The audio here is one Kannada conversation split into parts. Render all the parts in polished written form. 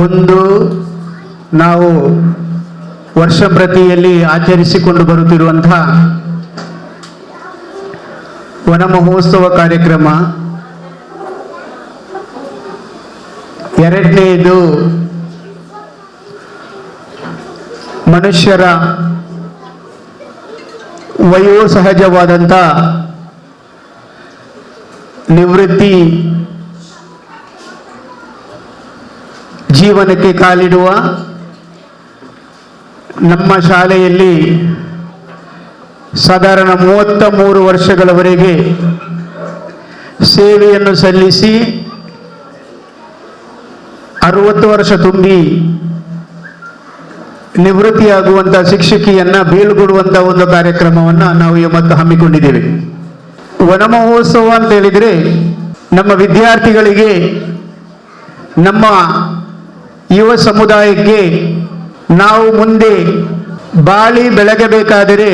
ಒಂದು ನಾವು ವರ್ಷ ಪ್ರತಿಯಲ್ಲಿ ಆಚರಿಸಿಕೊಂಡು ಬರುತ್ತಿರುವಂತಹ ವನ ಮಹೋತ್ಸವ ಕಾರ್ಯಕ್ರಮ, ಎರಡನೆಯದು ಮನುಷ್ಯರ ವಯೋಸಹಜವಾದಂಥ ನಿವೃತ್ತಿ ಜೀವನಕ್ಕೆ ಕಾಲಿಡುವ ನಮ್ಮ ಶಾಲೆಯಲ್ಲಿ ಸಾಧಾರಣ 33 ವರ್ಷಗಳವರೆಗೆ ಸೇವೆಯನ್ನು ಸಲ್ಲಿಸಿ 60 ವರ್ಷ ತುಂಬಿ ನಿವೃತ್ತಿಯಾಗುವಂಥ ಶಿಕ್ಷಕಿಯನ್ನ ಬೀಳ್ಕೊಡುವಂಥ ಒಂದು ಕಾರ್ಯಕ್ರಮವನ್ನು ನಾವು ಇವತ್ತು ಹಮ್ಮಿಕೊಂಡಿದ್ದೇವೆ. ವನ ಮಹೋತ್ಸವ ಅಂತ ಹೇಳಿದರೆ ನಮ್ಮ ವಿದ್ಯಾರ್ಥಿಗಳಿಗೆ, ನಮ್ಮ ಯುವ ಸಮುದಾಯಕ್ಕೆ ನಾವು ಮುಂದೆ ಬಾಳಿ ಬೆಳಗಬೇಕಾದರೆ,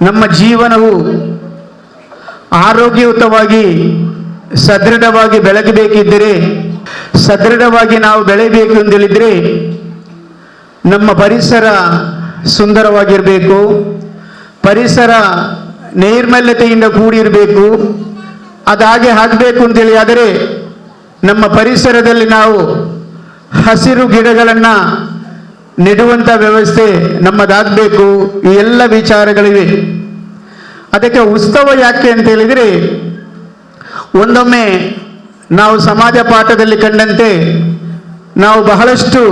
ನಮ್ಮ ಜೀವನವು ಆರೋಗ್ಯಯುತವಾಗಿ ಸದೃಢವಾಗಿ ಬೆಳಗಬೇಕಿದ್ದರೆ, ಸದೃಢವಾಗಿ ನಾವು ಬೆಳೆಯಬೇಕು ಅಂತೇಳಿದರೆ ನಮ್ಮ ಪರಿಸರ ಸುಂದರವಾಗಿರಬೇಕು, ಪರಿಸರ ನೈರ್ಮಲ್ಯತೆಯಿಂದ ಕೂಡಿರಬೇಕು. ಅದಾಗೆ ಆಗಬೇಕು ಅಂತೇಳಿ ಆದರೆ ನಮ್ಮ ಪರಿಸರದಲ್ಲಿ ನಾವು ಹಸಿರು ಗಿಡಗಳನ್ನು ನೆಡುವಂಥ ವ್ಯವಸ್ಥೆ ನಮ್ಮದಾಗಬೇಕು. ಈ ಎಲ್ಲ ವಿಚಾರಗಳಿವೆ. ಅದಕ್ಕೆ ಉತ್ಸವ ಯಾಕೆ ಅಂತ ಹೇಳಿದರೆ, ಒಂದೊಮ್ಮೆ ನಾವು ಸಮಾಜ ಪಾಠದಲ್ಲಿ ಕಂಡಂತೆ ನಾವು ಬಹಳಷ್ಟು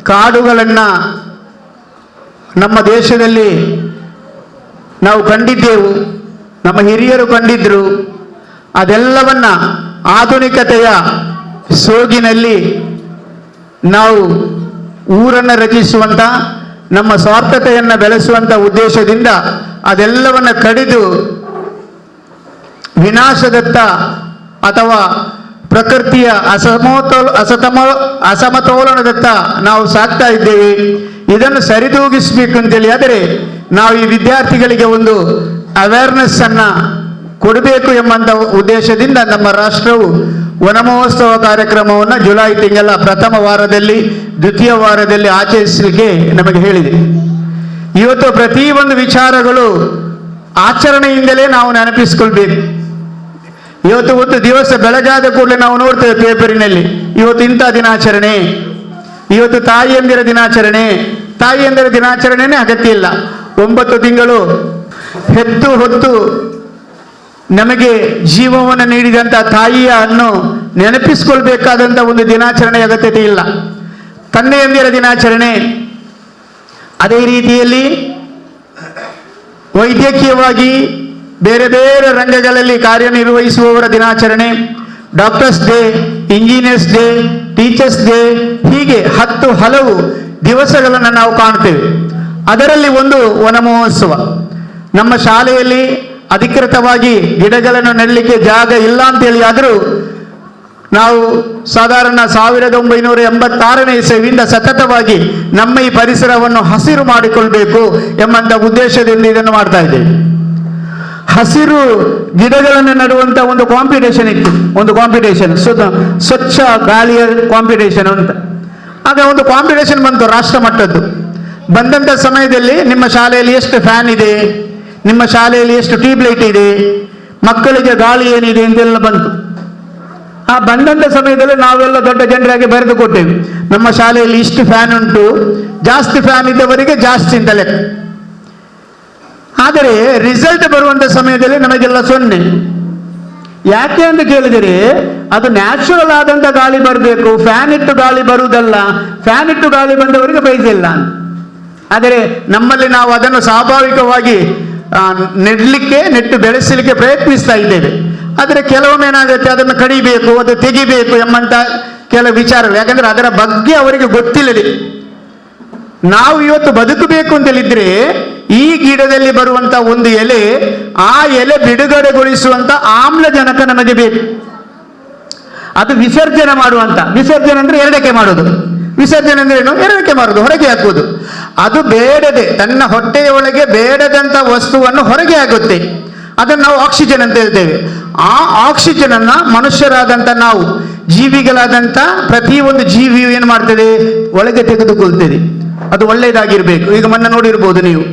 ಕಾಡುಗಳನ್ನು ನಮ್ಮ ದೇಶದಲ್ಲಿ ನಾವು ಕಂಡಿದ್ದೆವು, ನಮ್ಮ ಹಿರಿಯರು ಕಂಡಿದ್ದರು. ಅದೆಲ್ಲವನ್ನ ಆಧುನಿಕತೆಯ ಸೋಗಿನಲ್ಲಿ ನಾವು ಊರನ್ನು ರಚಿಸುವಂಥ, ನಮ್ಮ ಸ್ವಾರ್ಥತೆಯನ್ನು ಬೆಳೆಸುವಂಥ ಉದ್ದೇಶದಿಂದ ಅದೆಲ್ಲವನ್ನು ಕಡಿದು ವಿನಾಶದತ್ತ ಅಥವಾ ಪ್ರಕೃತಿಯ ಅಸಮತೋಲನದತ್ತ ನಾವು ಸಾಗ್ತಾ ಇದ್ದೇವೆ. ಇದನ್ನು ಸರಿದೂಗಿಸಬೇಕು ಅಂತೇಳಿ ಆದರೆ ನಾವು ಈ ವಿದ್ಯಾರ್ಥಿಗಳಿಗೆ ಒಂದು ಅವೇರ್ನೆಸ್ ಅನ್ನ ಕೊಡಬೇಕು ಎಂಬಂಥ ಉದ್ದೇಶದಿಂದ ನಮ್ಮ ರಾಷ್ಟ್ರವು ವನ ಮಹೋತ್ಸವ ಕಾರ್ಯಕ್ರಮವನ್ನು ಜುಲೈ ತಿಂಗಳ ಪ್ರಥಮ ವಾರದಲ್ಲಿ, ದ್ವಿತೀಯ ವಾರದಲ್ಲಿ ಆಚರಿಸಲಿಕ್ಕೆ ನಮಗೆ ಹೇಳಿದೆ. ಇವತ್ತು ಪ್ರತಿಯೊಂದು ವಿಚಾರಗಳು ಆಚರಣೆಯಿಂದಲೇ ನಾವು ನೆನಪಿಸ್ಕೊಳ್ಬೇಕು. ಇವತ್ತು ಒಂದು ದಿವಸ ಬೆಳಗಾದ ಕೂಡಲೇ ನಾವು ನೋಡ್ತೇವೆ ಪೇಪರಿನಲ್ಲಿ, ಇವತ್ತು ಇಂಥ ದಿನಾಚರಣೆ, ಇವತ್ತು ತಾಯಿಯಂದಿರ ದಿನಾಚರಣೆ. ತಾಯಿಯಂದಿರ ದಿನಾಚರಣೆನೇ ಅಗತ್ಯ ಇಲ್ಲ. 9 ತಿಂಗಳು ಹೆತ್ತು ಹೊತ್ತು ನಮಗೆ ಜೀವವನ್ನು ನೀಡಿದಂಥ ತಾಯಿಯನ್ನು ನೆನಪಿಸ್ಕೊಳ್ಬೇಕಾದಂಥ ಒಂದು ದಿನಾಚರಣೆ ಅಗತ್ಯತೆ ಇಲ್ಲ. ತಂದೆಯಂದಿರ ದಿನಾಚರಣೆ, ಅದೇ ರೀತಿಯಲ್ಲಿ ವೈದ್ಯಕೀಯವಾಗಿ ಬೇರೆ ಬೇರೆ ರಂಗಗಳಲ್ಲಿ ಕಾರ್ಯನಿರ್ವಹಿಸುವವರ ದಿನಾಚರಣೆ, doctors day, engineers day, teachers day, ಹೀಗೆ 10 ಹಲವು ದಿವಸಗಳನ್ನು ನಾವು ಕಾಣ್ತೇವೆ. ಅದರಲ್ಲಿ ಒಂದು ವನ ಮಹೋತ್ಸವ. ನಮ್ಮ ಶಾಲೆಯಲ್ಲಿ ಅಧಿಕೃತವಾಗಿ ಗಿಡಗಳನ್ನು ನೆಡಲಿಕ್ಕೆ ಜಾಗ ಇಲ್ಲ ಅಂತೇಳಿ ಆದರೂ ನಾವು ಸಾಧಾರಣ 1986ನೇ ಇಸವಿಯಿಂದ ಸತತವಾಗಿ ನಮ್ಮ ಈ ಪರಿಸರವನ್ನು ಹಸಿರು ಮಾಡಿಕೊಳ್ಬೇಕು ಎಂಬಂಥ ಉದ್ದೇಶದಿಂದ ಇದನ್ನು ಮಾಡ್ತಾ ಇದ್ದೇವೆ. ಹಸಿರು ಗಿಡಗಳನ್ನು ನೆಡುವಂಥ ಒಂದು ಕಾಂಪಿಟೇಷನ್ ಇತ್ತು, ಒಂದು ಕಾಂಪಿಟೇಷನ್, ಸ್ವಚ್ಛ ಗಾಳಿಯ ಕಾಂಪಿಟೇಷನ್ ಅಂತ. ಆಗ ಒಂದು ಕಾಂಪಿಟೇಷನ್ ಬಂತು ರಾಷ್ಟ್ರ ಮಟ್ಟದ್ದು. ಬಂದಂಥ ಸಮಯದಲ್ಲಿ ನಿಮ್ಮ ಶಾಲೆಯಲ್ಲಿ ಎಷ್ಟು ಫ್ಯಾನ್ ಇದೆ, ನಿಮ್ಮ ಶಾಲೆಯಲ್ಲಿ ಎಷ್ಟು ಟ್ಯೂಬ್ ಲೈಟ್ ಇದೆ, ಮಕ್ಕಳಿಗೆ ಗಾಳಿ ಏನಿದೆ ಅಂತೆಲ್ಲ ಬಂತು. ಆ ಬಂದಂಥ ಸಮಯದಲ್ಲಿ ನಾವೆಲ್ಲ ದೊಡ್ಡ ಜನರಾಗಿ ಬರೆದು ಕೊಟ್ಟೇವೆ, ನಮ್ಮ ಶಾಲೆಯಲ್ಲಿ ಇಷ್ಟು ಫ್ಯಾನ್ ಉಂಟು, ಜಾಸ್ತಿ ಫ್ಯಾನ್ ಇದ್ದವರಿಗೆ ಜಾಸ್ತಿ ಅಂತ ಲೆಕ್ಕ. ಆದರೆ ರಿಸಲ್ಟ್ ಬರುವಂಥ ಸಮಯದಲ್ಲಿ ನಮಗೆಲ್ಲ 0. ಯಾಕೆ ಅಂತ ಕೇಳಿದರೆ ಅದು ನ್ಯಾಚುರಲ್ ಆದಂಥ ಗಾಳಿ ಬರಬೇಕು, ಫ್ಯಾನ್ ಇಟ್ಟು ಗಾಳಿ ಬರುವುದಲ್ಲ. ಫ್ಯಾನ್ ಇಟ್ಟು ಗಾಳಿ ಬಂದವರಿಗೆ ಪ್ರೈಸ್ ಇಲ್ಲ. ಆದರೆ ನಮ್ಮಲ್ಲಿ ನಾವು ಅದನ್ನು ಸ್ವಾಭಾವಿಕವಾಗಿ ನೆಟ್ಟು ಬೆಳೆಸಲಿಕ್ಕೆ ಪ್ರಯತ್ನಿಸ್ತಾ ಇದ್ದೇವೆ. ಆದರೆ ಕೆಲವೊಮ್ಮೆ ಏನಾಗುತ್ತೆ, ಅದನ್ನು ಕಡಿಬೇಕು, ಅದು ತೆಗಿಬೇಕು ಎಂಬಂಥ ಕೆಲವು ವಿಚಾರಗಳು. ಯಾಕಂದರೆ ಅದರ ಬಗ್ಗೆ ಅವರಿಗೆ ಗೊತ್ತಿಲ್ಲದೆ. ನಾವು ಇವತ್ತು ಬದುಕಬೇಕು ಅಂತೇಳಿದ್ರೆ ಈ ಗಿಡದಲ್ಲಿ ಬರುವಂಥ ಒಂದು ಎಲೆ, ಆ ಎಲೆ ಬಿಡುಗಡೆಗೊಳಿಸುವಂಥ ಆಮ್ಲಜನಕ ನಮಗೆ ಬೇಕು. ಅದು ವಿಸರ್ಜನೆ ಮಾಡುವಂಥ, ವಿಸರ್ಜನೆ ಅಂದರೆ ಎರಡಕ್ಕೆ ಮಾಡೋದು. ವಿಸರ್ಜನೆ ಅಂದ್ರೆ ಏನು? ಎರಡಕ್ಕೆ ಮಾಡೋದು, ಹೊರಗೆ ಹಾಕುವುದು. ಅದು ಬೇಡದೆ, ತನ್ನ ಹೊಟ್ಟೆಯ ಒಳಗೆ ಬೇಡದಂಥ ವಸ್ತುವನ್ನು ಹೊರಗೆ ಆಗುತ್ತೆ. ಅದನ್ನು ನಾವು ಆಕ್ಸಿಜನ್ ಅಂತ ಹೇಳ್ತೇವೆ. ಆ ಆಕ್ಸಿಜನ್ ಅನ್ನ ಮನುಷ್ಯರಾದಂಥ ನಾವು ಜೀವಿಗಳಾದಂಥ ಪ್ರತಿಯೊಂದು ಜೀವಿಯು ಏನು ಮಾಡ್ತದೆ, ಒಳಗೆ ತೆಗೆದುಕೊಳ್ತದೆ. ಅದು ಒಳ್ಳೆಯದಾಗಿರಬೇಕು. ಈಗ ಮೊನ್ನೆ ನೋಡಿರ್ಬೋದು ನೀವು,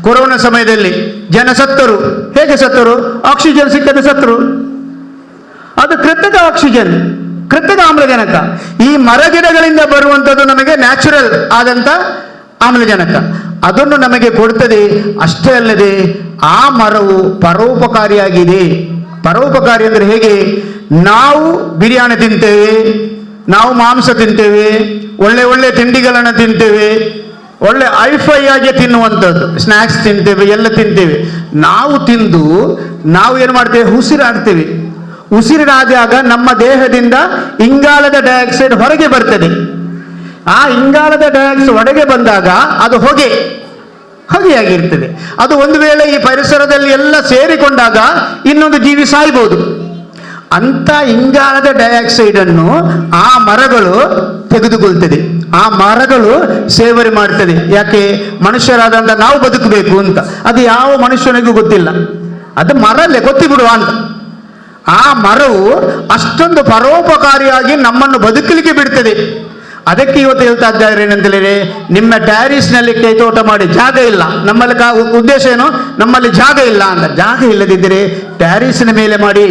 ಕೊರೋನಾ ಸಮಯದಲ್ಲಿ ಜನ ಸತ್ತರು. ಹೇಗೆ ಸತ್ತರು? ಆಕ್ಸಿಜನ್ ಸಿಕ್ಕದೆ ಸತ್ತರು. ಅದು ಕೃತಕ ಆಕ್ಸಿಜನ್, ಕೃತಕ ಆಮ್ಲಜನಕ. ಈ ಮರಗಿಡಗಳಿಂದ ಬರುವಂಥದ್ದು ನಮಗೆ ನ್ಯಾಚುರಲ್ ಆದಂಥ ಆಮ್ಲಜನಕ, ಅದನ್ನು ನಮಗೆ ಕೊಡ್ತದೆ. ಅಷ್ಟೇ ಅಲ್ಲದೆ ಆ ಮರವು ಪರೋಪಕಾರಿಯಾಗಿದೆ. ಪರೋಪಕಾರಿ ಅಂದರೆ ಹೇಗೆ? ನಾವು ಬಿರಿಯಾನಿ ತಿಂತೇವೆ, ನಾವು ಮಾಂಸ ತಿಂತೇವೆ, ಒಳ್ಳೆ ಒಳ್ಳೆ ತಿಂಡಿಗಳನ್ನು ತಿಂತೇವೆ, ಒಳ್ಳೆ ಐಫೈ ಆಗಿ ತಿನ್ನುವಂಥದ್ದು, ಸ್ನ್ಯಾಕ್ಸ್ ತಿಂತೇವೆ, ಎಲ್ಲ ತಿಂತೇವೆ. ನಾವು ತಿಂದು ನಾವು ಏನು ಮಾಡ್ತೇವೆ? ಉಸಿರಾಡ್ತೇವೆ. ಉಸಿರಾದಾಗ ನಮ್ಮ ದೇಹದಿಂದ ಇಂಗಾಲದ ಡೈಆಕ್ಸೈಡ್ ಹೊರಗೆ ಬರ್ತದೆ. ಆ ಇಂಗಾಲದ ಡೈಆಕ್ಸೈಡ್ ಹೊರಗೆ ಬಂದಾಗ ಅದು ಹೊಗೆಯಾಗಿರ್ತದೆ. ಅದು ಒಂದು ವೇಳೆ ಈ ಪರಿಸರದಲ್ಲಿ ಎಲ್ಲ ಸೇರಿಕೊಂಡಾಗ ಇನ್ನೊಂದು ಜೀವಿ ಸಾಯ್ಬೋದು. ಅಂತ ಇಂಗಾಲದ ಡೈಆಕ್ಸೈಡ್ ಅನ್ನು ಆ ಮರಗಳು ತೆಗೆದುಕೊಳ್ತದೆ, ಆ ಮರಗಳು ಸೇವನೆ ಮಾಡ್ತದೆ. ಯಾಕೆ? ಮನುಷ್ಯರಾದಂಥ ನಾವು ಬದುಕಬೇಕು ಅಂತ. ಅದು ಯಾವ ಮನುಷ್ಯನಿಗೂ ಗೊತ್ತಿಲ್ಲ, ಅದು ಮರಲ್ಲೇ ಗೊತ್ತಿಬಿಡುವ ಅಂತ. ಆ ಮರವು ಅಷ್ಟೊಂದು ಪರೋಪಕಾರಿಯಾಗಿ ನಮ್ಮನ್ನು ಬದುಕಲಿಕ್ಕೆ ಬಿಡ್ತದೆ. ಅದಕ್ಕೆ ಇವತ್ತು ಹೇಳ್ತಾ ಇದ್ದಾರೆ ಏನಂತೇಳಿದ್ರೆ, ನಿಮ್ಮ ಟ್ಯಾರಿಸ್ನಲ್ಲಿ ಕೈತೋಟ ಮಾಡಿ, ಜಾಗ ಇಲ್ಲ. ನಮ್ಮಲ್ಲಿ ಉದ್ದೇಶ ಏನು? ನಮ್ಮಲ್ಲಿ ಜಾಗ ಇಲ್ಲ ಅಂತ. ಜಾಗ ಇಲ್ಲದಿದ್ದರೆ ಟ್ಯಾರಿಸ್ನ ಮೇಲೆ ಮಾಡಿ.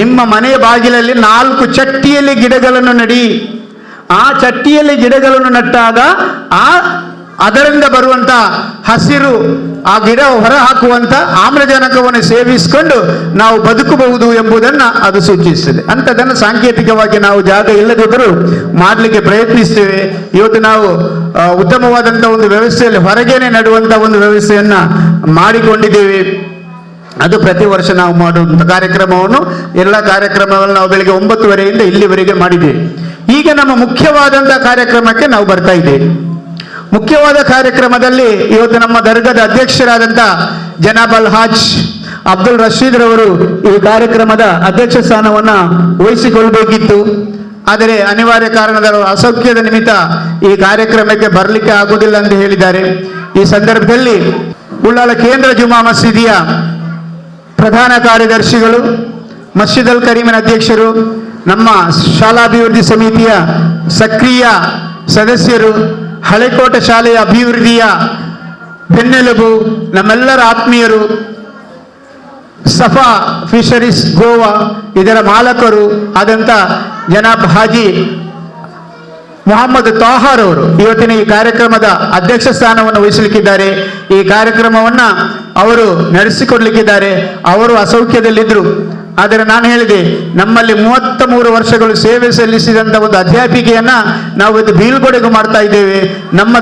ನಿಮ್ಮ ಮನೆಯ ಬಾಗಿಲಲ್ಲಿ 4 ಚಟ್ಟಿಯಲ್ಲಿ ಗಿಡಗಳನ್ನು ನಡಿ. ಆ ಚಟ್ಟಿಯಲ್ಲಿ ಗಿಡಗಳನ್ನು ನಟ್ಟಾಗ ಅದರಿಂದ ಬರುವಂತ ಹಸಿರು, ಆ ಗಿಡ ಹೊರ ಹಾಕುವಂತ ಆಮ್ಲಜನಕವನ್ನು ಸೇವಿಸಿಕೊಂಡು ನಾವು ಬದುಕಬಹುದು ಎಂಬುದನ್ನು ಅದು ಸೂಚಿಸ್ತದೆ. ಅಂಥದ್ದನ್ನು ಸಾಂಕೇತಿಕವಾಗಿ ನಾವು ಜಾಗ ಇಲ್ಲದಿದ್ದರೂ ಮಾಡಲಿಕ್ಕೆ ಪ್ರಯತ್ನಿಸ್ತೇವೆ. ಇವತ್ತು ನಾವು ಉತ್ತಮವಾದಂಥ ಒಂದು ವ್ಯವಸ್ಥೆಯಲ್ಲಿ ಹೊರಗೇನೆ ನಡುವಂಥ ಒಂದು ವ್ಯವಸ್ಥೆಯನ್ನ ಮಾಡಿಕೊಂಡಿದ್ದೇವೆ. ಅದು ಪ್ರತಿ ವರ್ಷ ನಾವು ಮಾಡುವಂಥ ಕಾರ್ಯಕ್ರಮವನ್ನು, ಎಲ್ಲ ಕಾರ್ಯಕ್ರಮವನ್ನು ನಾವು ಬೆಳಿಗ್ಗೆ 9:30ಯಿಂದ ಇಲ್ಲಿವರೆಗೆ ಮಾಡಿದ್ದೇವೆ. ಈಗ ನಮ್ಮ ಮುಖ್ಯವಾದಂಥ ಕಾರ್ಯಕ್ರಮಕ್ಕೆ ನಾವು ಬರ್ತಾ ಇದ್ದೇವೆ. ಮುಖ್ಯವಾದ ಕಾರ್ಯಕ್ರಮದಲ್ಲಿ ಇವತ್ತು ನಮ್ಮ ದರ್ಗಾದ ಅಧ್ಯಕ್ಷರಾದಂಥ ಜನಾಬ್ ಅಲ್ ಹಾಜ್ ಅಬ್ದುಲ್ ರಶೀದ್ ರವರು ಈ ಕಾರ್ಯಕ್ರಮದ ಅಧ್ಯಕ್ಷ ಸ್ಥಾನವನ್ನು ವಹಿಸಿಕೊಳ್ಬೇಕಿತ್ತು. ಆದರೆ ಅನಿವಾರ್ಯ ಕಾರಣದ ಅಸೌಖ್ಯದ ನಿಮಿತ್ತ ಈ ಕಾರ್ಯಕ್ರಮಕ್ಕೆ ಬರಲಿಕ್ಕೆ ಆಗುವುದಿಲ್ಲ ಎಂದು ಹೇಳಿದ್ದಾರೆ. ಈ ಸಂದರ್ಭದಲ್ಲಿ ಉಳ್ಳಾಲ ಕೇಂದ್ರ ಜುಮಾ ಮಸೀದಿಯ ಪ್ರಧಾನ ಕಾರ್ಯದರ್ಶಿಗಳು, ಮಸ್ಜಿದ್ ಅಲ್ ಕರೀಮಿನ ಅಧ್ಯಕ್ಷರು, ನಮ್ಮ ಶಾಲಾಭಿವೃದ್ಧಿ ಸಮಿತಿಯ ಸಕ್ರಿಯ ಸದಸ್ಯರು, ಹಳೆಕೋಟೆ ಶಾಲೆಯ ಅಭಿವೃದ್ಧಿಯ ಬೆನ್ನೆಲುಬು, ನಮ್ಮೆಲ್ಲರ ಆತ್ಮೀಯರು, ಸಫಾ ಫಿಶರೀಸ್ ಗೋವಾ ಇದರ ಮಾಲಕರು ಆದಂಥ ಜನಾಬ್ ಹಾಜಿ ಮೊಹಮ್ಮದ್ ತಾಹಾರ್ ಅವರು ಇವತ್ತಿನ ಈ ಕಾರ್ಯಕ್ರಮದ ಅಧ್ಯಕ್ಷ ಸ್ಥಾನವನ್ನು ವಹಿಸಲಿಕ್ಕಿದ್ದಾರೆ. ಈ ಕಾರ್ಯಕ್ರಮವನ್ನು ಅವರು ನಡೆಸಿಕೊಡ್ಲಿಕ್ಕಿದ್ದಾರೆ. ಅವರು ಅಸೌಖ್ಯದಲ್ಲಿದ್ದರು. ಆದರೆ ನಾನು ಹೇಳಿದೆ, ನಮ್ಮಲ್ಲಿ 33 ವರ್ಷಗಳು ಸೇವೆ ಸಲ್ಲಿಸಿದಂಥ ಒಂದು ಅಧ್ಯಾಪಿಕೆಯನ್ನ ನಾವು ಇದು ಬೀಳ್ಕೊಡುಗೆ ಮಾಡ್ತಾ ಇದ್ದೇವೆ. ನಮ್ಮ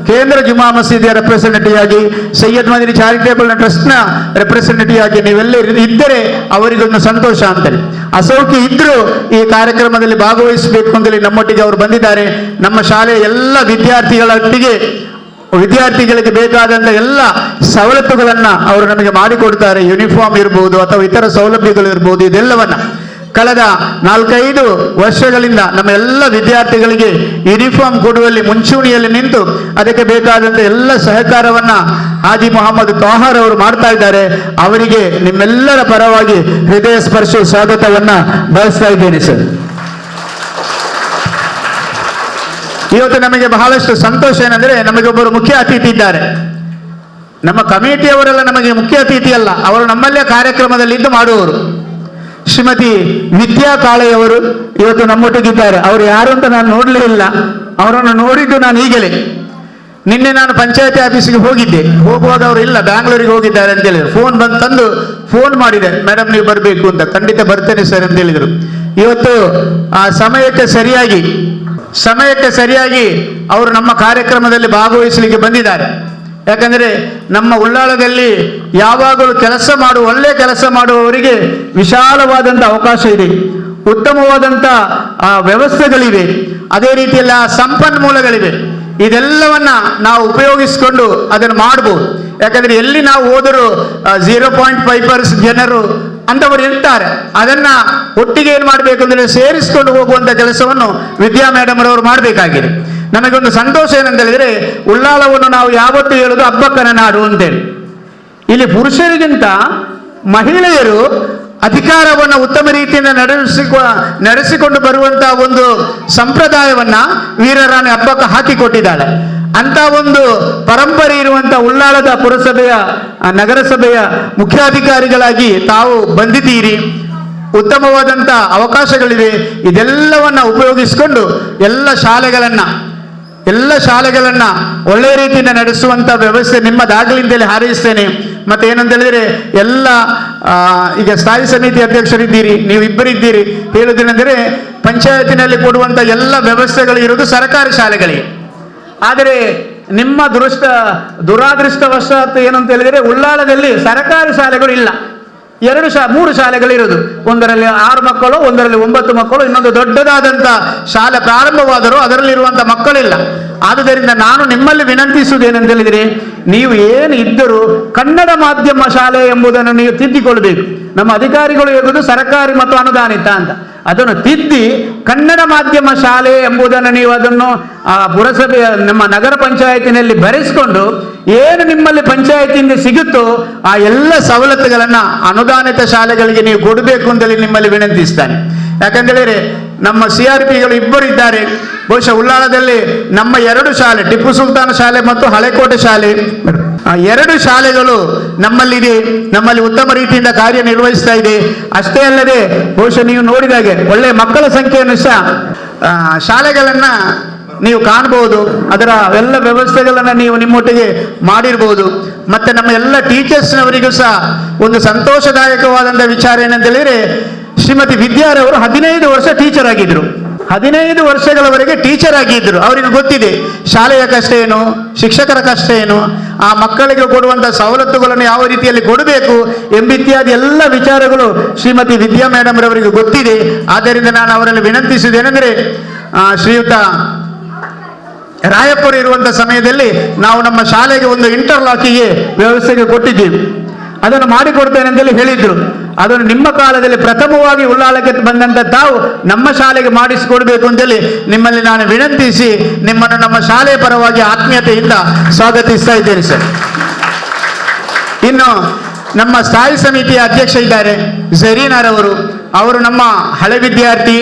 ಕೇಂದ್ರ ಜುಮಾ ಮಸೀದಿಯ ರೆಪ್ರೆಸೆಂಟೇಟಿವ್ ಆಗಿ, ಸೈಯದ್ ಮದನಿ ಚಾರಿಟೇಬಲ್ ಟ್ರಸ್ಟ್ನ ರೆಪ್ರೆಸೆಂಟೇಟಿವ್ ಆಗಿ ನೀವೆಲ್ಲರೂ ಇದ್ದರೆ ಅವರಿಗೊಂದು ಸಂತೋಷ ಅಂತೇಳಿ. ಅಸೌಖ್ಯ ಇದ್ರೂ ಈ ಕಾರ್ಯಕ್ರಮದಲ್ಲಿ ಭಾಗವಹಿಸಬೇಕು ಅಂತೇಳಿ ನಮ್ಮೊಟ್ಟಿಗೆ ಅವರು ಬಂದಿದ್ದಾರೆ. ನಮ್ಮ ಶಾಲೆಯ ಎಲ್ಲ ವಿದ್ಯಾರ್ಥಿಗಳಿಗೆ ಬೇಕಾದಂಥ ಎಲ್ಲ ಸವಲತ್ತುಗಳನ್ನು ಅವರು ನಮಗೆ ಮಾಡಿಕೊಡ್ತಾರೆ. ಯೂನಿಫಾರ್ಮ್ ಇರ್ಬೋದು ಅಥವಾ ಇತರ ಸೌಲಭ್ಯಗಳು ಇರ್ಬೋದು. ಇದೆಲ್ಲವನ್ನ ಕಳೆದ 4-5 ವರ್ಷಗಳಿಂದ ನಮ್ಮ ಎಲ್ಲ ವಿದ್ಯಾರ್ಥಿಗಳಿಗೆ ಯೂನಿಫಾರ್ಮ್ ಕೊಡುವಲ್ಲಿ ಮುಂಚೂಣಿಯಲ್ಲಿ ನಿಂತು ಅದಕ್ಕೆ ಬೇಕಾದಂಥ ಎಲ್ಲ ಸಹಕಾರವನ್ನ ಹಾಜಿ ಮೊಹಮ್ಮದ್ ತಾಹಾರ್ ಅವರು ಮಾಡ್ತಾ ಇದ್ದಾರೆ. ಅವರಿಗೆ ನಿಮ್ಮೆಲ್ಲರ ಪರವಾಗಿ ಹೃದಯ ಸ್ಪರ್ಶ ಸ್ವಾಗತವನ್ನ ಬಯಸ್ತಾ ಇದ್ದೇನೆ ಸರ್. ಇವತ್ತು ನಮಗೆ ಬಹಳಷ್ಟು ಸಂತೋಷ ಏನಂದ್ರೆ, ನಮಗೊಬ್ಬರು ಮುಖ್ಯ ಅತಿಥಿ ಇದ್ದಾರೆ. ನಮ್ಮ ಕಮಿಟಿಯವರೆಲ್ಲ ನಮಗೆ ಮುಖ್ಯ ಅತಿಥಿ ಅಲ್ಲ, ಅವರು ನಮ್ಮಲ್ಲೇ ಕಾರ್ಯಕ್ರಮದಲ್ಲಿದ್ದು ಮಾಡುವವರು. ಶ್ರೀಮತಿ ವಿದ್ಯಾ ಕಾಳೆಯವರು ಇವತ್ತು ನಮ್ಮೊಟ್ಟಿಗಿದ್ದಾರೆ. ಅವರು ಯಾರು ಅಂತ ನಾನು ನೋಡಲೇ ಇಲ್ಲ, ಅವರನ್ನು ನೋಡಿದ್ದು ನಾನು ಈಗಲೇ. ನಿನ್ನೆ ನಾನು ಪಂಚಾಯತಿ ಆಫೀಸಿಗೆ ಹೋಗುವಾಗ ಅವರು ಇಲ್ಲ, ಬ್ಯಾಂಗ್ಳೂರಿಗೆ ಹೋಗಿದ್ದಾರೆ ಅಂತ ಹೇಳಿದ್ರು. ಫೋನ್ ಮಾಡಿದೆ, ಮೇಡಮ್ ನೀವು ಬರಬೇಕು ಅಂತ. ಖಂಡಿತ ಬರ್ತೇನೆ ಸರ್ ಅಂತ ಹೇಳಿದರು. ಇವತ್ತು ಆ ಸಮಯಕ್ಕೆ ಸರಿಯಾಗಿ ಅವರು ನಮ್ಮ ಕಾರ್ಯಕ್ರಮದಲ್ಲಿ ಭಾಗವಹಿಸಲಿಕ್ಕೆ ಬಂದಿದ್ದಾರೆ. ಯಾಕಂದರೆ ನಮ್ಮ ಉಳ್ಳಾಳದಲ್ಲಿ ಯಾವಾಗಲೂ ಒಳ್ಳೆಯ ಕೆಲಸ ಮಾಡುವವರಿಗೆ ವಿಶಾಲವಾದಂಥ ಅವಕಾಶ ಇದೆ, ಉತ್ತಮವಾದಂಥ ವ್ಯವಸ್ಥೆಗಳಿವೆ, ಅದೇ ರೀತಿಯಲ್ಲಿ ಆ ಸಂಪನ್ಮೂಲಗಳಿವೆ. ಇದೆಲ್ಲವನ್ನ ನಾವು ಉಪಯೋಗಿಸಿಕೊಂಡು ಅದನ್ನು ಮಾಡಬಹುದು. ಯಾಕಂದ್ರೆ ಎಲ್ಲಿ ನಾವು ಹೋದರೂ 0.5% ಜನರು ಅಂತವರು ಇರ್ತಾರೆ. ಅದನ್ನ ಒಟ್ಟಿಗೆ ಏನು ಮಾಡಬೇಕು ಅಂದ್ರೆ ಸೇರಿಸಿಕೊಂಡು ಹೋಗುವಂತ ಕೆಲಸವನ್ನು ವಿದ್ಯಾ ಮೇಡಮ್ ಅವರು ಮಾಡಬೇಕಾಗಿದೆ. ನಮಗೊಂದು ಸಂತೋಷ ಏನಂತ ಹೇಳಿದ್ರೆ, ಉಳ್ಳಾಲವನ್ನು ನಾವು ಯಾವತ್ತೂ ಹೇಳುದು ಹಬ್ಬಕ್ಕನ ನಾಡು ಅಂತೇಳಿ. ಇಲ್ಲಿ ಪುರುಷರಿಗಿಂತ ಮಹಿಳೆಯರು ಅಧಿಕಾರವನ್ನು ಉತ್ತಮ ರೀತಿಯಿಂದ ನಡೆಸಿಕೊಂಡು ಬರುವಂತಹ ಒಂದು ಸಂಪ್ರದಾಯವನ್ನ ವೀರರಾಣಿ ಹಬ್ಬಕ್ಕೆ ಹಾಕಿಕೊಟ್ಟಿದ್ದಾಳೆ. ಅಂತ ಒಂದು ಪರಂಪರೆ ಇರುವಂತ ಉಳ್ಳಾಳದ ಪುರಸಭೆಯ ನಗರಸಭೆಯ ಮುಖ್ಯಾಧಿಕಾರಿಗಳಾಗಿ ತಾವು ಬಂದಿದ್ದೀರಿ. ಉತ್ತಮವಾದಂಥ ಅವಕಾಶಗಳಿವೆ. ಇದೆಲ್ಲವನ್ನ ಉಪಯೋಗಿಸಿಕೊಂಡು ಎಲ್ಲ ಶಾಲೆಗಳನ್ನ ಒಳ್ಳೆಯ ರೀತಿಯಿಂದ ನಡೆಸುವಂತ ವ್ಯವಸ್ಥೆ ನಿಮ್ಮದಾಗಲಿಂದಲೇ ಹಾರೈಸ್ತೇನೆ. ಮತ್ತೆ ಏನಂತ ಹೇಳಿದ್ರೆ ಎಲ್ಲ ಈಗ ಸ್ಥಾಯಿ ಸಮಿತಿ ಅಧ್ಯಕ್ಷರಿದ್ದೀರಿ, ನೀವು ಇಬ್ಬರಿದ್ದೀರಿ. ಹೇಳುವುದೇನೆಂದರೆ ಪಂಚಾಯತಿನಲ್ಲಿ ಕೊಡುವಂತ ಎಲ್ಲ ವ್ಯವಸ್ಥೆಗಳು ಇರುವುದು ಸರ್ಕಾರಿ ಶಾಲೆಗಳಿಗೆ. ಆದರೆ ನಿಮ್ಮ ದುರಾದೃಷ್ಟವಶಾತ್ ಏನಂತ ಹೇಳಿದರೆ ಉಳ್ಳಾಳದಲ್ಲಿ ಸರ್ಕಾರಿ ಶಾಲೆಗಳು ಇಲ್ಲ. 3 ಶಾಲೆಗಳಿರುವುದು. ಒಂದರಲ್ಲಿ 6 ಮಕ್ಕಳು, ಒಂದರಲ್ಲಿ 9 ಮಕ್ಕಳು, ಇನ್ನೊಂದು ದೊಡ್ಡದಾದಂಥ ಶಾಲೆ ಪ್ರಾರಂಭವಾದರೂ ಅದರಲ್ಲಿರುವಂಥ ಮಕ್ಕಳಿಲ್ಲ. ಆದುದರಿಂದ ನಾನು ನಿಮ್ಮಲ್ಲಿ ವಿನಂತಿಸುವುದೇನೆಂತ ಹೇಳಿದರೆ, ನೀವು ಏನು ಇದ್ದರೂ ಕನ್ನಡ ಮಾಧ್ಯಮ ಶಾಲೆ ಎಂಬುದನ್ನು ನೀವು ತಿದ್ದಿಕೊಳ್ಳಬೇಕು. ನಮ್ಮ ಅಧಿಕಾರಿಗಳು ಹೇಳುವುದು ಸರ್ಕಾರಿ ಮತ್ತು ಅನುದಾನಿತ ಅಂತ. ಅದನ್ನು ತಿದ್ದಿ ಕನ್ನಡ ಮಾಧ್ಯಮ ಶಾಲೆ ಎಂಬುದನ್ನು ನೀವು ಅದನ್ನು ಪುರಸಭೆಯ ನಮ್ಮ ನಗರ ಪಂಚಾಯತಿನಲ್ಲಿ ಬರೆಸಿಕೊಂಡು ಏನು ನಿಮ್ಮಲ್ಲಿ ಪಂಚಾಯತಿಯಿಂದ ಸಿಗುತ್ತೋ ಆ ಎಲ್ಲ ಸವಲತ್ತುಗಳನ್ನು ಅನುದಾನಿತ ಶಾಲೆಗಳಿಗೆ ನೀವು ಕೊಡಬೇಕು ಅಂತೇಳಿ ನಿಮ್ಮಲ್ಲಿ ವಿನಂತಿಸ್ತಾನೆ. ಯಾಕಂತೇಳಿದ್ರೆ ನಮ್ಮ CRPಗಳು ಇಬ್ಬರು ಇದ್ದಾರೆ. ಬಹುಶಃ ಉಳ್ಳಾಳದಲ್ಲಿ ನಮ್ಮ 2 ಶಾಲೆ, ಟಿಪ್ಪು ಸುಲ್ತಾನ್ ಶಾಲೆ ಮತ್ತು ಹಳೆಕೋಟೆ ಶಾಲೆ, 2 ಶಾಲೆಗಳು ನಮ್ಮಲ್ಲಿದೆ. ನಮ್ಮಲ್ಲಿ ಉತ್ತಮ ರೀತಿಯಿಂದ ಕಾರ್ಯನಿರ್ವಹಿಸ್ತಾ ಇದೆ. ಅಷ್ಟೇ ಅಲ್ಲದೆ ಬಹುಶಃ ನೀವು ನೋಡಿದಾಗೆ ಒಳ್ಳೆಯ ಮಕ್ಕಳ ಸಂಖ್ಯೆಯನ್ನು ಸಹ ಶಾಲೆಗಳನ್ನ ನೀವು ಕಾಣಬಹುದು. ಅದರ ಎಲ್ಲ ವ್ಯವಸ್ಥೆಗಳನ್ನು ನೀವು ನಿಮ್ಮೊಟ್ಟಿಗೆ ಮಾಡಿರ್ಬೋದು. ಮತ್ತೆ ನಮ್ಮ ಎಲ್ಲ ಟೀಚರ್ಸ್ನವರಿಗೂ ಸಹ ಒಂದು ಸಂತೋಷದಾಯಕವಾದಂಥ ವಿಚಾರ ಏನಂತ ಹೇಳಿದ್ರೆ, ಶ್ರೀಮತಿ ವಿದ್ಯಾರವರು 15 ವರ್ಷ ಟೀಚರ್ ಆಗಿದ್ರು. 15 ವರ್ಷಗಳವರೆಗೆ ಟೀಚರ್ ಆಗಿದ್ದರು. ಅವರಿಗೆ ಗೊತ್ತಿದೆ ಶಾಲೆಯ ಕಷ್ಟ ಏನು, ಶಿಕ್ಷಕರ ಕಷ್ಟ ಏನು, ಆ ಮಕ್ಕಳಿಗೆ ಕೊಡುವಂಥ ಸವಲತ್ತುಗಳನ್ನು ಯಾವ ರೀತಿಯಲ್ಲಿ ಕೊಡಬೇಕು ಎಂಬಿತ್ಯಾದಿ ಎಲ್ಲ ವಿಚಾರಗಳು ಶ್ರೀಮತಿ ವಿದ್ಯಾ ಮೇಡಮ್ ರವರಿಗೆ ಗೊತ್ತಿದೆ. ಆದ್ದರಿಂದ ನಾನು ಅವರಲ್ಲಿ ವಿನಂತಿಸಿದ್ದೇನೆಂದರೆ, ಶ್ರೀಯುತ ರಾಯಪುರ ಇರುವಂಥ ಸಮಯದಲ್ಲಿ ನಾವು ನಮ್ಮ ಶಾಲೆಗೆ ಒಂದು ಇಂಟರ್ಲಾಕಿಗೆ ವ್ಯವಸ್ಥೆಗೆ ಕೊಟ್ಟಿದ್ದೀವಿ. ಅದನ್ನು ಮಾಡಿಕೊಡ್ತೇನೆ ಅಂತೇಳಿ ಹೇಳಿದ್ರು. ಅದನ್ನು ನಿಮ್ಮ ಕಾಲದಲ್ಲಿ ಪ್ರಥಮವಾಗಿ ಉಳ್ಳಾಳಕ್ಕೆ ಬಂದಂತ ತಾವು ನಮ್ಮ ಶಾಲೆಗೆ ಮಾಡಿಸಿಕೊಡ್ಬೇಕು ಅಂತೇಳಿ ನಿಮ್ಮಲ್ಲಿ ನಾನು ವಿನಂತಿಸಿ ನಿಮ್ಮನ್ನು ನಮ್ಮ ಶಾಲೆಯ ಪರವಾಗಿ ಆತ್ಮೀಯತೆಯಿಂದ ಸ್ವಾಗತಿಸ್ತಾ ಇದ್ದೇನೆ ಸರ್. ಇನ್ನು ನಮ್ಮ ಸ್ಥಾಯಿ ಸಮಿತಿಯ ಅಧ್ಯಕ್ಷ ಇದ್ದಾರೆ ಝರೀನಾರವರು. ಅವರು ನಮ್ಮ ಹಳೆ ವಿದ್ಯಾರ್ಥಿ,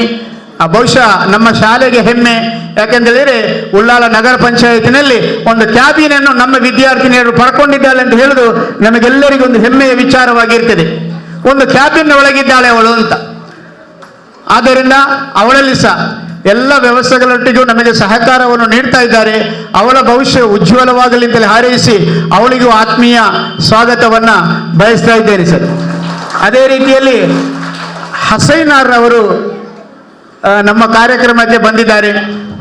ಬಹುಶಃ ನಮ್ಮ ಶಾಲೆಗೆ ಹೆಮ್ಮೆ. ಯಾಕೆಂದ್ರೆ ಉಳ್ಳಾಳ ನಗರ ಪಂಚಾಯತಿನಲ್ಲಿ ಒಂದು ಕ್ಯಾಬಿನನ್ನು ನಮ್ಮ ವಿದ್ಯಾರ್ಥಿನಿಯರು ಪಡ್ಕೊಂಡಿದ್ದಾಳೆ ಅಂತ ಹೇಳುದು ನಮಗೆಲ್ಲರಿಗೂ ಒಂದು ಹೆಮ್ಮೆಯ ವಿಚಾರವಾಗಿರ್ತದೆ. ಒಂದು ಕ್ಯಾಬಿನ್ ಒಳಗಿದ್ದಾಳೆ ಅವಳು ಅಂತ. ಆದ್ದರಿಂದ ಅವಳಲ್ಲಿ ಸಹ ಎಲ್ಲ ವ್ಯವಸ್ಥೆಗಳೊಟ್ಟಿಗೂ ನಮಗೆ ಸಹಕಾರವನ್ನು ನೀಡ್ತಾ ಇದ್ದಾರೆ. ಅವಳ ಭವಿಷ್ಯ ಉಜ್ವಲವಾಗಲಿ ಅಂತೇಳಿ ಹಾರೈಸಿ ಅವಳಿಗೂ ಆತ್ಮೀಯ ಸ್ವಾಗತವನ್ನ ಬಯಸ್ತಾ ಇದ್ದೇನೆ ಸರ್. ಅದೇ ರೀತಿಯಲ್ಲಿ ಹಸೈನಾರ್ ಅವರು ನಮ್ಮ ಕಾರ್ಯಕ್ರಮಕ್ಕೆ ಬಂದಿದ್ದಾರೆ.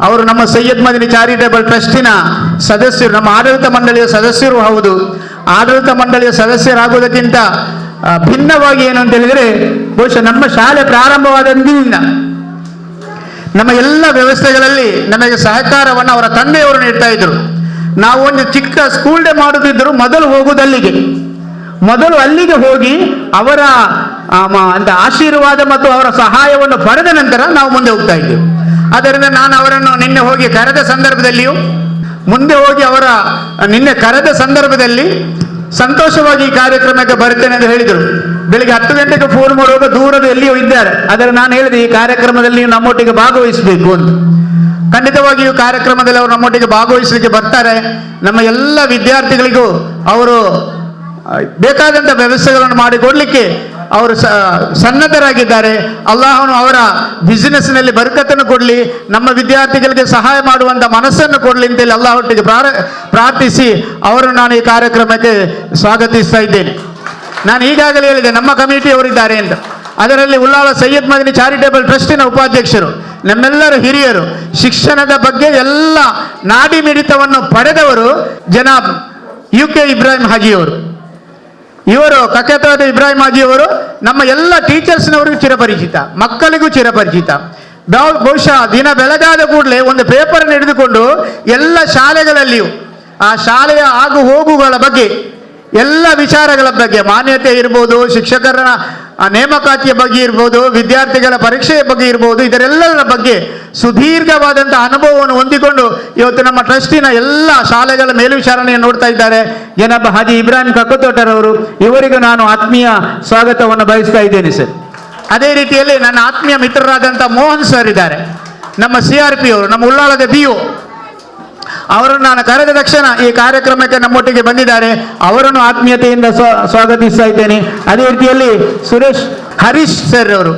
ಅವರು ನಮ್ಮ ಸೈಯದ್ ಮದನಿ ಚಾರಿಟೇಬಲ್ ಟ್ರಸ್ಟಿನ ಸದಸ್ಯರು, ನಮ್ಮ ಆಡಳಿತ ಮಂಡಳಿಯ ಸದಸ್ಯರು ಹೌದು. ಆಡಳಿತ ಮಂಡಳಿಯ ಸದಸ್ಯರಾಗುವುದಕ್ಕಿಂತ ಭಿನ್ನವಾಗಿ ಏನು ಅಂತ ಹೇಳಿದರೆ, ಬಹುಶಃ ನಮ್ಮ ಶಾಲೆ ಪ್ರಾರಂಭವಾದಂದಿನಿಂದ ನಮ್ಮ ಎಲ್ಲ ವ್ಯವಸ್ಥೆಗಳಲ್ಲಿ ನಮಗೆ ಸಹಕಾರವನ್ನು ಅವರ ತಂದೆಯವರು ನೀಡ್ತಾ ಇದ್ರು. ನಾವು ಒಂದು ಚಿಕ್ಕ ಸ್ಕೂಲ್ ಡೇ ಮಾಡುತ್ತಿದ್ದರು. ಮೊದಲು ಅಲ್ಲಿಗೆ ಹೋಗಿ ಅವರ ಆಶೀರ್ವಾದ ಮತ್ತು ಅವರ ಸಹಾಯವನ್ನು ಪಡೆದ ನಂತರ ನಾವು ಮುಂದೆ ಹೋಗ್ತಾ ಇದ್ದೇವೆ. ಆದ್ದರಿಂದ ನಾನು ಅವರನ್ನು ನಿನ್ನೆ ಹೋಗಿ ಕರೆದ ಸಂದರ್ಭದಲ್ಲಿಯೂ ನಿನ್ನೆ ಕರೆದ ಸಂದರ್ಭದಲ್ಲಿ ಸಂತೋಷವಾಗಿ ಈ ಕಾರ್ಯಕ್ರಮಕ್ಕೆ ಬರ್ತೇನೆ ಅಂತ ಹೇಳಿದರು. ಬೆಳಿಗ್ಗೆ 10 ಗಂಟೆಗೆ ಫೋನ್ ಮಾಡುವಾಗ ದೂರದ ಎಲ್ಲಿಯೂ ಇದ್ದಾರೆ. ಆದರೆ ನಾನು ಹೇಳಿದೆ ಈ ಕಾರ್ಯಕ್ರಮದಲ್ಲಿ ನೀವು ನಮ್ಮೊಟ್ಟಿಗೆ ಭಾಗವಹಿಸಬೇಕು ಅಂತ. ಖಂಡಿತವಾಗಿಯೂ ಕಾರ್ಯಕ್ರಮದಲ್ಲಿ ಅವರು ನಮ್ಮೊಟ್ಟಿಗೆ ಭಾಗವಹಿಸಲಿಕ್ಕೆ ಬರ್ತಾರೆ. ನಮ್ಮ ಎಲ್ಲ ವಿದ್ಯಾರ್ಥಿಗಳಿಗೂ ಅವರು ಬೇಕಾದಂಥ ವ್ಯವಸ್ಥೆಗಳನ್ನು ಮಾಡಿಕೊಡ್ಲಿಕ್ಕೆ ಅವರು ಸನ್ನದ್ಧರಾಗಿದ್ದಾರೆ. ಅಲ್ಲಾಹನು ಅವರ ಬಿಸಿನೆಸ್ನಲ್ಲಿ ಬರ್ಕತ್ತನ್ನು ಕೊಡಲಿ, ನಮ್ಮ ವಿದ್ಯಾರ್ಥಿಗಳಿಗೆ ಸಹಾಯ ಮಾಡುವಂಥ ಮನಸ್ಸನ್ನು ಕೊಡಲಿ ಅಂತೇಳಿ ಅಲ್ಲಾಹೊಟ್ಟಿಗೆ ಪ್ರಾರ್ಥಿಸಿ ಅವರನ್ನು ನಾನು ಈ ಕಾರ್ಯಕ್ರಮಕ್ಕೆ ಸ್ವಾಗತಿಸ್ತಾ ಇದ್ದೇನೆ. ನಾನು ಈಗಾಗಲೇ ಹೇಳಿದೆ ನಮ್ಮ ಕಮಿಟಿಯವರಿದ್ದಾರೆ ಅಂತ. ಅದರಲ್ಲಿ ಉಳ್ಳಾಳ ಸೈಯದ್ ಮದನಿ ಚಾರಿಟೇಬಲ್ ಟ್ರಸ್ಟಿನ ಉಪಾಧ್ಯಕ್ಷರು, ನಮ್ಮೆಲ್ಲರ ಹಿರಿಯರು, ಶಿಕ್ಷಣದ ಬಗ್ಗೆ ಎಲ್ಲ ನಾಡಿ ಮಿಡಿತವನ್ನು ಪಡೆದವರು ಜನಾಬ್ UK ಇಬ್ರಾಹಿಂ ಹಾಜಿಯವರು. ಇವರು ಕಕ್ಕೇತೋಟ ಇಬ್ರಾಹಿಂ ಹಾಜಿಯವರು ನಮ್ಮ ಎಲ್ಲ ಟೀಚರ್ಸ್ನವರಿಗೂ ಚಿರಪರಿಚಿತ, ಮಕ್ಕಳಿಗೂ ಚಿರಪರಿಚಿತ. ಬಹುಶಃ ದಿನ ಬೆಳಗಾದ ಕೂಡಲೇ ಒಂದು ಪೇಪರ್ ಹಿಡಿದುಕೊಂಡು ಎಲ್ಲ ಶಾಲೆಗಳಲ್ಲಿಯೂ ಆ ಶಾಲೆಯ ಆಗು ಹೋಗುಗಳ ಬಗ್ಗೆ, ಎಲ್ಲ ವಿಚಾರಗಳ ಬಗ್ಗೆ, ಮಾನ್ಯತೆ ಇರ್ಬೋದು, ಶಿಕ್ಷಕರ ಆ ನೇಮಕಾತಿಯ ಬಗ್ಗೆ ಇರ್ಬೋದು, ವಿದ್ಯಾರ್ಥಿಗಳ ಪರೀಕ್ಷೆಯ ಬಗ್ಗೆ ಇರ್ಬೋದು, ಇದರೆಲ್ಲರ ಬಗ್ಗೆ ಸುದೀರ್ಘವಾದಂತಹ ಅನುಭವವನ್ನು ಹೊಂದಿಕೊಂಡು ಇವತ್ತು ನಮ್ಮ ಟ್ರಸ್ಟಿನ ಎಲ್ಲ ಶಾಲೆಗಳ ಮೇಲ್ವಿಚಾರಣೆಯನ್ನು ನೋಡ್ತಾ ಇದ್ದಾರೆ ಜನಾಬ್ ಹಾಜಿ ಇಬ್ರಾಹಿಂ ಕಕ್ಕತೋಟರವರು. ಇವರಿಗೂ ನಾನು ಆತ್ಮೀಯ ಸ್ವಾಗತವನ್ನು ಬಯಸ್ತಾ ಇದ್ದೇನೆ ಸರ್. ಅದೇ ರೀತಿಯಲ್ಲಿ ನನ್ನ ಆತ್ಮೀಯ ಮಿತ್ರರಾದಂಥ ಮೋಹನ್ ಸರ್ ಇದ್ದಾರೆ, ನಮ್ಮ CRP ಅವರು, ನಮ್ಮ ಉಳ್ಳಾಳದ BO. ಅವರನ್ನು ನಾನು ಕರೆದ ತಕ್ಷಣ ಈ ಕಾರ್ಯಕ್ರಮಕ್ಕೆ ನಮ್ಮೊಟ್ಟಿಗೆ ಬಂದಿದ್ದಾರೆ, ಅವರನ್ನು ಆತ್ಮೀಯತೆಯಿಂದ ಸ್ವಾಗತಿಸ್ತಾ ಇದ್ದೇನೆ. ಅದೇ ರೀತಿಯಲ್ಲಿ ಹರೀಶ್ ಸರ್ ಅವರು,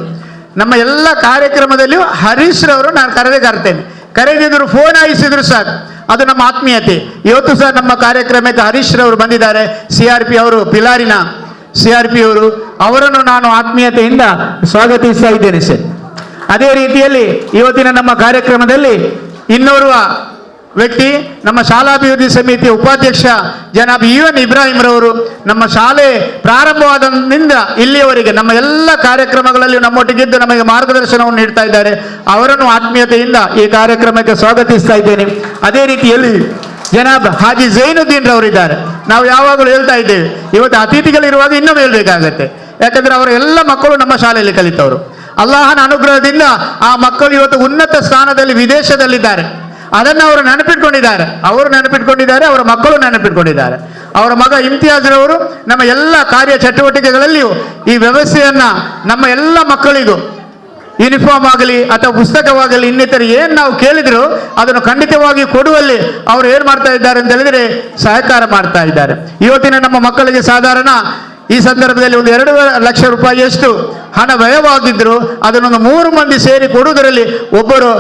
ನಮ್ಮ ಎಲ್ಲ ಕಾರ್ಯಕ್ರಮದಲ್ಲಿಯೂ ಹರೀಶ್ ರವರು ನಾನು ಕರೆತೇನೆ. ಕರೆದಿದ್ರು, ಫೋನ್ ಹಾಯಿಸಿದ್ರು ಸಾಕು, ಅದು ನಮ್ಮ ಆತ್ಮೀಯತೆ. ಇವತ್ತು ಸಹ ನಮ್ಮ ಕಾರ್ಯಕ್ರಮಕ್ಕೆ ಹರೀಶ್ ರವರು ಬಂದಿದ್ದಾರೆ, CRP ಅವರು, ಪಿಲಾರಿನ CRP ಅವರು. ಅವರನ್ನು ನಾನು ಆತ್ಮೀಯತೆಯಿಂದ ಸ್ವಾಗತಿಸ್ತಾ ಇದ್ದೇನೆ ಸರ್. ಅದೇ ರೀತಿಯಲ್ಲಿ ಇವತ್ತಿನ ನಮ್ಮ ಕಾರ್ಯಕ್ರಮದಲ್ಲಿ ಇನ್ನೋರ್ವ ವ್ಯಕ್ತಿ, ನಮ್ಮ ಶಾಲಾಭಿವೃದ್ಧಿ ಸಮಿತಿಯ ಉಪಾಧ್ಯಕ್ಷ ಜನಾಬ್ UN ಇಬ್ರಾಹಿಂ ರವರು, ನಮ್ಮ ಶಾಲೆ ಪ್ರಾರಂಭವಾದಿಂದ ಇಲ್ಲಿಯವರೆಗೆ ನಮ್ಮ ಎಲ್ಲ ಕಾರ್ಯಕ್ರಮಗಳಲ್ಲಿ ನಮ್ಮೊಟ್ಟಿಗಿದ್ದು ನಮಗೆ ಮಾರ್ಗದರ್ಶನವನ್ನು ನೀಡ್ತಾ ಇದ್ದಾರೆ. ಅವರನ್ನು ಆತ್ಮೀಯತೆಯಿಂದ ಈ ಕಾರ್ಯಕ್ರಮಕ್ಕೆ ಸ್ವಾಗತಿಸ್ತಾ ಇದ್ದೇನೆ. ಅದೇ ರೀತಿಯಲ್ಲಿ ಜನಾಬ್ ಹಾಜಿ ಝೈನುದ್ದೀನ್ ರವರಿದ್ದಾರೆ. ನಾವು ಯಾವಾಗಲೂ ಹೇಳ್ತಾ ಇದ್ದೇವೆ, ಇವತ್ತು ಅತಿಥಿಗಳಿರುವಾಗ ಇನ್ನೂ ಹೇಳ್ಬೇಕಾಗತ್ತೆ, ಯಾಕಂದ್ರೆ ಅವರ ಎಲ್ಲ ಮಕ್ಕಳು ನಮ್ಮ ಶಾಲೆಯಲ್ಲಿ ಕಲಿತವರು. ಅಲ್ಲಾಹನ ಅನುಗ್ರಹದಿಂದ ಆ ಮಕ್ಕಳು ಇವತ್ತು ಉನ್ನತ ಸ್ಥಾನದಲ್ಲಿ ವಿದೇಶದಲ್ಲಿದ್ದಾರೆ. ಅದನ್ನು ಅವರು ನೆನಪಿಟ್ಕೊಂಡಿದ್ದಾರೆ, ಅವರ ಮಕ್ಕಳು ನೆನಪಿಟ್ಕೊಂಡಿದ್ದಾರೆ. ಅವರ ಮಗ ಇಮ್ತಿಯಾಜ್ ರವರು ನಮ್ಮ ಎಲ್ಲ ಕಾರ್ಯ ಚಟುವಟಿಕೆಗಳಲ್ಲಿಯೂ ಈ ವ್ಯವಸ್ಥೆಯನ್ನ ನಮ್ಮ ಎಲ್ಲ ಮಕ್ಕಳಿಗೂ ಯೂನಿಫಾರ್ಮ್ ಆಗಲಿ ಅಥವಾ ಪುಸ್ತಕವಾಗಲಿ ಇನ್ನಿತರ ಏನು ನಾವು ಕೇಳಿದ್ರು ಅದನ್ನು ಖಂಡಿತವಾಗಿ ಕೊಡುವಲ್ಲಿ ಅವರು ಏನು ಮಾಡ್ತಾ ಇದ್ದಾರೆ ಅಂತ ಹೇಳಿದ್ರೆ ಸಹಕಾರ ಮಾಡ್ತಾ ಇದ್ದಾರೆ. ಇವತ್ತಿನ ನಮ್ಮ ಮಕ್ಕಳಿಗೆ ಸಾಧಾರಣ ಈ ಸಂದರ್ಭದಲ್ಲಿ ಒಂದು 2 ಲಕ್ಷ ರೂಪಾಯಿಯಷ್ಟು ಹಣ ವ್ಯಯವಾಗಿದ್ರು ಅದನ್ನೊಂದು 3 ಮಂದಿ ಸೇರಿ ಕೊಡುವುದರಲ್ಲಿ ಒಬ್ಬರು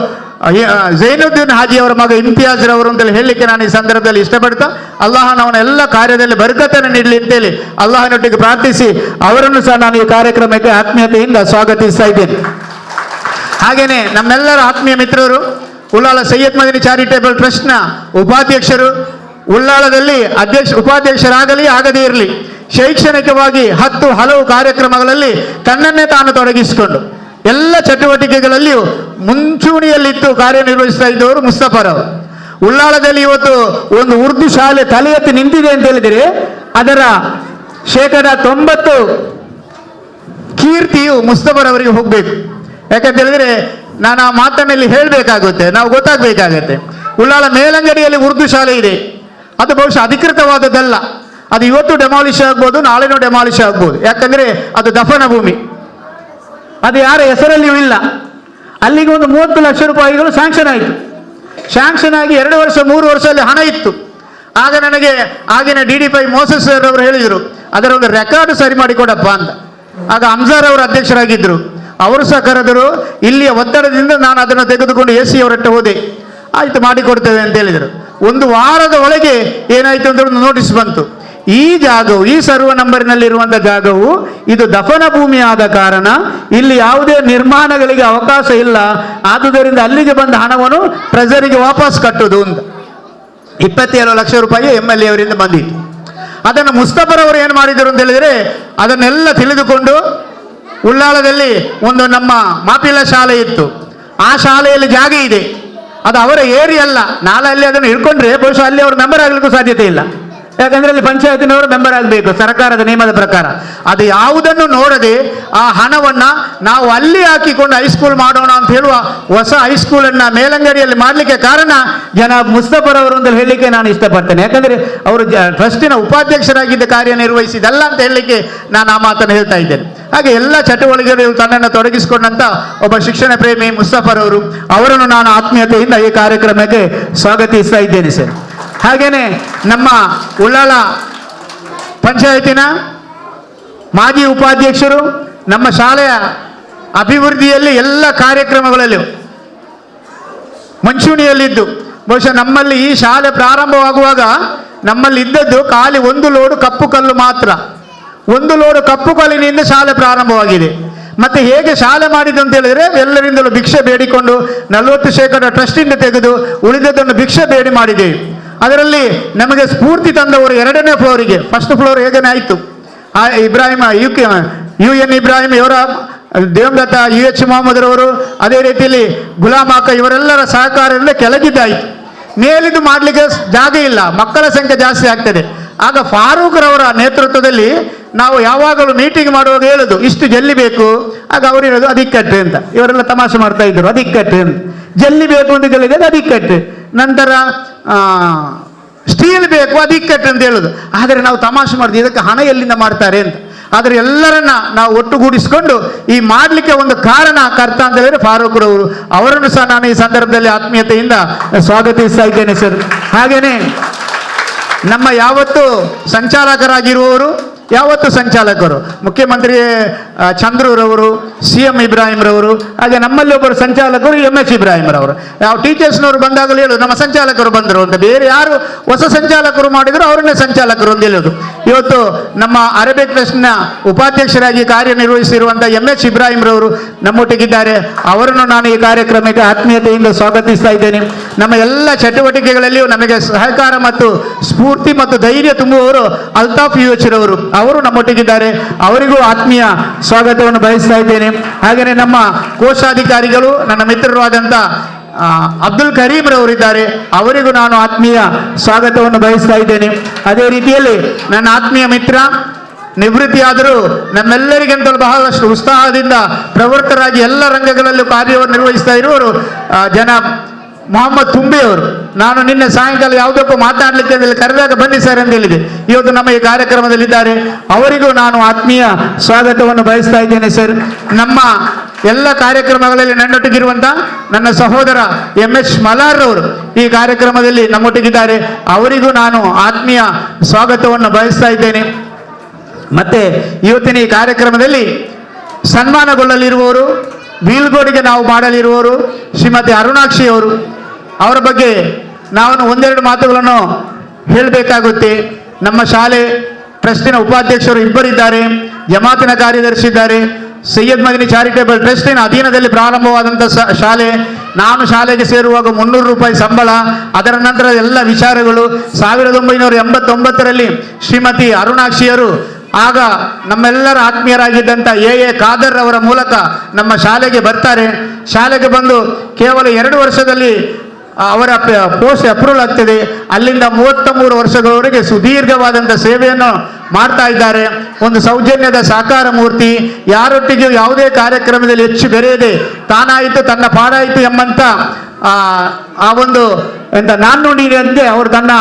ಝೈನುದ್ದೀನ್ ಹಾಜಿ ಅವರ ಮಗ ಇಮ್ತಿಯಾಜ್ ರವರು ಅಂತೇಳಿ ಹೇಳಲಿಕ್ಕೆ ನಾನು ಈ ಸಂದರ್ಭದಲ್ಲಿ ಇಷ್ಟಪಡ್ತಾ, ಅಲ್ಲಾಹನ ಅವನ ಎಲ್ಲ ಕಾರ್ಯದಲ್ಲಿ ಬರಕತನ್ನು ನೀಡಲಿ ಅಂತೇಳಿ ಅಲ್ಲಾಹನೊಟ್ಟಿಗೆ ಪ್ರಾರ್ಥಿಸಿ ಅವರನ್ನು ಸಹ ನಾನು ಈ ಕಾರ್ಯಕ್ರಮಕ್ಕೆ ಆತ್ಮೀಯತೆಯಿಂದ ಸ್ವಾಗತಿಸ್ತಾ ಇದ್ದೇನೆ. ಹಾಗೇನೆ ನಮ್ಮೆಲ್ಲರ ಆತ್ಮೀಯ ಮಿತ್ರರು, ಉಳ್ಳಾಳ ಸೈಯದ್ ಮದನಿ ಚಾರಿಟೇಬಲ್ ಟ್ರಸ್ಟ್ನ ಉಪಾಧ್ಯಕ್ಷರು, ಉಳ್ಳಾಳದಲ್ಲಿ ಉಪಾಧ್ಯಕ್ಷರಾಗಲಿ ಆಗದೇ ಇರಲಿ ಶೈಕ್ಷಣಿಕವಾಗಿ ಹಲವು ಕಾರ್ಯಕ್ರಮಗಳಲ್ಲಿ ತನ್ನನ್ನೇ ತಾನು ತೊಡಗಿಸಿಕೊಂಡು ಎಲ್ಲ ಚಟುವಟಿಕೆಗಳಲ್ಲಿಯೂ ಮುಂಚೂಣಿಯಲ್ಲಿತ್ತು ಕಾರ್ಯನಿರ್ವಹಿಸ್ತಾ ಇದ್ದವರು ಮುಸ್ತಫರವರು. ಉಳ್ಳಾಳದಲ್ಲಿ ಇವತ್ತು ಒಂದು ಉರ್ದು ಶಾಲೆ ತಲೆ ಎತ್ತಿ ನಿಂತಿದೆ ಅಂತ ಹೇಳಿದರೆ ಅದರ 90% ಕೀರ್ತಿಯು ಮುಸ್ತಫರವರಿಗೆ ಹೋಗಬೇಕು. ಯಾಕಂತ ಹೇಳಿದ್ರೆ ನಾನು ಆ ಮಾತನ್ನಲ್ಲಿ ಹೇಳಬೇಕಾಗುತ್ತೆ, ನಾವು ಗೊತ್ತಾಗಬೇಕಾಗತ್ತೆ. ಉಳ್ಳಾಳ ಮೇಲಂಗಡಿಯಲ್ಲಿ ಉರ್ದು ಶಾಲೆ ಇದೆ, ಅದು ಬಹುಶಃ ಅಧಿಕೃತವಾದದ್ದಲ್ಲ. ಅದು ಇವತ್ತು ಡೆಮಾಲಿಷ್ ಆಗ್ಬೋದು, ನಾಳೆನೂ ಡೆಮಾಲಿಷ್ ಆಗ್ಬೋದು. ಯಾಕಂದ್ರೆ ಅದು ದಫನ ಭೂಮಿ, ಅದು ಯಾರ ಹೆಸರಲ್ಲಿಯೂ ಇಲ್ಲ. ಅಲ್ಲಿಗೆ ಒಂದು 30 ಲಕ್ಷ ರೂಪಾಯಿಗಳು ಸ್ಯಾಂಕ್ಷನ್ ಆಯಿತು. ಸ್ಯಾಂಕ್ಷನ್ ಆಗಿ 2 ವರ್ಷ 3 ವರ್ಷದಲ್ಲಿ ಹಣ ಇತ್ತು. ಆಗ ನನಗೆ ಆಗಿನ DD5 ಮೋಸಸ್ ಸರ್ ಅವರು ಹೇಳಿದರು, ಅದರ ಒಂದು ರೆಕಾರ್ಡ್ ಸರಿ ಮಾಡಿಕೊಡಪ್ಪ ಅಂತ. ಆಗ ಹಮ್ಜಾರ್ ಅವರು ಅಧ್ಯಕ್ಷರಾಗಿದ್ದರು, ಅವರು ಸಹ ಕರೆದರು. ಇಲ್ಲಿಯ ಒತ್ತಡದಿಂದ ನಾನು ಅದನ್ನು ತೆಗೆದುಕೊಂಡು AC ಅವರಟ್ಟು ಹೋದೆ. ಆಯಿತು, ಮಾಡಿಕೊಡ್ತೇವೆ ಅಂತ ಹೇಳಿದರು. 1 ವಾರದ ಒಳಗೆ ಏನಾಯಿತು ಅಂತ ಒಂದು ನೋಟಿಸ್ ಬಂತು. ಈ ಜಾಗವು, ಈ ಸರ್ವ ನಂಬರಿನಲ್ಲಿರುವಂಥ ಜಾಗವು ಇದು ದಫನ ಭೂಮಿ ಆದ ಕಾರಣ ಇಲ್ಲಿ ಯಾವುದೇ ನಿರ್ಮಾಣಗಳಿಗೆ ಅವಕಾಶ ಇಲ್ಲ, ಆದುದರಿಂದ ಅಲ್ಲಿಗೆ ಬಂದ ಹಣವನ್ನು ಟ್ರೆಜರಿಗೆ ವಾಪಸ್ ಕಟ್ಟುವುದು ಅಂತ 27 ಲಕ್ಷ ರೂಪಾಯಿ MLA ಅವರಿಂದ ಬಂದಿತ್ತು. ಅದನ್ನು ಮುಸ್ತಫರವರು ಏನು ಮಾಡಿದರು ಅಂತ ಹೇಳಿದರೆ ಅದನ್ನೆಲ್ಲ ತಿಳಿದುಕೊಂಡು ಉಳ್ಳಾಳದಲ್ಲಿ ಒಂದು ನಮ್ಮ ಮಾಪಿಲ ಶಾಲೆ ಇತ್ತು, ಆ ಶಾಲೆಯಲ್ಲಿ ಜಾಗ ಇದೆ, ಅದು ಅವರ ಏರಿಯಾ ಅಲ್ಲ. ನಾಳೆ ಅಲ್ಲಿ ಅದನ್ನು ಹಿಡ್ಕೊಂಡ್ರೆ ಬಹುಶಃ ಅಲ್ಲಿ ಅವರು ಮೆಂಬರ್ ಆಗಲಿಕ್ಕೂ ಸಾಧ್ಯತೆ ಇಲ್ಲ. ಯಾಕಂದ್ರೆ ಅಲ್ಲಿ ಪಂಚಾಯತಿನವರು ಮೆಂಬರ್ ಆಗಬೇಕು ಸರ್ಕಾರದ ನಿಯಮದ ಪ್ರಕಾರ. ಅದು ಯಾವುದನ್ನು ನೋಡದೆ ಆ ಹಣವನ್ನ ನಾವು ಅಲ್ಲಿ ಹಾಕಿಕೊಂಡು ಹೈಸ್ಕೂಲ್ ಮಾಡೋಣ ಅಂತ ಹೇಳುವ ಹೊಸ ಹೈಸ್ಕೂಲನ್ನು ಮೇಲಂಗಡಿಯಲ್ಲಿ ಮಾಡಲಿಕ್ಕೆ ಕಾರಣ ಜನಾಬ್ ಮುಸ್ತಫರವರು ಅಂತ ಹೇಳಲಿಕ್ಕೆ ನಾನು ಇಷ್ಟಪಡ್ತೇನೆ. ಯಾಕಂದ್ರೆ ಅವರು ಟ್ರಸ್ಟಿನ ಉಪಾಧ್ಯಕ್ಷರಾಗಿದ್ದ ಕಾರ್ಯನಿರ್ವಹಿಸಿದಲ್ಲ ಅಂತ ಹೇಳಲಿಕ್ಕೆ ನಾನು ಆ ಮಾತನ್ನು ಹೇಳ್ತಾ ಇದ್ದೇನೆ. ಹಾಗೆ ಎಲ್ಲ ಚಟುವಟಿಕೆಗಳು ತನ್ನನ್ನು ತೊಡಗಿಸಿಕೊಂಡಂತ ಒಬ್ಬ ಶಿಕ್ಷಣ ಪ್ರೇಮಿ ಮುಸ್ತಫರವರು, ಅವರನ್ನು ನಾನು ಆತ್ಮೀಯತೆಯಿಂದ ಈ ಕಾರ್ಯಕ್ರಮಕ್ಕೆ ಸ್ವಾಗತಿಸ್ತಾ ಇದ್ದೇನೆ ಸರ್. ಹಾಗೇನೆ ನಮ್ಮ ಉಳ್ಳಾಳ ಪಂಚಾಯತಿನ ಮಾಜಿ ಉಪಾಧ್ಯಕ್ಷರು ನಮ್ಮ ಶಾಲೆಯ ಅಭಿವೃದ್ಧಿಯಲ್ಲಿ ಎಲ್ಲ ಕಾರ್ಯಕ್ರಮಗಳಲ್ಲೂ ಮುಂಚೂಣಿಯಲ್ಲಿದ್ದು, ಬಹುಶಃ ನಮ್ಮಲ್ಲಿ ಈ ಶಾಲೆ ಪ್ರಾರಂಭವಾಗುವಾಗ ನಮ್ಮಲ್ಲಿ ಇದ್ದದ್ದು ಖಾಲಿ 1 ಲೋಡು ಕಪ್ಪು ಕಲ್ಲು ಮಾತ್ರ. 1 ಲೋಡು ಕಪ್ಪು ಕಲ್ಲಿನಿಂದ ಶಾಲೆ ಪ್ರಾರಂಭವಾಗಿದೆ. ಮತ್ತೆ ಹೇಗೆ ಶಾಲೆ ಮಾಡಿದ್ದು ಅಂತ ಹೇಳಿದ್ರೆ ಎಲ್ಲರಿಂದಲೂ ಭಿಕ್ಷೆ ಬೇಡಿಕೊಂಡು 40% ಟ್ರಸ್ಟಿಂದ ತೆಗೆದು ಉಳಿದದನ್ನು ಭಿಕ್ಷೆ ಬೇಡಿ ಮಾಡಿದ್ದೇವೆ. ಅದರಲ್ಲಿ ನಮಗೆ ಸ್ಫೂರ್ತಿ ತಂದವರು 2ನೇ ಫ್ಲೋರಿಗೆ, ಫಸ್ಟ್ ಫ್ಲೋರ್ ಹೇಗೇನೆ ಆಯಿತು, ಇಬ್ರಾಹಿಂ UN ಇಬ್ರಾಹಿಂ ಇವರ ದೇವಂಗತ UH ಮೊಹಮ್ಮದ್ ರವರು, ಅದೇ ರೀತಿಯಲ್ಲಿ ಗುಲಾಮಾಕ ಇವರೆಲ್ಲರ ಸಹಕಾರದಿಂದ ಕೆಳಗಿದ್ದಾಯಿತು. ಮೇಲಿದ್ದು ಮಾಡಲಿಕ್ಕೆ ಜಾಗ ಇಲ್ಲ, ಮಕ್ಕಳ ಸಂಖ್ಯೆ ಜಾಸ್ತಿ ಆಗ್ತದೆ. ಆಗ ಫಾರೂಕ್ರವರ ನೇತೃತ್ವದಲ್ಲಿ ನಾವು ಯಾವಾಗಲೂ ಮೀಟಿಂಗ್ ಮಾಡುವಾಗ ಹೇಳೋದು ಇಷ್ಟು ಜಲ್ಲಿ ಬೇಕು, ಆಗ ಅವ್ರು ಹೇಳೋದು ಅದಿಕ್ಕಟ್ಟೆ ಅಂತ. ಇವರೆಲ್ಲ ತಮಾಷೆ ಮಾಡ್ತಾ ಇದ್ರು, ಅದಿಕ್ಕಟ್ಟೆ ಅಂತ. ಜಲ್ಲಿ ಬೇಕು ಅಂತ ಕೇಳಿದಾಗ ಅದಿಕ್ಕಟ್ಟೆ, ನಂತರ ಸ್ಟೀಲ್ ಬೇಕು ಅದಿಕ್ಕಟ್ಟೆ ಅಂತ ಹೇಳೋದು. ಆದರೆ ನಾವು ತಮಾಷೆ ಮಾಡಿದ್ವಿ, ಇದಕ್ಕೆ ಹಣ ಎಲ್ಲಿಂದ ಮಾಡ್ತಾರೆ ಅಂತ. ಆದರೆ ಎಲ್ಲರನ್ನ ನಾವು ಒಟ್ಟುಗೂಡಿಸಿಕೊಂಡು ಈ ಮಾಡಲಿಕ್ಕೆ ಒಂದು ಕಾರಣಕರ್ತ ಅಂತ ಹೇಳಿದ್ರೆ ಫಾರೂಕ್ರವರು. ಅವರನ್ನು ಸಹ ನಾನು ಈ ಸಂದರ್ಭದಲ್ಲಿ ಆತ್ಮೀಯತೆಯಿಂದ ಸ್ವಾಗತಿಸ್ತಾ ಇದ್ದೇನೆ ಸರ್. ಹಾಗೇನೆ ನಮ್ಮ ಯಾವತ್ತು ಸಂಚಾಲಕರಾಗಿರುವವರು, ಯಾವತ್ತು ಸಂಚಾಲಕರು ಮುಖ್ಯಮಂತ್ರಿ ಚಂದ್ರರವರು, CM ಇಬ್ರಾಹಿಂರವರು, ಹಾಗೆ ನಮ್ಮಲ್ಲಿ ಒಬ್ಬರು ಸಂಚಾಲಕರು MS ಇಬ್ರಾಹಿಂರವರು. ಯಾವ ಟೀಚರ್ಸ್ನವರು ಬಂದಾಗಲೂ ಹೇಳೋದು ನಮ್ಮ ಸಂಚಾಲಕರು ಬಂದರು ಅಂತ. ಬೇರೆ ಯಾರು ಹೊಸ ಸಂಚಾಲಕರು ಮಾಡಿದ್ರು ಅವರನ್ನೇ ಸಂಚಾಲಕರು ಅಂತ ಹೇಳೋದು. ಇವತ್ತು ನಮ್ಮ ಅರೇಬಿಕ್ ಟ್ರಸ್ಟ್ನ ಉಪಾಧ್ಯಕ್ಷರಾಗಿ ಕಾರ್ಯನಿರ್ವಹಿಸಿರುವಂಥ MS ಇಬ್ರಾಹಿಂರವರು ನಮ್ಮೊಟ್ಟಿಗಿದ್ದಾರೆ. ಅವರನ್ನು ನಾನು ಈ ಕಾರ್ಯಕ್ರಮಕ್ಕೆ ಆತ್ಮೀಯತೆಯಿಂದ ಸ್ವಾಗತಿಸ್ತಾ ಇದ್ದೇನೆ. ನಮ್ಮ ಎಲ್ಲ ಚಟುವಟಿಕೆಗಳಲ್ಲಿಯೂ ನಮಗೆ ಸಹಕಾರ ಮತ್ತು ಸ್ಫೂರ್ತಿ ಮತ್ತು ಧೈರ್ಯ ತುಂಬುವವರು ಅಲ್ತಾಫ್ UH ರವರು, ಅವರು ನಮ್ಮೊಟ್ಟಿಗಿದ್ದಾರೆ. ಅವರಿಗೂ ಆತ್ಮೀಯ ಸ್ವಾಗತವನ್ನು ಬಯಸ್ತಾ ಇದ್ದೇನೆ. ಹಾಗೆಯೇ ನಮ್ಮ ಕೋಶಾಧಿಕಾರಿಗಳು ನನ್ನ ಮಿತ್ರರು ಆದಂಥ ಅಬ್ದುಲ್ ಕರೀಂ ರವರಿದ್ದಾರೆ, ಅವರಿಗೂ ನಾನು ಆತ್ಮೀಯ ಸ್ವಾಗತವನ್ನು ಬಯಸ್ತಾ ಇದ್ದೇನೆ. ಅದೇ ರೀತಿಯಲ್ಲಿ ನನ್ನ ಆತ್ಮೀಯ ಮಿತ್ರ ನಿವೃತ್ತಿಯಾದರೂ ನಮ್ಮೆಲ್ಲರಿಗಿಂತಲೂ ಬಹಳಷ್ಟು ಉತ್ಸಾಹದಿಂದ ಪ್ರವೃತ್ತರಾಗಿ ಎಲ್ಲ ರಂಗಗಳಲ್ಲೂ ಕಾರ್ಯವನ್ನು ನಿರ್ವಹಿಸ್ತಾ ಇರುವವರು ಜನಾಬ್ ಮೊಹಮ್ಮದ್ ತುಂಬಿ ಅವರು. ನಾನು ನಿನ್ನೆ ಸಾಯಂಕಾಲ ಯಾವುದಕ್ಕೂ ಮಾತಾಡಲಿಕ್ಕೆ ಕರೆದಾಗ ಬನ್ನಿ ಸರ್ ಅಂತ ಹೇಳಿದೆ. ಇವತ್ತು ನಮ್ಮ ಈ ಕಾರ್ಯಕ್ರಮದಲ್ಲಿದ್ದಾರೆ. ಅವರಿಗೂ ನಾನು ಆತ್ಮೀಯ ಸ್ವಾಗತವನ್ನು ಬಯಸ್ತಾ ಇದ್ದೇನೆ ಸರ್. ನಮ್ಮ ಎಲ್ಲ ಕಾರ್ಯಕ್ರಮಗಳಲ್ಲಿ ನನ್ನೊಟ್ಟಿಗಿರುವಂಥ ನನ್ನ ಸಹೋದರ MS ಮಲಾರ್ ಅವರು ಈ ಕಾರ್ಯಕ್ರಮದಲ್ಲಿ ನಮ್ಮೊಟ್ಟಿಗಿದ್ದಾರೆ. ಅವರಿಗೂ ನಾನು ಆತ್ಮೀಯ ಸ್ವಾಗತವನ್ನು ಬಯಸ್ತಾ ಇದ್ದೇನೆ. ಮತ್ತೆ ಇವತ್ತಿನ ಈ ಕಾರ್ಯಕ್ರಮದಲ್ಲಿ ಸನ್ಮಾನಗೊಳ್ಳಲಿರುವವರು, ಬೀಳ್ಕೊಡುಗೆ ನಾವು ಮಾಡಲಿರುವವರು ಶ್ರೀಮತಿ ಅರುಣಾಕ್ಷಿ ಅವರು. ಅವರ ಬಗ್ಗೆ ನಾನು ಒಂದೆರಡು ಮಾತುಗಳನ್ನು ಹೇಳಬೇಕಾಗುತ್ತೆ. ನಮ್ಮ ಶಾಲೆ ಟ್ರಸ್ಟಿನ ಉಪಾಧ್ಯಕ್ಷರು ಇಬ್ಬರಿದ್ದಾರೆ, ಜಮಾತಿನ ಕಾರ್ಯದರ್ಶಿ ಇದ್ದಾರೆ. ಸೈಯದ್ ಮದನಿ ಚಾರಿಟೇಬಲ್ ಟ್ರಸ್ಟಿನ ಅಧೀನದಲ್ಲಿ ಪ್ರಾರಂಭವಾದಂಥ ಶಾಲೆ. ನಾನು ಶಾಲೆಗೆ ಸೇರುವಾಗ 300 ರೂಪಾಯಿ ಸಂಬಳ. ಅದರ ನಂತರ ಎಲ್ಲ ವಿಚಾರಗಳು 1989ರಲ್ಲಿ ಶ್ರೀಮತಿ ಅರುಣಾಕ್ಷಿಯರು ಆಗ ನಮ್ಮೆಲ್ಲರ ಆತ್ಮೀಯರಾಗಿದ್ದಂಥ AA ಖಾದರ್ ಅವರ ಮೂಲಕ ನಮ್ಮ ಶಾಲೆಗೆ ಬರ್ತಾರೆ. ಶಾಲೆಗೆ ಬಂದು ಕೇವಲ 2 ವರ್ಷದಲ್ಲಿ ಅವರ ಪೋಸ್ಟ್ ಅಪ್ರೂವಲ್ ಆಗ್ತದೆ. ಅಲ್ಲಿಂದ 33 ವರ್ಷಗಳವರೆಗೆ ಸುದೀರ್ಘವಾದಂಥ ಸೇವೆಯನ್ನು ಮಾಡ್ತಾ ಇದ್ದಾರೆ. ಒಂದು ಸೌಜನ್ಯದ ಸಾಕಾರ ಮೂರ್ತಿ. ಯಾರೊಟ್ಟಿಗೂ ಯಾವುದೇ ಕಾರ್ಯಕ್ರಮದಲ್ಲಿ ಹೆಚ್ಚು ಬೆರೆಯದೆ ತಾನಾಯಿತು ತನ್ನ ಪಾಡಾಯಿತು ಎಂಬಂಥ ಆ ಒಂದು ಎಂತ ನಾಣ್ಣುಡಿಯಂತೆ ಅವರು ತನ್ನ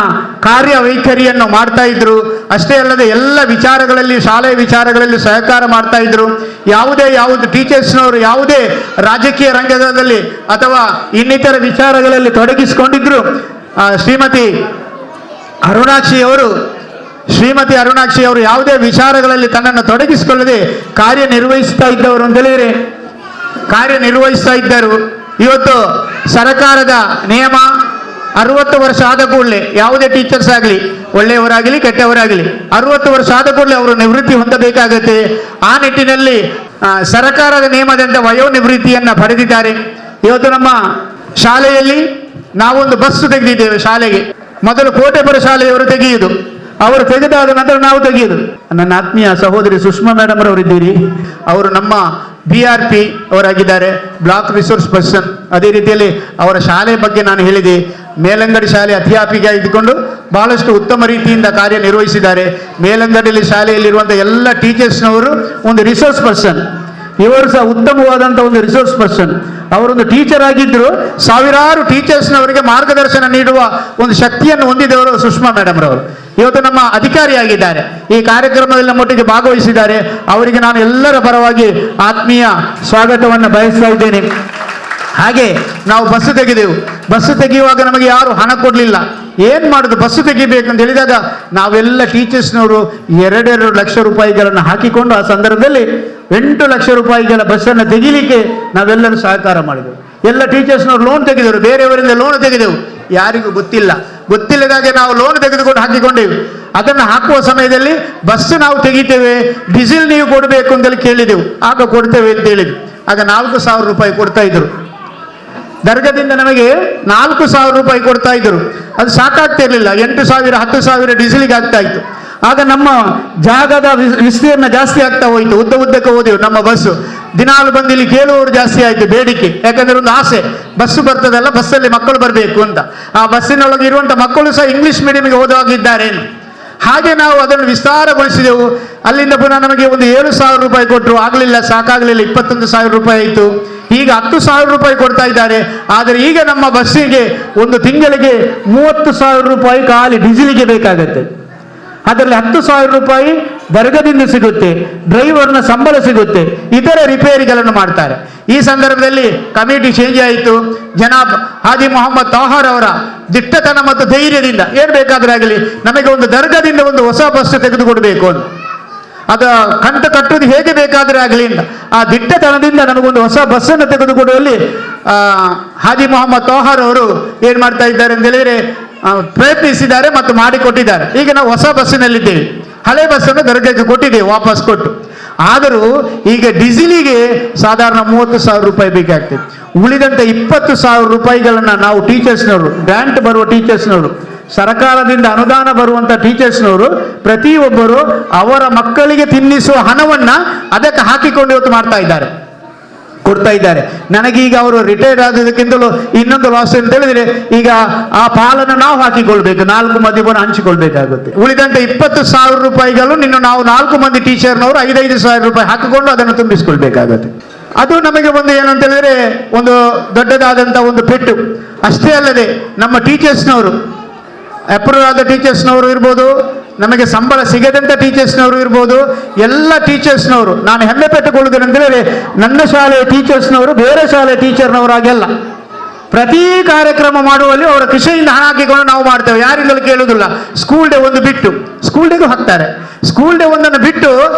ಕಾರ್ಯವೈಖರಿಯನ್ನು ಮಾಡ್ತಾ ಇದ್ರು. ಅಷ್ಟೇ ಅಲ್ಲದೆ ಎಲ್ಲ ವಿಚಾರಗಳಲ್ಲಿ, ಶಾಲೆಯ ವಿಚಾರಗಳಲ್ಲಿ ಸಹಕಾರ ಮಾಡ್ತಾ ಇದ್ರು. ಯಾವುದು ಟೀಚರ್ಸ್ನವರು ಯಾವುದೇ ರಾಜಕೀಯ ರಂಗದಲ್ಲಿ ಅಥವಾ ಇನ್ನಿತರ ವಿಚಾರಗಳಲ್ಲಿ ತೊಡಗಿಸಿಕೊಂಡಿದ್ರು ಶ್ರೀಮತಿ ಅರುಣಾಕ್ಷಿ ಅವರು ಯಾವುದೇ ವಿಚಾರಗಳಲ್ಲಿ ತನ್ನನ್ನು ತೊಡಗಿಸಿಕೊಳ್ಳದೆ ಕಾರ್ಯನಿರ್ವಹಿಸ್ತಾ ಇದ್ದರು. ಇವತ್ತು ಸರ್ಕಾರದ ನಿಯಮ 60 ವರ್ಷ ಆದ ಕೂಡಲೇ ಯಾವುದೇ ಟೀಚರ್ಸ್ ಆಗಲಿ, ಒಳ್ಳೆಯವರಾಗಲಿ ಕೆಟ್ಟವರಾಗಲಿ, 60 ವರ್ಷ ಆದ ಕೂಡಲೇ ಅವರು ನಿವೃತ್ತಿ ಹೊಂದಬೇಕಾಗುತ್ತೆ. ಆ ನಿಟ್ಟಿನಲ್ಲಿ ಸರ್ಕಾರದ ನಿಯಮದಂತೆ ವಯೋನಿವೃತ್ತಿಯನ್ನು ಪಡೆದಿದ್ದಾರೆ. ಇವತ್ತು ನಮ್ಮ ಶಾಲೆಯಲ್ಲಿ ನಾವೊಂದು ಬಸ್ಸು ತೆಗೆದಿದ್ದೇವೆ. ಶಾಲೆಗೆ ಮೊದಲು ಕೋಟೆಪುರ ಶಾಲೆಯವರು ತೆಗೆಯುವುದು, ಅವರು ತೆಗೆದಾದ ನಂತರ ನಾವು ತೆಗೆಯುವುದು. ನನ್ನ ಆತ್ಮೀಯ ಸಹೋದರಿ ಸುಷ್ಮಾ ಮೇಡಮ್ ರವರಿದ್ದೀರಿ. ಅವರು ನಮ್ಮ BRP ಅವರಾಗಿದ್ದಾರೆ, ಬ್ಲಾಕ್ ರಿಸೋರ್ಸ್ ಪರ್ಸನ್. ಅದೇ ರೀತಿಯಲ್ಲಿ ಅವರ ಶಾಲೆ ಬಗ್ಗೆ ನಾನು ಹೇಳಿದೆ. ಮೇಲಂಗಡಿ ಶಾಲೆ ಅಧ್ಯಾಪಿಕೆ ಇದ್ದುಕೊಂಡು ಬಹಳಷ್ಟು ಉತ್ತಮ ರೀತಿಯಿಂದ ಕಾರ್ಯನಿರ್ವಹಿಸಿದ್ದಾರೆ. ಮೇಲಂಗಡಿಯಲ್ಲಿ ಶಾಲೆಯಲ್ಲಿರುವಂಥ ಎಲ್ಲ ಟೀಚರ್ಸ್ನವರು ಒಂದು ರಿಸೋರ್ಸ್ ಪರ್ಸನ್. ಇವರು ಸಹ ಉತ್ತಮವಾದಂಥ ಒಂದು ರಿಸೋರ್ಸ್ ಪರ್ಸನ್. ಅವರೊಂದು ಟೀಚರ್ ಆಗಿದ್ದರು. ಸಾವಿರಾರು ಟೀಚರ್ಸ್ನವರಿಗೆ ಮಾರ್ಗದರ್ಶನ ನೀಡುವ ಒಂದು ಶಕ್ತಿಯನ್ನು ಹೊಂದಿದವರು ಸುಷ್ಮಾ ಮೇಡಮ್ ರವರು. ಇವತ್ತು ನಮ್ಮ ಅಧಿಕಾರಿಯಾಗಿದ್ದಾರೆ. ಈ ಕಾರ್ಯಕ್ರಮದಲ್ಲಿ ನಮ್ಮೊಟ್ಟಿಗೆ ಭಾಗವಹಿಸಿದ್ದಾರೆ. ಅವರಿಗೆ ನಾನು ಎಲ್ಲರ ಪರವಾಗಿ ಆತ್ಮೀಯ ಸ್ವಾಗತವನ್ನು ಬಯಸ್ತಾ ಇದ್ದೇನೆ. ಹಾಗೆ ನಾವು ಬಸ್ಸು ತೆಗೆದೆವು. ಬಸ್ಸು ತೆಗೆಯುವಾಗ ನಮಗೆ ಯಾರು ಹಣ ಕೊಡಲಿಲ್ಲ. ಏನು ಮಾಡೋದು, ಬಸ್ಸು ತೆಗಿಬೇಕಂತ ಹೇಳಿದಾಗ ನಾವೆಲ್ಲ ಟೀಚರ್ಸ್ನವರು 2 ಲಕ್ಷ ರೂಪಾಯಿಗಳನ್ನು ಹಾಕಿಕೊಂಡು ಆ ಸಂದರ್ಭದಲ್ಲಿ 8 ಲಕ್ಷ ರೂಪಾಯಿಗಳ ಬಸ್ಸನ್ನು ತೆಗಿಲಿಕ್ಕೆ ನಾವೆಲ್ಲರೂ ಸಹಕಾರ ಮಾಡಿದೆವು. ಎಲ್ಲ ಟೀಚರ್ಸ್ನವರು ಲೋನ್ ತೆಗೆದರು, ಬೇರೆಯವರಿಂದ ಲೋನ್ ತೆಗೆದೆವು. ಯಾರಿಗೂ ಗೊತ್ತಿಲ್ಲದಾಗೆ ನಾವು ಲೋನ್ ತೆಗೆದುಕೊಂಡು ಹಾಕಿಕೊಂಡೆವು. ಅದನ್ನು ಹಾಕುವ ಸಮಯದಲ್ಲಿ ಬಸ್ ನಾವು ತೆಗಿತೇವೆ, ಡೀಸೆಲ್ ನೀವು ಕೊಡಬೇಕು ಅಂತೇಳಿ ಕೇಳಿದೆವು. ಆಗ ಕೊಡ್ತೇವೆ ಅಂತ ಹೇಳಿದ್ವಿ. ಆಗ 4,000 ರೂಪಾಯಿ ಕೊಡ್ತಾ ಇದ್ರು. ದರ್ಗದಿಂದ ನಮಗೆ 4,000 ರೂಪಾಯಿ ಕೊಡ್ತಾ ಇದ್ರು. ಅದು ಸಾಕಾಗ್ತಿರ್ಲಿಲ್ಲ. 8,000 10,000 ಡೀಸೆಲ್ಗೆ ಆಗ್ತಾ ಇತ್ತು. ಆಗ ನಮ್ಮ ಜಾಗದ ವಿಸ್ತೀರ್ಣ ಜಾಸ್ತಿ ಆಗ್ತಾ ಹೋಯಿತು. ಉದ್ದಕ್ಕೆ ಹೋದೆವು ನಮ್ಮ ಬಸ್ಸು. ದಿನಾಲು ಬಂದು ಇಲ್ಲಿ ಕೇಳುವವರು ಜಾಸ್ತಿ ಆಯಿತು, ಬೇಡಿಕೆ. ಯಾಕಂದ್ರೆ ಒಂದು ಆಸೆ, ಬಸ್ಸು ಬರ್ತದಲ್ಲ, ಬಸ್ಸಲ್ಲಿ ಮಕ್ಕಳು ಬರಬೇಕು ಅಂತ. ಆ ಬಸ್ಸಿನೊಳಗೆ ಇರುವಂಥ ಮಕ್ಕಳು ಸಹ ಇಂಗ್ಲಿಷ್ ಮೀಡಿಯಂಗೆ ಓದುವಾಗಿದ್ದಾರೆ. ಹಾಗೆ ನಾವು ಅದನ್ನು ವಿಸ್ತಾರಗೊಳಿಸಿದೆವು. ಅಲ್ಲಿಂದ ಪುನಃ ನಮಗೆ ಒಂದು 7,000 ರೂಪಾಯಿ ಕೊಟ್ಟರು, ಆಗಲಿಲ್ಲ, ಸಾಕಾಗಲಿಲ್ಲ, 21,000 ರೂಪಾಯಿ ಆಯಿತು. ಈಗ 10,000 ರೂಪಾಯಿ ಕೊಡ್ತಾ ಇದ್ದಾರೆ. ಆದರೆ ಈಗ ನಮ್ಮ ಬಸ್ಸಿಗೆ ಒಂದು ತಿಂಗಳಿಗೆ 30,000 ರೂಪಾಯಿ ಖಾಲಿ ಡೀಸೆಲ್ಗೆ ಬೇಕಾಗತ್ತೆ. ಅದರಲ್ಲಿ 10,000 ರೂಪಾಯಿ ದರ್ಗದಿಂದ ಸಿಗುತ್ತೆ, ಡ್ರೈವರ್ನ ಸಂಬಳ ಸಿಗುತ್ತೆ, ಇತರ ರಿಪೇರಿಗಳನ್ನು ಮಾಡ್ತಾರೆ. ಈ ಸಂದರ್ಭದಲ್ಲಿ ಕಮಿಟಿ ಚೇಂಜ್ ಆಯಿತು. ಜನಾಬ್ ಹಾಜಿ ಮೊಹಮ್ಮದ್ ತಾಹರ್ ಅವರ ದಿಟ್ಟತನ ಮತ್ತು ಧೈರ್ಯದಿಂದ ಏನು ಬೇಕಾದ್ರೆ ಆಗಲಿ ನಮಗೆ ಒಂದು ದರ್ಗದಿಂದ ಒಂದು ಹೊಸ ಬಸ್ ತೆಗೆದುಕೊಡ್ಬೇಕು ಅಂತ, ಅದು ಕಂತು ಕಟ್ಟುವುದು ಹೇಗೆ ಬೇಕಾದರೆ ಆಗಲಿ ಅಂತ ಆ ದಿಟ್ಟತನದಿಂದ ನನಗೊಂದು ಹೊಸ ಬಸ್ಸನ್ನು ತೆಗೆದುಕೊಡುವಲ್ಲಿ ಹಾಜಿ ಮೊಹಮ್ಮದ್ ತಾಹರ್ ಅವರು ಏನು ಮಾಡ್ತಾ ಇದ್ದಾರೆ ಅಂತ ಹೇಳಿದರೆ ಪ್ರಯತ್ನಿಸಿದ್ದಾರೆ ಮತ್ತು ಮಾಡಿಕೊಟ್ಟಿದ್ದಾರೆ. ಈಗ ನಾವು ಹೊಸ ಬಸ್ಸಿನಲ್ಲಿದ್ದೇವೆ, ಹಳೆ ಬಸ್ಸನ್ನು ದರ್ಗಕ್ಕೆ ಕೊಟ್ಟಿದ್ದೇವೆ ವಾಪಸ್ ಕೊಟ್ಟು. ಆದರೂ ಈಗ ಡೀಸೆಲಿಗೆ ಸಾಧಾರಣ 30,000 ರೂಪಾಯಿ ಬೇಕಾಗ್ತದೆ. ಉಳಿದಂತೆ 20,000 ರೂಪಾಯಿಗಳನ್ನು ನಾವು ಟೀಚರ್ಸ್ನವರು, ಗ್ರಾಂಟ್ ಬರುವ ಟೀಚರ್ಸ್ನವರು, ಸರ್ಕಾರದಿಂದ ಅನುದಾನ ಬರುವಂಥ ಟೀಚರ್ಸ್ನವರು ಪ್ರತಿಯೊಬ್ಬರು ಅವರ ಮಕ್ಕಳಿಗೆ ತಿನ್ನಿಸುವ ಹಣವನ್ನು ಅದಕ್ಕೆ ಹಾಕಿಕೊಂಡು ಇವತ್ತು ಮಾಡ್ತಾ ಇದ್ದಾರೆ, ಕೊಡ್ತಾ ಇದ್ದಾರೆ. ನನಗೀಗ ಅವರು ರಿಟೈರ್ಡ್ ಆಗೋದಕ್ಕಿಂತಲೂ ಇನ್ನೊಂದು ಲಾಸ್ ಅಂತ ಹೇಳಿದ್ರೆ ಈಗ ಆ ಪಾಲನ್ನು ನಾವು ಹಾಕಿಕೊಳ್ಬೇಕು, 4 ಮಂದಿ ಹಂಚಿಕೊಳ್ಬೇಕಾಗುತ್ತೆ. ಉಳಿದಂತೆ 20,000 ರೂಪಾಯಿಗಳು ನಾವು 4 ಮಂದಿ ಟೀಚರ್ನವರು 5,000 ರೂಪಾಯಿ ಹಾಕಿಕೊಂಡು ಅದನ್ನು ತುಂಬಿಸಿಕೊಳ್ಬೇಕಾಗುತ್ತೆ. ಅದು ನಮಗೆ ಒಂದು ಏನು ಅಂತ ಹೇಳಿದ್ರೆ ಒಂದು ದೊಡ್ಡದಾದಂಥ ಒಂದು ಪೆಟ್ಟು. ಅಷ್ಟೇ ಅಲ್ಲದೆ ನಮ್ಮ ಟೀಚರ್ಸ್ನವರು, ಅಪ್ರೂವ್ ಆದ ಟೀಚರ್ಸ್ನವರು ಇರ್ಬೋದು, ನಮಗೆ ಸಂಬಳ ಸಿಗದಂಥ ಟೀಚರ್ಸ್ನವರು ಇರ್ಬೋದು, ಎಲ್ಲ ಟೀಚರ್ಸ್ನವರು ನಾನು ಹೆಮ್ಮೆ ಪಟ್ಟುಕೊಳ್ಳುವುದೇನೆ ಅಂತ ಹೇಳಿದ್ರೆ ನನ್ನ ಶಾಲೆಯ ಟೀಚರ್ಸ್ನವರು ಬೇರೆ ಶಾಲೆಯ ಟೀಚರ್ನವರಾಗೆಲ್ಲ ಪ್ರತಿ ಕಾರ್ಯಕ್ರಮ ಮಾಡುವಲ್ಲಿ ಅವರ ಕಿಸೆಯಿಂದ ಹಣ ಹಾಕಿಕೊಂಡು ನಾವು ಮಾಡ್ತೇವೆ, ಯಾರಿಂದಲೂ ಕೇಳುವುದಿಲ್ಲ. ಸ್ಕೂಲ್ ಡೇ ಒಂದು ಬಿಟ್ಟು, ಸ್ಕೂಲ್ ಡೇಗೂ ಹಾಕ್ತಾರೆ, ಸ್ಕೂಲ್ ಡೇ ಒಂದನ್ನು ಬಿಟ್ಟು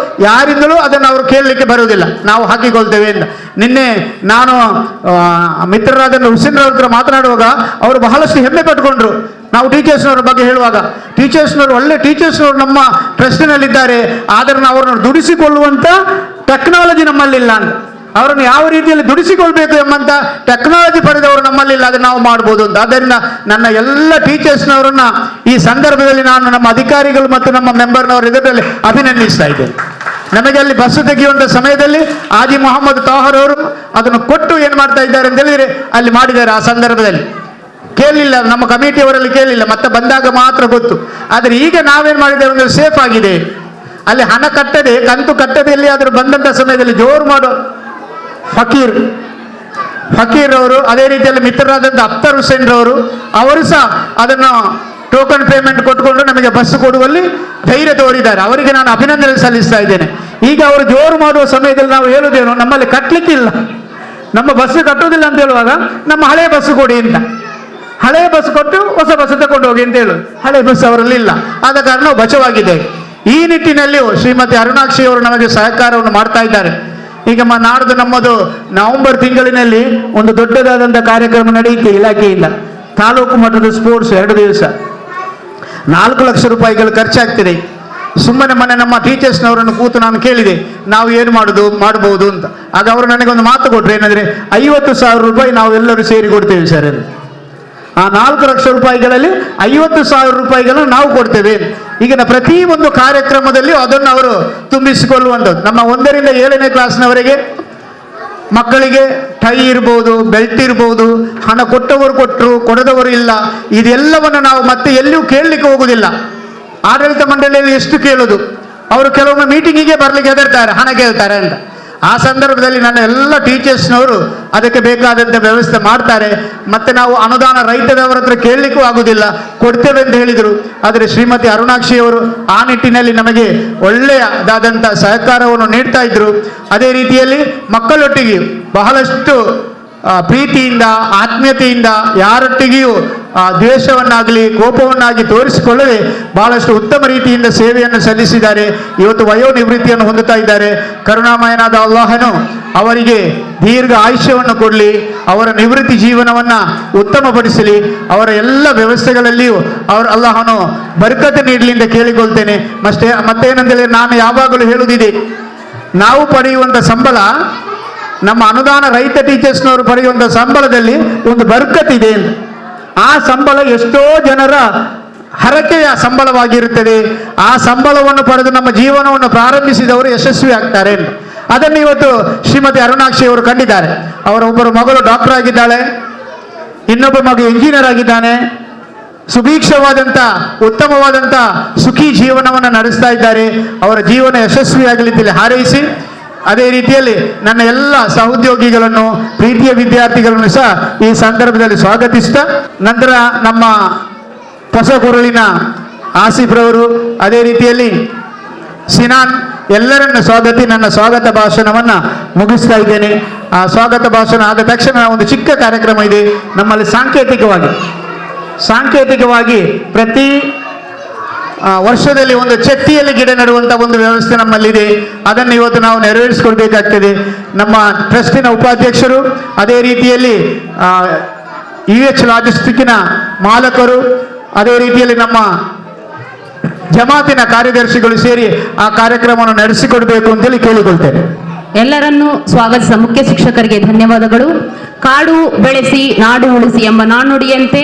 ಯಾರಿಂದಲೂ ಅದನ್ನು ಅವರು ಕೇಳಲಿಕ್ಕೆ ಬರುವುದಿಲ್ಲ, ನಾವು ಹಾಕಿಕೊಳ್ತೇವೆ ಅಂತ. ನಿನ್ನೆ ನಾನು ಮಿತ್ರರಾದ ಹುಸೇನ್ರವ್ರ ಹತ್ರ ಮಾತನಾಡುವಾಗ ಅವರು ಬಹಳಷ್ಟು ಹೆಮ್ಮೆ ಪಟ್ಟುಕೊಂಡ್ರು. ನಾವು ಟೀಚರ್ಸ್ನವ್ರ ಬಗ್ಗೆ ಹೇಳುವಾಗ ಟೀಚರ್ಸ್ನವರು ಒಳ್ಳೆ ಟೀಚರ್ಸ್ನವರು ನಮ್ಮ ಟ್ರಸ್ಟಿನಲ್ಲಿದ್ದಾರೆ, ಆದರೆ ನಾವು ಅವ್ರನ್ನ ದುಡಿಸಿಕೊಳ್ಳುವಂಥ ಟೆಕ್ನಾಲಜಿ ನಮ್ಮಲ್ಲಿಲ್ಲ ಅಂತ, ಅವರನ್ನು ಯಾವ ರೀತಿಯಲ್ಲಿ ದುಡಿಸಿಕೊಳ್ಬೇಕು ಎಂಬಂಥ ಟೆಕ್ನಾಲಜಿ ಪಡೆದವರು ನಮ್ಮಲ್ಲಿಲ್ಲ, ಅದನ್ನು ನಾವು ಮಾಡ್ಬೋದು ಅಂತ. ಆದ್ದರಿಂದ ನನ್ನ ಎಲ್ಲ ಟೀಚರ್ಸ್ನವರನ್ನ ಈ ಸಂದರ್ಭದಲ್ಲಿ ನಾನು ನಮ್ಮ ಅಧಿಕಾರಿಗಳು ಮತ್ತು ನಮ್ಮ ಮೆಂಬರ್ನವರ ಇದರಲ್ಲಿ ಅಭಿನಂದಿಸ್ತಾ ಇದ್ದೇನೆ. ನಮಗೆ ಅಲ್ಲಿ ಬಸ್ಸು ತೆಗೆಯುವಂಥ ಸಮಯದಲ್ಲಿ ಹಾಜಿ ಮೊಹಮ್ಮದ್ ತಾಹರ್ ಅವರು ಅದನ್ನು ಕೊಟ್ಟು ಏನು ಮಾಡ್ತಾ ಇದ್ದಾರೆ ಅಂತ ಹೇಳಿದರೆ ಅಲ್ಲಿ ಮಾಡಿದ್ದಾರೆ. ಆ ಸಂದರ್ಭದಲ್ಲಿ ಕೇಳಲಿಲ್ಲ, ನಮ್ಮ ಕಮಿಟಿಯವರಲ್ಲಿ ಕೇಳಲಿಲ್ಲ, ಮತ್ತೆ ಬಂದಾಗ ಮಾತ್ರ ಗೊತ್ತು. ಆದರೆ ಈಗ ನಾವೇನು ಮಾಡಿದ್ದೇವೆ ಅಂದರೆ ಸೇಫ್ ಆಗಿದೆ, ಅಲ್ಲಿ ಹಣ ಕಟ್ಟದೆ, ಕಂತು ಕಟ್ಟದೆ ಎಲ್ಲಿಯಾದರೂ ಬಂದಂಥ ಸಮಯದಲ್ಲಿ ಜೋರು ಮಾಡೋ ಫಕೀರ್ ಅವರು, ಅದೇ ರೀತಿಯಲ್ಲಿ ಮಿತ್ರರಾದಂಥ ಅಖ್ತರ್ ಹುಸೇನ್ ರವರು, ಅವರು ಸಹ ಅದನ್ನು ಟೋಕನ್ ಪೇಮೆಂಟ್ ಕೊಟ್ಟುಕೊಂಡು ನಮಗೆ ಬಸ್ ಕೊಡುವಲ್ಲಿ ಧೈರ್ಯ ತೋರಿದ್ದಾರೆ. ಅವರಿಗೆ ನಾನು ಅಭಿನಂದನೆ ಸಲ್ಲಿಸ್ತಾ ಇದ್ದೇನೆ. ಈಗ ಅವರು ಜೋರು ಮಾಡುವ ಸಮಯದಲ್ಲಿ ನಾವು ಹೇಳುವುದೇನು, ನಮ್ಮಲ್ಲಿ ಕಟ್ಟಲಿಕ್ಕಿಲ್ಲ, ನಮ್ಮ ಬಸ್ ಕಟ್ಟೋದಿಲ್ಲ ಅಂತ ಹೇಳುವಾಗ ನಮ್ಮ ಹಳೆ ಬಸ್ ಕೊಡಿ ಅಂತ, ಹಳೆ ಬಸ್ ಕೊಟ್ಟು ಹೊಸ ಬಸ್ ತಗೊಂಡು ಹೋಗಿ ಅಂತ ಹೇಳು. ಹಳೆ ಬಸ್ ಅವರಲ್ಲಿ ಇಲ್ಲ, ಆದ ಕಾರಣ ನಾವು ಬಚಾವಾಗಿದ್ದೇವೆ. ಈ ನಿಟ್ಟಿನಲ್ಲಿಯೂ ಶ್ರೀಮತಿ ಅರುಣಾಕ್ಷಿ ಅವರು ನಮಗೆ ಸಹಕಾರವನ್ನು ಮಾಡ್ತಾ ಇದ್ದಾರೆ. ಈಗ ನಾಡ್ದು ನಮ್ಮದು ನವೆಂಬರ್ ತಿಂಗಳಿನಲ್ಲಿ ಒಂದು ದೊಡ್ಡದಾದಂಥ ಕಾರ್ಯಕ್ರಮ ನಡೆಯುತ್ತೆ ಇಲಾಖೆಯಿಂದ, ತಾಲೂಕು ಮಟ್ಟದ ಸ್ಪೋರ್ಟ್ಸ್ 2 ದಿವಸ 4 ಲಕ್ಷ ರೂಪಾಯಿಗಳು ಖರ್ಚಾಗ್ತಿದೆ. ಸುಮ್ಮನೆ ಮೊನ್ನೆ ನಮ್ಮ ಟೀಚರ್ಸ್ನವರನ್ನು ಕೂತು ನಾನು ಕೇಳಿದೆ ನಾವು ಏನು ಮಾಡಬಹುದು ಅಂತ. ಆಗ ಅವರು ನನಗೊಂದು ಮಾತು ಕೊಟ್ಟರು, ಏನಂದರೆ 50,000 ರೂಪಾಯಿ ನಾವು ಎಲ್ಲರೂ ಸೇರಿ ಕೊಡ್ತೇವೆ ಸರ್ ಎಂದು. ಆ 4 ಲಕ್ಷ ರೂಪಾಯಿಗಳಲ್ಲಿ 50,000 ರೂಪಾಯಿಗಳನ್ನು ನಾವು ಕೊಡ್ತೇವೆ. ಈಗಿನ ಪ್ರತಿ ಒಂದು ಕಾರ್ಯಕ್ರಮದಲ್ಲಿ ಅದನ್ನು ಅವರು ತುಂಬಿಸಿಕೊಳ್ಳುವಂಥದ್ದು. ನಮ್ಮ 1 ರಿಂದ 7ನೇ ಕ್ಲಾಸ್ನವರೆಗೆ ಮಕ್ಕಳಿಗೆ ಟೈ ಇರ್ಬೋದು, ಬೆಲ್ಟ್ ಇರ್ಬೋದು, ಹಣ ಕೊಟ್ಟವರು ಕೊಟ್ಟರು, ಕೊಡದವರು ಇಲ್ಲ, ಇದೆಲ್ಲವನ್ನು ನಾವು ಮತ್ತೆ ಎಲ್ಲಿಯೂ ಕೇಳಲಿಕ್ಕೆ ಹೋಗುವುದಿಲ್ಲ. ಆಡಳಿತ ಮಂಡಳಿಯಲ್ಲಿ ಎಷ್ಟು ಕೇಳೋದು, ಅವರು ಕೆಲವೊಮ್ಮೆ ಮೀಟಿಂಗಿಗೆ ಬರಲಿಕ್ಕೆ ಹೆದರ್ತಾರೆ, ಹಣ ಕೇಳ್ತಾರೆ ಅಂತ. ಆ ಸಂದರ್ಭದಲ್ಲಿ ನನ್ನ ಎಲ್ಲ ಟೀಚರ್ಸ್ನವರು ಅದಕ್ಕೆ ಬೇಕಾದಂಥ ವ್ಯವಸ್ಥೆ ಮಾಡ್ತಾರೆ. ಮತ್ತು ನಾವು ಅನುದಾನ ರೈತದವರ ಹತ್ರ ಕೇಳಲಿಕ್ಕೂ ಆಗುವುದಿಲ್ಲ, ಕೊಡ್ತೇವೆ ಅಂತ ಹೇಳಿದರು. ಆದರೆ ಶ್ರೀಮತಿ ಅರುಣಾಕ್ಷಿಯವರು ಆ ನಿಟ್ಟಿನಲ್ಲಿ ನಮಗೆ ಒಳ್ಳೆಯದಾದಂಥ ಸಹಕಾರವನ್ನು ನೀಡ್ತಾ ಇದ್ದರು. ಅದೇ ರೀತಿಯಲ್ಲಿ ಮಕ್ಕಳೊಟ್ಟಿಗೆ ಬಹಳಷ್ಟು ಪ್ರೀತಿಯಿಂದ, ಆತ್ಮೀಯತೆಯಿಂದ, ಯಾರೊಟ್ಟಿಗೆಯೂ ದ್ವೇಷವನ್ನಾಗಲಿ ಕೋಪವನ್ನಾಗಿ ತೋರಿಸಿಕೊಳ್ಳದೆ ಬಹಳಷ್ಟು ಉತ್ತಮ ರೀತಿಯಿಂದ ಸೇವೆಯನ್ನು ಸಲ್ಲಿಸಿದ್ದಾರೆ. ಇವತ್ತು ವಯೋನಿವೃತ್ತಿಯನ್ನು ಹೊಂದುತ್ತಾ ಇದ್ದಾರೆ. ಕರುಣಾಮಯನಾದ ಅಲ್ಲಾಹನು ಅವರಿಗೆ ದೀರ್ಘ ಆಯುಷ್ಯವನ್ನು ಕೊಡಲಿ, ಅವರ ನಿವೃತ್ತಿ ಜೀವನವನ್ನು ಉತ್ತಮಪಡಿಸಲಿ, ಅವರ ಎಲ್ಲ ವ್ಯವಸ್ಥೆಗಳಲ್ಲಿಯೂ ಅಲ್ಲಾಹನು ಬರ್ಕತ್ ನೀಡಲಿ ಅಂತ ಕೇಳಿಕೊಳ್ತೇನೆ. ಮತ್ತೇನೆಂದರೆ ನಾನು ಯಾವಾಗಲೂ ಹೇಳುವುದಿದೆ, ನಾವು ಪಡೆಯುವಂಥ ಸಂಬಳ, ನಮ್ಮ ಅನುದಾನ ರೈತ ಟೀಚರ್ಸ್ನವರು ಪಡೆಯುವಂಥ ಸಂಬಳದಲ್ಲಿ ಒಂದು ಬರ್ಕತ್ ಇದೆ ಅಂತ. ಆ ಸಂಬಳ ಎಷ್ಟೋ ಜನರ ಹರಕೆಯ ಸಂಬಳವಾಗಿರುತ್ತದೆ. ಆ ಸಂಬಳವನ್ನು ಪಡೆದು ನಮ್ಮ ಜೀವನವನ್ನು ಪ್ರಾರಂಭಿಸಿದವರು ಯಶಸ್ವಿ ಆಗ್ತಾರೆ ಅಂತ. ಅದನ್ನು ಇವತ್ತು ಶ್ರೀಮತಿ ಅರುಣಾಕ್ಷಿ ಅವರು ಕಂಡಿದ್ದಾರೆ. ಅವರ ಒಬ್ಬರು ಮಗಳು ಡಾಕ್ಟರ್ ಆಗಿದ್ದಾಳೆ, ಇನ್ನೊಬ್ಬ ಮಗು ಇಂಜಿನಿಯರ್ ಆಗಿದ್ದಾನೆ, ಸುಭೀಕ್ಷವಾದಂಥ ಉತ್ತಮವಾದಂಥ ಸುಖಿ ಜೀವನವನ್ನು ನಡೆಸ್ತಾ ಇದ್ದಾರೆ. ಅವರ ಜೀವನ ಯಶಸ್ವಿಯಾಗಲಿದ್ದಲ್ಲಿ ಹಾರೈಸಿ, ಅದೇ ರೀತಿಯಲ್ಲಿ ನನ್ನ ಎಲ್ಲ ಸಹೋದ್ಯೋಗಿಗಳನ್ನು, ಪ್ರೀತಿಯ ವಿದ್ಯಾರ್ಥಿಗಳನ್ನು ಸಹ ಈ ಸಂದರ್ಭದಲ್ಲಿ ಸ್ವಾಗತಿಸ್ತಾ, ನಂತರ ನಮ್ಮ ಹೊಸಕುರುಳಿನ ಆಸಿಫ್ರವರು, ಅದೇ ರೀತಿಯಲ್ಲಿ ಸಿನಾನ್, ಎಲ್ಲರನ್ನು ನನ್ನ ಸ್ವಾಗತ ಭಾಷಣವನ್ನು ಮುಗಿಸ್ತಾ ಇದ್ದೇನೆ. ಆ ಸ್ವಾಗತ ಭಾಷಣ ಆದ ತಕ್ಷಣ ಒಂದು ಚಿಕ್ಕ ಕಾರ್ಯಕ್ರಮ ಇದೆ ನಮ್ಮಲ್ಲಿ. ಸಾಂಕೇತಿಕವಾಗಿ ಪ್ರತಿ ವರ್ಷದಲ್ಲಿ ಒಂದು ಚಟ್ಟಿಯಲ್ಲಿ ಗಿಡ ನೆಡುವಂಥ ಒಂದು ವ್ಯವಸ್ಥೆ ನಮ್ಮಲ್ಲಿದೆ. ಅದನ್ನು ಇವತ್ತು ನಾವು ನೆರವೇರಿಸಿಕೊಳ್ಬೇಕಾಗ್ತದೆ. ನಮ್ಮ ಟ್ರಸ್ಟಿನ ಉಪಾಧ್ಯಕ್ಷರು, ಅದೇ ರೀತಿಯಲ್ಲಿ UH ಲಾಜಿಸ್ಟಿಕ್ಕಿನ ಮಾಲಕರು, ಅದೇ ರೀತಿಯಲ್ಲಿ ನಮ್ಮ ಜಮಾತಿನ ಕಾರ್ಯದರ್ಶಿಗಳು ಸೇರಿ ಆ ಕಾರ್ಯಕ್ರಮವನ್ನು ನಡೆಸಿಕೊಡ್ಬೇಕು ಅಂತೇಳಿ ಕೇಳಿಕೊಳ್ತೇನೆ. ಎಲ್ಲರನ್ನೂ ಸ್ವಾಗತಿಸಿದ ಮುಖ್ಯ ಶಿಕ್ಷಕರಿಗೆ ಧನ್ಯವಾದಗಳು. ಕಾಡು ಬೆಳೆಸಿ ನಾಡು ಉಳಿಸಿ ಎಂಬ ನಾಣ್ಣುಡಿಯಂತೆ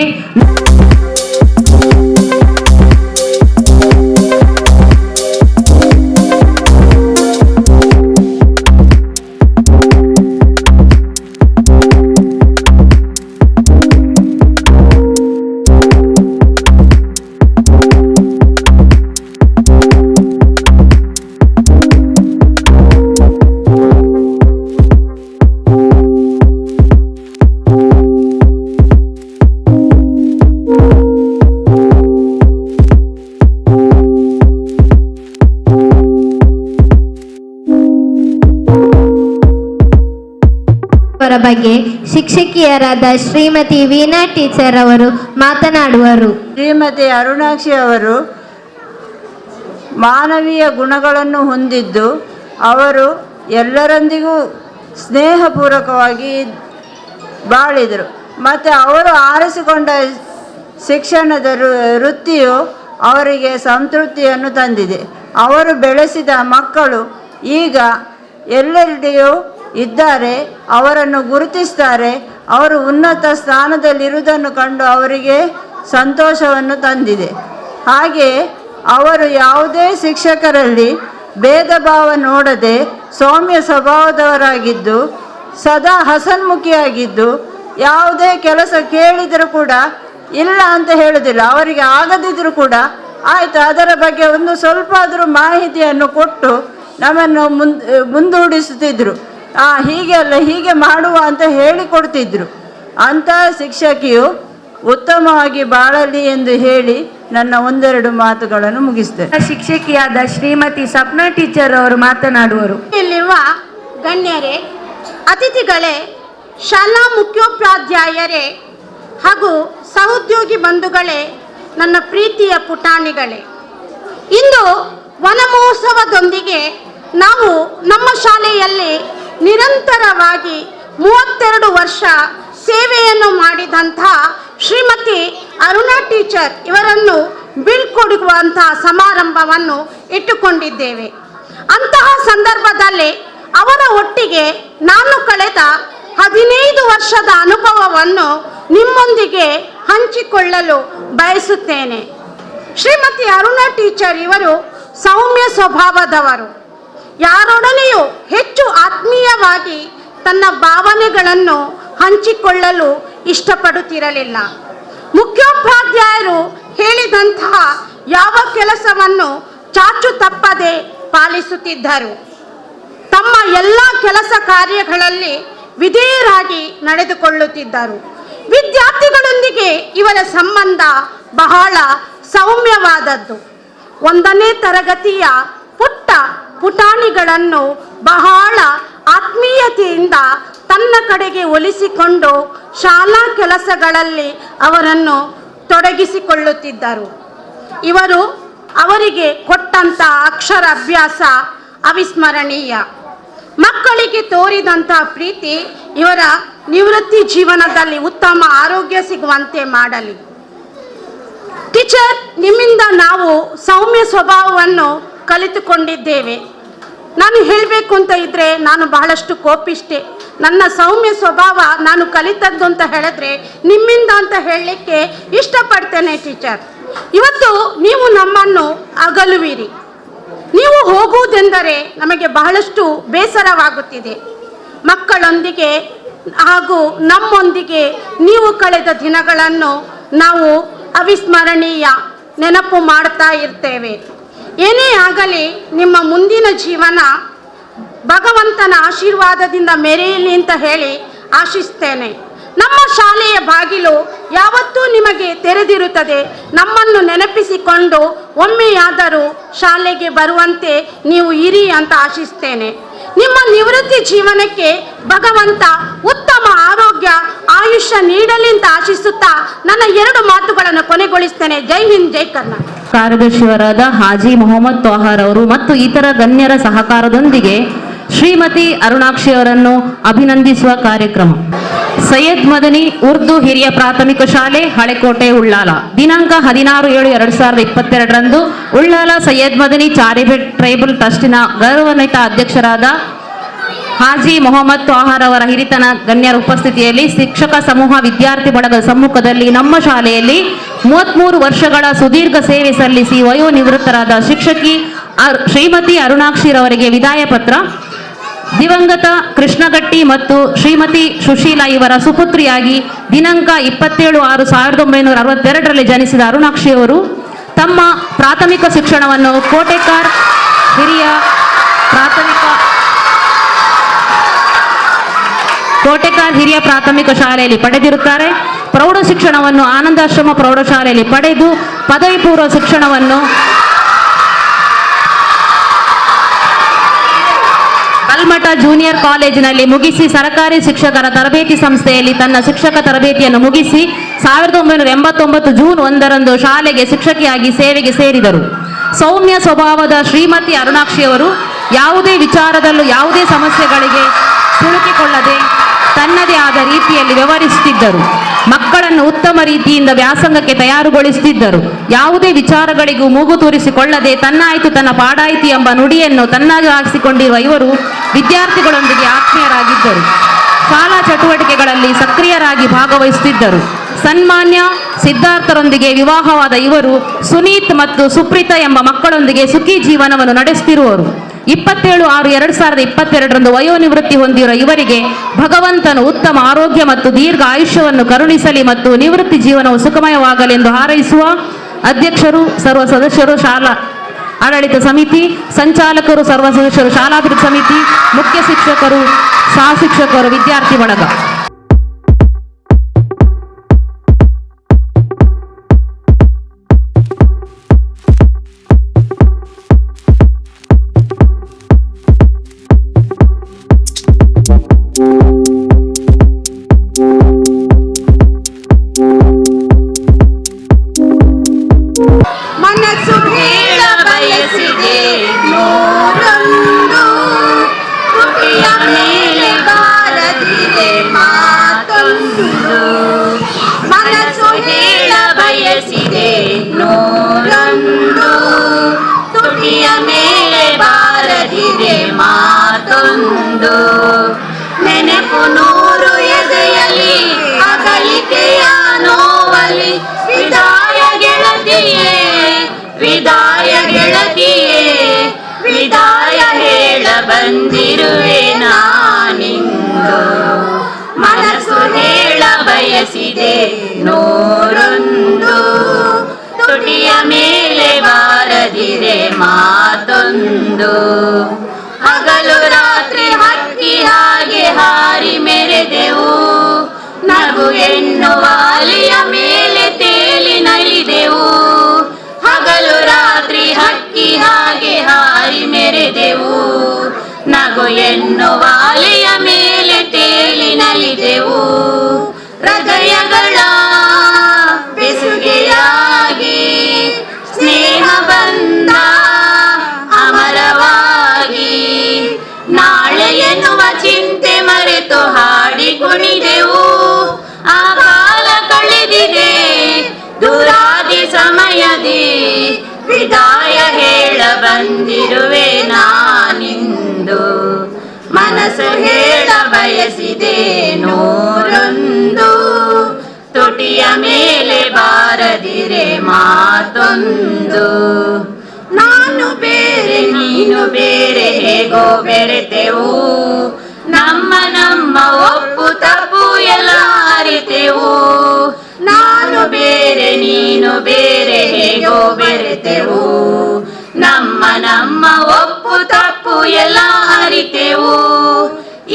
ಬಗ್ಗೆ ಶಿಕ್ಷಕಿಯರಾದ ಶ್ರೀಮತಿ ವೀಣಾ ಟೀಚರ್ ಅವರು ಮಾತನಾಡುವರು. ಶ್ರೀಮತಿ ಅರುಣಾಕ್ಷಿ ಅವರು ಮಾನವೀಯ ಗುಣಗಳನ್ನು ಹೊಂದಿದ್ದು, ಅವರು ಎಲ್ಲರೊಂದಿಗೂ ಸ್ನೇಹಪೂರ್ವಕವಾಗಿ ಬಾಳಿದರು. ಮತ್ತು ಅವರು ಆರಿಸಿಕೊಂಡ ಶಿಕ್ಷಣದ ವೃತ್ತಿಯು ಅವರಿಗೆ ಸಂತೃಪ್ತಿಯನ್ನು ತಂದಿದೆ. ಅವರು ಬೆಳೆಸಿದ ಮಕ್ಕಳು ಈಗ ಎಲ್ಲೆಡೆಯೂ ಇದ್ದಾರೆ, ಅವರನ್ನು ಗುರುತಿಸ್ತಾರೆ. ಅವರು ಉನ್ನತ ಸ್ಥಾನದಲ್ಲಿರುವುದನ್ನು ಕಂಡು ಅವರಿಗೆ ಸಂತೋಷವನ್ನು ತಂದಿದೆ. ಹಾಗೆಯೇ ಅವರು ಯಾವುದೇ ಶಿಕ್ಷಕರಲ್ಲಿ ಭೇದ ಭಾವ ನೋಡದೆ ಸೌಮ್ಯ ಸ್ವಭಾವದವರಾಗಿದ್ದು, ಸದಾ ಹಸನ್ಮುಖಿಯಾಗಿದ್ದು, ಯಾವುದೇ ಕೆಲಸ ಕೇಳಿದರೂ ಕೂಡ ಇಲ್ಲ ಅಂತ ಹೇಳುವುದಿಲ್ಲ. ಅವರಿಗೆ ಆಗದಿದ್ದರೂ ಕೂಡ ಆಯಿತು, ಅದರ ಬಗ್ಗೆ ಒಂದು ಸ್ವಲ್ಪ ಆದರೂ ಮಾಹಿತಿಯನ್ನು ಕೊಟ್ಟು ನಮ್ಮನ್ನು ಮುಂದೂಡಿಸುತ್ತಿದ್ದರು. ಹೀಗೆ ಅಲ್ಲ, ಹೀಗೆ ಮಾಡುವ ಅಂತ ಹೇಳಿಕೊಡ್ತಿದ್ರು. ಅಂತಹ ಶಿಕ್ಷಕಿಯು ಉತ್ತಮವಾಗಿ ಬಾಳಲಿ ಎಂದು ಹೇಳಿ ನನ್ನ ಒಂದೆರಡು ಮಾತುಗಳನ್ನು ಮುಗಿಸ್ತೇನೆ. ಶಿಕ್ಷಕಿಯಾದ ಶ್ರೀಮತಿ ಸಪ್ನಾ ಟೀಚರ್ ಅವರು ಮಾತನಾಡುವರು. ಇಲ್ಲಿರುವ ಗಣ್ಯರೇ, ಅತಿಥಿಗಳೇ, ಶಾಲಾ ಮುಖ್ಯೋಪಾಧ್ಯಾಯರೇ ಹಾಗೂ ಸಹೋದ್ಯೋಗಿ ಬಂಧುಗಳೇ, ನನ್ನ ಪ್ರೀತಿಯ ಪುಟಾಣಿಗಳೇ, ಇಂದು ವನ ಮಹೋತ್ಸವದೊಂದಿಗೆ ನಾವು ನಮ್ಮ ಶಾಲೆಯಲ್ಲಿ ನಿರಂತರವಾಗಿ 32 ವರ್ಷ ಸೇವೆಯನ್ನು ಮಾಡಿದಂತಹ ಶ್ರೀಮತಿ ಅರುಣಾ ಟೀಚರ್ ಇವರನ್ನು ಬೀಳ್ಕೊಡುವಂತಹ ಸಮಾರಂಭವನ್ನು ಇಟ್ಟುಕೊಂಡಿದ್ದೇವೆ. ಅಂತಹ ಸಂದರ್ಭದಲ್ಲಿ ಅವರ ಒಟ್ಟಿಗೆ ನಾನು ಕಳೆದ 15 ವರ್ಷದ ಅನುಭವವನ್ನು ನಿಮ್ಮೊಂದಿಗೆ ಹಂಚಿಕೊಳ್ಳಲು ಬಯಸುತ್ತೇನೆ. ಶ್ರೀಮತಿ ಅರುಣಾ ಟೀಚರ್ ಇವರು ಸೌಮ್ಯ ಸ್ವಭಾವದವರು. ಯಾರೊಡನೆಯೂ ಹೆಚ್ಚು ಆತ್ಮೀಯವಾಗಿ ತನ್ನ ಭಾವನೆಗಳನ್ನು ಹಂಚಿಕೊಳ್ಳಲು ಇಷ್ಟಪಡುತ್ತಿರಲಿಲ್ಲ. ಮುಖ್ಯೋಪಾಧ್ಯಾಯರು ಹೇಳಿದಂತಹ ಯಾವ ಕೆಲಸವನ್ನು ಚಾಚು ತಪ್ಪದೆ ಪಾಲಿಸುತ್ತಿದ್ದರು. ತಮ್ಮ ಎಲ್ಲ ಕೆಲಸ ಕಾರ್ಯಗಳಲ್ಲಿ ವಿಧೇಯರಾಗಿ ನಡೆದುಕೊಳ್ಳುತ್ತಿದ್ದರು. ವಿದ್ಯಾರ್ಥಿಗಳೊಂದಿಗೆ ಇವರ ಸಂಬಂಧ ಬಹಳ ಸೌಮ್ಯವಾದದ್ದು. 1ನೇ ತರಗತಿಯ ಪುಟ್ಟ ಪುಟಾಣಿಗಳನ್ನು ಬಹಳ ಆತ್ಮೀಯತೆಯಿಂದ ತನ್ನ ಕಡೆಗೆ ಒಲಿಸಿಕೊಂಡು ಶಾಲಾ ಕೆಲಸಗಳಲ್ಲಿ ಅವರನ್ನು ತೊಡಗಿಸಿಕೊಳ್ಳುತ್ತಿದ್ದರು. ಇವರು ಅವರಿಗೆ ಕೊಟ್ಟಂಥ ಅಕ್ಷರ ಅಭ್ಯಾಸ ಅವಿಸ್ಮರಣೀಯ. ಮಕ್ಕಳಿಗೆ ತೋರಿದಂಥ ಪ್ರೀತಿ ಇವರ ನಿವೃತ್ತಿ ಜೀವನದಲ್ಲಿ ಉತ್ತಮ ಆರೋಗ್ಯ ಸಿಗುವಂತೆ ಮಾಡಲಿ. ಟೀಚರ್, ನಿಮ್ಮಿಂದ ನಾವು ಸೌಮ್ಯ ಸ್ವಭಾವವನ್ನು ಕಲಿತುಕೊಂಡಿದ್ದೇವೆ. ನಾನು ಹೇಳಬೇಕು ಅಂತ ಇದ್ದರೆ ನಾನು ಬಹಳಷ್ಟು ಕೋಪಿಷ್ಟೆ. ನನ್ನ ಸೌಮ್ಯ ಸ್ವಭಾವ ನಾನು ಕಲಿತದ್ದು ಅಂತ ಹೇಳಿದ್ರೆ ನಿಮ್ಮಿಂದ ಅಂತ ಹೇಳಲಿಕ್ಕೆ ಇಷ್ಟಪಡ್ತೇನೆ ಟೀಚರ್. ಇವತ್ತು ನೀವು ನಮ್ಮನ್ನು ಅಗಲುವಿರಿ. ನೀವು ಹೋಗುವುದೆಂದರೆ ನಮಗೆ ಬಹಳಷ್ಟು ಬೇಸರವಾಗುತ್ತಿದೆ. ಮಕ್ಕಳೊಂದಿಗೆ ಹಾಗೂ ನಮ್ಮೊಂದಿಗೆ ನೀವು ಕಳೆದ ದಿನಗಳನ್ನು ನಾವು ಅವಿಸ್ಮರಣೀಯ ನೆನಪು ಮಾಡ್ತಾ ಇರ್ತೇವೆ. ಏನೇ ಆಗಲಿ ನಿಮ್ಮ ಮುಂದಿನ ಜೀವನ ಭಗವಂತನ ಆಶೀರ್ವಾದದಿಂದ ಮೆರೆಯಲಿ ಅಂತ ಹೇಳಿ ಆಶಿಸ್ತೇನೆ. ನಮ್ಮ ಶಾಲೆಯ ಬಾಗಿಲು ಯಾವತ್ತೂ ನಿಮಗೆ ತೆರೆದಿರುತ್ತದೆ. ನಮ್ಮನ್ನು ನೆನಪಿಸಿಕೊಂಡು ಒಮ್ಮೆಯಾದರೂ ಶಾಲೆಗೆ ಬರುವಂತೆ ನೀವು ಇರಿ ಅಂತ ಆಶಿಸ್ತೇನೆ. ನಿಮ್ಮ ನಿವೃತ್ತಿ ಜೀವನಕ್ಕೆ ಭಗವಂತ ಉತ್ತಮ ಆರೋಗ್ಯ ಆಯುಷ್ಯ ನೀಡಲಿ ಅಂತ ಆಶಿಸುತ್ತಾ ನನ್ನ 2 ಮಾತುಗಳನ್ನು ಕೊನೆಗೊಳಿಸ್ತೇನೆ. ಜೈ ಹಿಂದ್, ಜೈ ಕರ್ನಾಟಕ. ಕಾರ್ಯದರ್ಶಿಯವರಾದ ಹಾಜಿ ಮೊಹಮ್ಮದ್ ತ್ವಾಹಾರ್ ಅವರು ಮತ್ತು ಇತರ ಗಣ್ಯರ ಸಹಕಾರದೊಂದಿಗೆ ಶ್ರೀಮತಿ ಅರುಣಾಕ್ಷಿ ಅವರನ್ನು ಅಭಿನಂದಿಸುವ ಕಾರ್ಯಕ್ರಮ. ಸೈಯದ್ ಮದನಿ ಉರ್ದು ಹಿರಿಯ ಪ್ರಾಥಮಿಕ ಶಾಲೆ, ಹಳೆಕೋಟೆ, ಉಳ್ಳಾಲ. ದಿನಾಂಕ 16/7/2022 ಉಳ್ಳಾಲ ಸೈಯದ್ ಮದನಿ ಚಾರಿಟೇಬಲ್ ಟ್ರೈಬಲ್ ಟ್ರಸ್ಟಿನ ಗೌರವಾನ್ವಿತ ಅಧ್ಯಕ್ಷರಾದ ಹಾಜಿ ಮೊಹಮ್ಮದ್ ತ್ವಾಹಾರ್ ಅವರ ಹಿರಿತನ ಗಣ್ಯರ ಉಪಸ್ಥಿತಿಯಲ್ಲಿ ಶಿಕ್ಷಕ ಸಮೂಹ ವಿದ್ಯಾರ್ಥಿ ಬಳಗದ ಸಮ್ಮುಖದಲ್ಲಿ ನಮ್ಮ ಶಾಲೆಯಲ್ಲಿ 33 ವರ್ಷಗಳ ಸುದೀರ್ಘ ಸೇವೆ ಸಲ್ಲಿಸಿ ವಯೋನಿವೃತ್ತರಾದ ಶಿಕ್ಷಕಿ ಶ್ರೀಮತಿ ಅರುಣಾಕ್ಷಿರವರಿಗೆ ವಿದಾಯ ಪತ್ರ. ದಿವಂಗತ ಕೃಷ್ಣಗಟ್ಟಿ ಮತ್ತು ಶ್ರೀಮತಿ ಸುಶೀಲಾ ಇವರ ಸುಪುತ್ರಿಯಾಗಿ ದಿನಾಂಕ 27/6/1962 ಜನಿಸಿದ ಅರುಣಾಕ್ಷಿಯವರು ತಮ್ಮ ಪ್ರಾಥಮಿಕ ಶಿಕ್ಷಣವನ್ನು ಕೋಟೆಕಾರ್ ಹಿರಿಯ ಪ್ರಾಥಮಿಕ ಶಾಲೆಯಲ್ಲಿ ಪಡೆದಿರುತ್ತಾರೆ. ಪ್ರೌಢ ಶಿಕ್ಷಣವನ್ನು ಆನಂದಾಶ್ರಮ ಪ್ರೌಢಶಾಲೆಯಲ್ಲಿ ಪಡೆದು ಪದವಿ ಪೂರ್ವ ಶಿಕ್ಷಣವನ್ನು ಕಲ್ಮಠ ಜೂನಿಯರ್ ಕಾಲೇಜಿನಲ್ಲಿ ಮುಗಿಸಿ ಸರ್ಕಾರಿ ಶಿಕ್ಷಕರ ತರಬೇತಿ ಸಂಸ್ಥೆಯಲ್ಲಿ ತನ್ನ ಶಿಕ್ಷಕ ತರಬೇತಿಯನ್ನು ಮುಗಿಸಿ 1989 ಜೂನ್ 1ರಂದು ಶಾಲೆಗೆ ಶಿಕ್ಷಕಿಯಾಗಿ ಸೇವೆಗೆ ಸೇರಿದರು. ಸೌಮ್ಯ ಸ್ವಭಾವದ ಶ್ರೀಮತಿ ಅರುಣಾಕ್ಷಿಯವರು ಯಾವುದೇ ವಿಚಾರದಲ್ಲೂ ಯಾವುದೇ ಸಮಸ್ಯೆಗಳಿಗೆ ಸಿಲುಕಿಕೊಳ್ಳದೆ ತನ್ನದೇ ಆದ ರೀತಿಯಲ್ಲಿ ವ್ಯವಹರಿಸುತ್ತಿದ್ದರು. ಮಕ್ಕಳನ್ನು ಉತ್ತಮ ರೀತಿಯಿಂದ ವ್ಯಾಸಂಗಕ್ಕೆ ತಯಾರುಗೊಳಿಸುತ್ತಿದ್ದರು. ಯಾವುದೇ ವಿಚಾರಗಳಿಗೂ ಮೂಗು ತೂರಿಸಿಕೊಳ್ಳದೆ ತನ್ನಾಯ್ತು ತನ್ನ ಪಾಡಾಯಿತು ಎಂಬ ನುಡಿಯನ್ನು ತನ್ನಾಗಿಸಿಕೊಂಡಿರುವ ಇವರು ವಿದ್ಯಾರ್ಥಿಗಳೊಂದಿಗೆ ಆತ್ಮೀಯರಾಗಿದ್ದರು. ಶಾಲಾ ಚಟುವಟಿಕೆಗಳಲ್ಲಿ ಸಕ್ರಿಯರಾಗಿ ಭಾಗವಹಿಸುತ್ತಿದ್ದರು. ಸನ್ಮಾನ್ಯ ಸಿದ್ಧಾರ್ಥರೊಂದಿಗೆ ವಿವಾಹವಾದ ಇವರು ಸುನೀತ್ ಮತ್ತು ಸುಪ್ರೀತಾ ಎಂಬ ಮಕ್ಕಳೊಂದಿಗೆ ಸುಖಿ ಜೀವನವನ್ನು ನಡೆಸುತ್ತಿರುವರು. 27/6/2022 ವಯೋನಿವೃತ್ತಿ ಹೊಂದಿರುವ ಇವರಿಗೆ ಭಗವಂತನು ಉತ್ತಮ ಆರೋಗ್ಯ ಮತ್ತು ದೀರ್ಘ ಆಯುಷ್ಯವನ್ನು ಕರುಣಿಸಲಿ ಮತ್ತು ನಿವೃತ್ತಿ ಜೀವನವು ಸುಖಮಯವಾಗಲೆಂದು ಹಾರೈಸುವ ಅಧ್ಯಕ್ಷರು, ಸರ್ವ ಸದಸ್ಯರು, ಶಾಲಾ ಆಡಳಿತ ಸಮಿತಿ, ಸಂಚಾಲಕರು, ಸರ್ವ ಸದಸ್ಯರು, ಶಾಲಾಭಿವೃದ್ಧಿ ಸಮಿತಿ, ಮುಖ್ಯ ಶಿಕ್ಷಕರು, ಸಹ ಶಿಕ್ಷಕರು, ವಿದ್ಯಾರ್ಥಿ ಬಳಗ. ಮನಸ್ಸು ಹೇಳ ಬಯಸಿದೆ ನೂರೊಂದು, ತುಟಿಯ ಮೇಲೆ ಬಾರದಿದೆ ಮಾತೊಂದು. ಮನಸ್ಸು ಹೇಳ ಬಯಸಿದೆ ನೂರೊಂದು, ತುಟಿಯ ಮೇಲೆ ಬಾರದಿದೆ ಮಾತೊಂದು. ನೆನಪು ನೂರು ಎದೆಯಲಿ ಅಗಲಿಕೆಯ ನೋವಲಿ, ವಿದಾಯ ಗೆಳತಿಯೇ, ವಿದಾಯ ಗೆಳತಿಯೇ, ವಿದಾಯ ಹೇಳ ಬಂದಿರುವೆ ನಾನಿಂದು. ಮನಸ್ಸು ಹೇಳ ಬಯಸಿದೆ ನೂರೊಂದು, ತುಟಿಯ ಮೇಲೆ ಬಾರದಿರೆ ಮಾತೊಂದು. ಹಗಲು ರಾತ್ರಿ ಹಕ್ಕಿ ಹಾಗೆ ಹಾರಿ ಮೆರೆದೆವು, ನಗು ಎನ್ನುವ ಅಲೆಯ ಮೇಲೆ ತೇಲಿ ನಲಿದೆವು. ಹಗಲು ರಾತ್ರಿ ಹಕ್ಕಿ ಹಾಗೆ ಹಾರಿ ಮೆರೆದೆವು, ನಗು ಎನ್ನುವ ಅಲೆಯ ಮೇಲೆ ತೇಲಿ ನಲಿದೆವು. ಹೃದಯಗಳ ಬೆಸುಗೆಯಾಗಿ ಸ್ನೇಹ ಬಂದ ಅಮರವಾಗಿ, ನಾಳೆ ಎನ್ನುವ ಚಿಂತೆ ಮರೆತು ಹಾಡಿ ಕುಣಿದೆವು. ಆ ಕಾಲ ಕಳೆದಿದೆ ದುರಾದಿ ಸಮಯದಿ, ವಿದಾಯ ಹೇಳ ಬಂದಿರುವೆ ನಾನಿಂದು. ಮನಸ್ಸು ಹೇಳ ಬಯಸಿದೆ ನೂರೊಂದು, ತುಟಿಯ ಮೇಲೆ ಬಾರದಿರೆ ಮಾತೊಂದು. ನಾನು ಬೇರೆ ನೀನು ಬೇರೆ ಹೇಗೋ ಬೆರೆತೆವು, ನಮ್ಮ ನಮ್ಮ ಒಪ್ಪು ತಪ್ಪು ಎಲ್ಲ ಅರಿತೆವು. ನಾನು ಬೇರೆ ನೀನು ಬೇರೆ ಹೇಗೋ ಬೆರೆತೆವು. ನಮ್ಮ ಒಪ್ಪು ತಪ್ಪು ಎಲ್ಲ ಅರಿತೆವು.